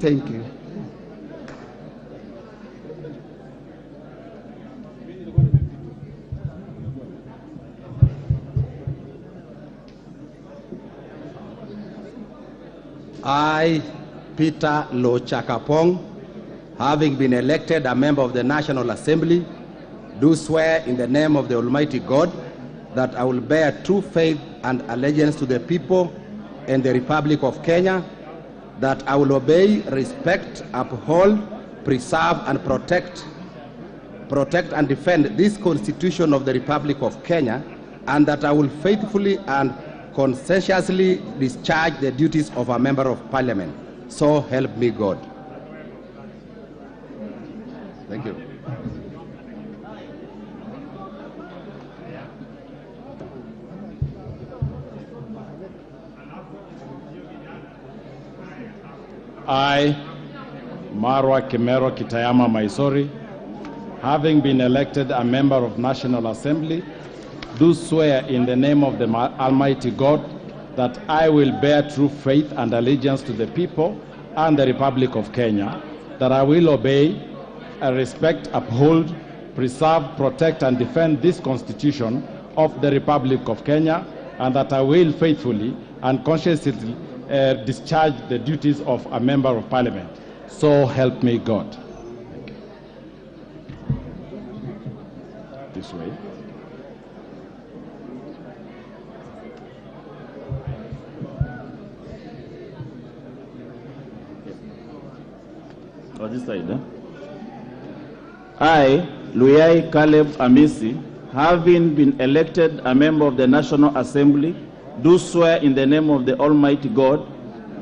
Thank you. I, Peter Lochakapong, having been elected a member of the National Assembly, do swear in the name of the Almighty God that I will bear true faith and allegiance to the people and the Republic of Kenya, that I will obey, respect, uphold, preserve, and protect and defend this Constitution of the Republic of Kenya, and that I will faithfully and conscientiously discharge the duties of a member of Parliament. So help me God. Thank you. I, Marwa Kimero Kitayama Maisori, having been elected a member of National Assembly, do swear in the name of the Almighty God that I will bear true faith and allegiance to the people and the Republic of Kenya, that I will obey, respect, uphold, preserve, protect, and defend this Constitution of the Republic of Kenya, and that I will faithfully and conscientiously discharge the duties of a member of Parliament. So help me God. This way. Or this side, huh? I, Luyai Caleb Amisi, having been elected a member of the National Assembly, do swear in the name of the Almighty God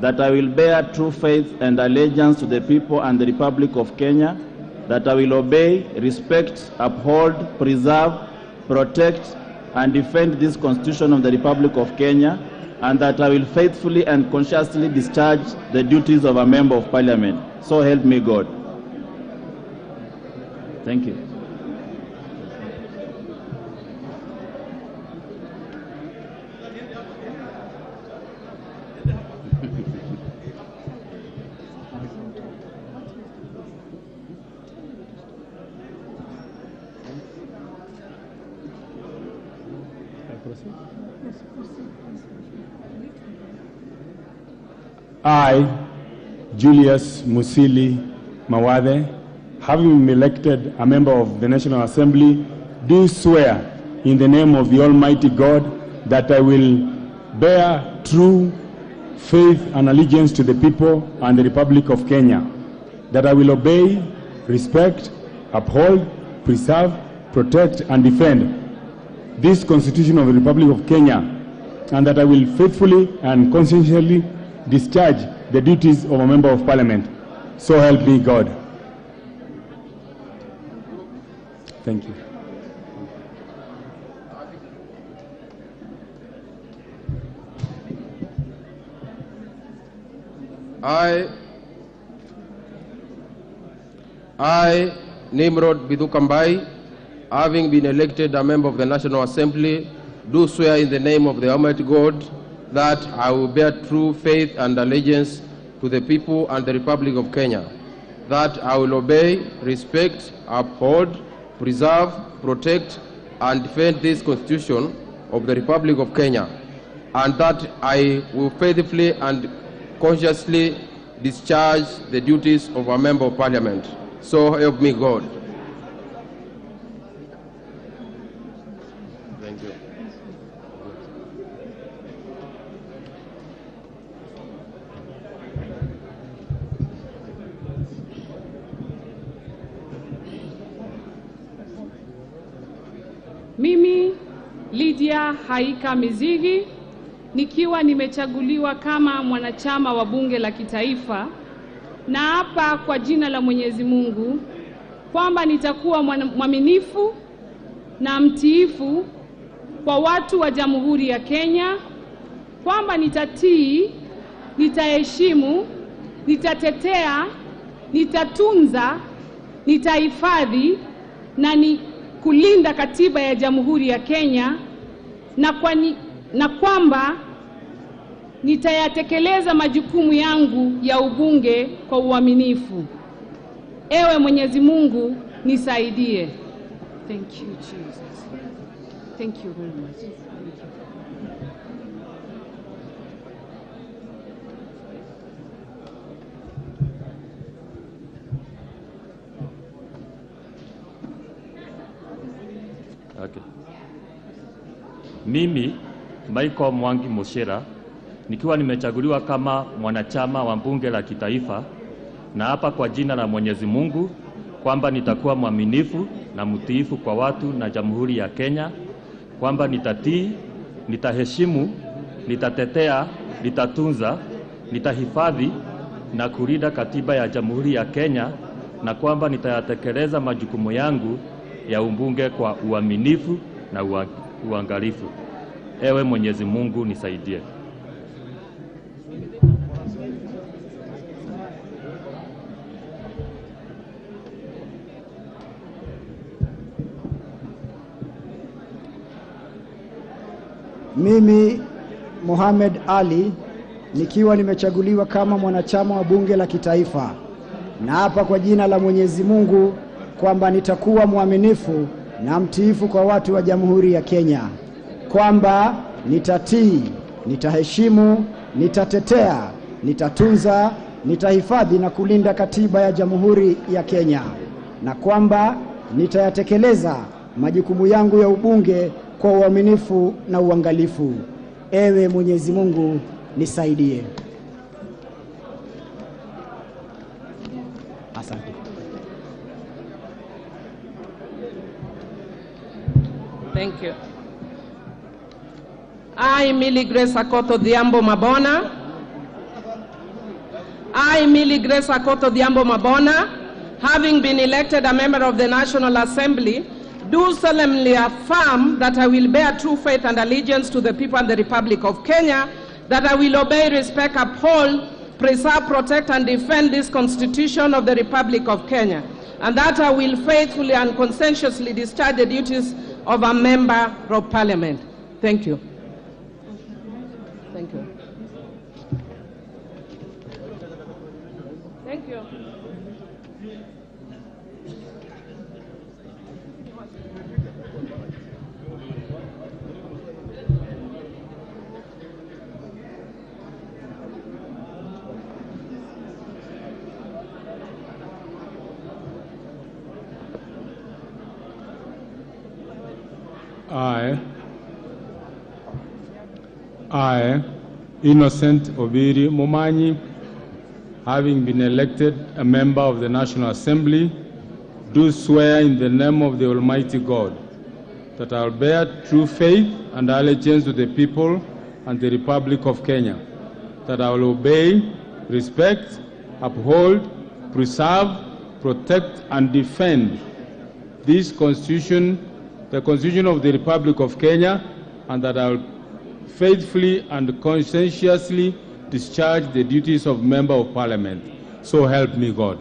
that I will bear true faith and allegiance to the people and the Republic of Kenya, that I will obey, respect, uphold, preserve, protect, and defend this Constitution of the Republic of Kenya, and that I will faithfully and conscientiously discharge the duties of a member of Parliament. So help me God. Thank you. I, Julius Musili Mawade, having been elected a member of the National Assembly, do swear in the name of the Almighty God that I will bear true faith and allegiance to the people and the Republic of Kenya, that I will obey, respect, uphold, preserve, protect, and defend this Constitution of the Republic of Kenya, and that I will faithfully and conscientiously discharge the duties of a member of Parliament. So help me God. Thank you. I, Nimrod Bidukambai, having been elected a member of the National Assembly, do swear in the name of the Almighty God that I will bear true faith and allegiance to the people and the Republic of Kenya, that I will obey, respect, uphold, preserve, protect, and defend this Constitution of the Republic of Kenya, and that I will faithfully and consciously discharge the duties of a member of Parliament. So help me God. Thank you. Lydia Haika Mizigi, nikiwa nimechaguliwa kama mwanachama wa bunge la kitaifa, na hapa kwa jina la Mwenyezi Mungu kwamba nitakuwa mwaminifu na mtiifu kwa watu wa Jamhuri ya Kenya, kwamba nitatii, nitaheshimu, nitatetea, nitatunza, nitahifadhi na kulinda katiba ya Jamhuri ya Kenya, na kwamba nitayatekeleza majukumu yangu ya ubunge kwa uaminifu. Ewe Mwenyezi Mungu nisaidie. Thank you, Jesus. Thank you very much. Thank you. Okay. Mimi Michael Mwangi Mushera, nikiwa nimechaguliwa kama mwanachama wa bunge la kitaifa, na hapa kwa jina la Mwenyezi Mungu kwamba nitakuwa mwaminifu na mtiifu kwa watu na Jamhuri ya Kenya, kwamba nitatii, nitaheshimu, nitatetea, nitatunza, nitahifadhi na kulinda katiba ya Jamhuri ya Kenya, na kwamba nitayatekeleza majukumu yangu ya ubunge kwa uaminifu na uangalifu. Ewe Mwenyezi Mungu nisaidie. Mimi Mohamed Ali, nikiwa nimechaguliwa kama mwanachama wa bunge la kitaifa, na hapa kwa jina la Mwenyezi Mungu kwamba nitakuwa mwaminifu na mtiifu kwa watu wa Jamhuri ya Kenya, kwamba nitatii, nitaheshimu, nitatetea, nitatunza, nitahifadhi na kulinda katiba ya Jamhuri ya Kenya, na kwamba nitayatekeleza majukumu yangu ya ubunge kwa uaminifu na uangalifu. Ewe Mwenyezi Mungu nisaidie. Asante. Thank you. I, Millie Grace Akoto Diambo Mabona. I, Millie Grace Akoto Diambo Mabona, having been elected a member of the National Assembly, do solemnly affirm that I will bear true faith and allegiance to the people and the Republic of Kenya, that I will obey, respect, uphold, preserve, protect, and defend this Constitution of the Republic of Kenya, and that I will faithfully and conscientiously discharge the duties of a member of Parliament. Thank you. Thank you. Thank you. I, Innocent Obiri Momanyi, having been elected a member of the National Assembly, do swear in the name of the Almighty God that I will bear true faith and allegiance to the people and the Republic of Kenya, that I will obey, respect, uphold, preserve, protect, and defend this Constitution, the Constitution of the Republic of Kenya, and that I will faithfully and conscientiously discharge the duties of Member of Parliament. So help me God.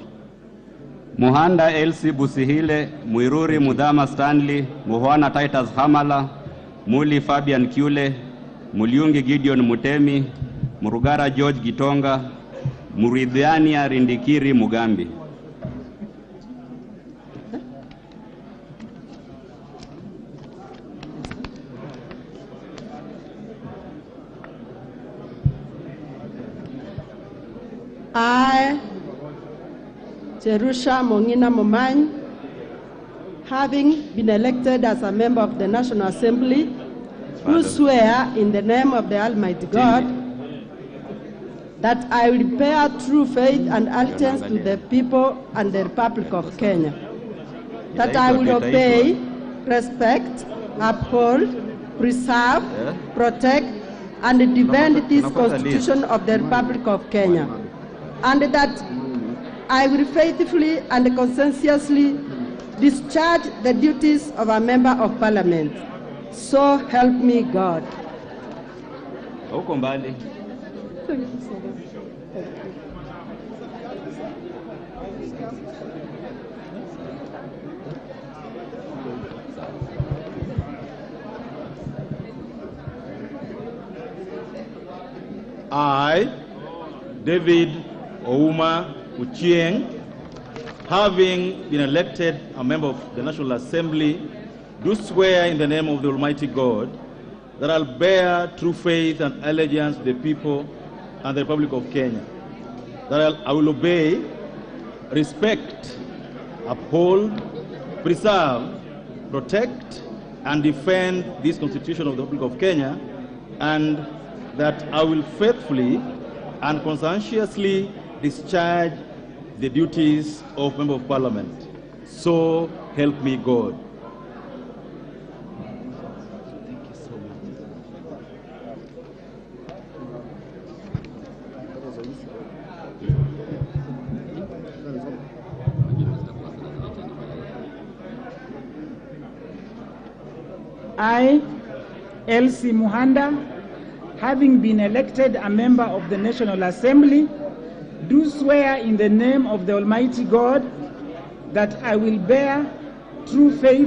Muhanda Elsie Busihile, Muiruri Mudhama Stanley, Muhwana Titus Hamala, Muli Fabian Kule, Muliungi Gideon Mutemi, Murugara George Gitonga, Muridhiania Rindikiri Mugambi. I, Jerusha Mongina Momany, having been elected as a member of the National Assembly, do swear in the name of the Almighty God that I will bear true faith and allegiance to the people and the Republic of Kenya, that I will obey, respect, uphold, preserve, protect, and defend this Constitution of the Republic of Kenya, and that I will faithfully and conscientiously discharge the duties of a member of Parliament. So help me God. Huko mbali. Thank you so much. I, David Ouma Uchieng, having been elected a member of the National Assembly, do swear in the name of the Almighty God that I'll bear true faith and allegiance to the people and the Republic of Kenya, that I will obey, respect, uphold, preserve, protect, and defend this Constitution of the Republic of Kenya, and that I will faithfully and conscientiously discharge the duties of Member of Parliament. So help me God. Thank you so much. I, Elsie Muhanda, having been elected a member of the National Assembly, do swear in the name of the Almighty God that I will bear true faith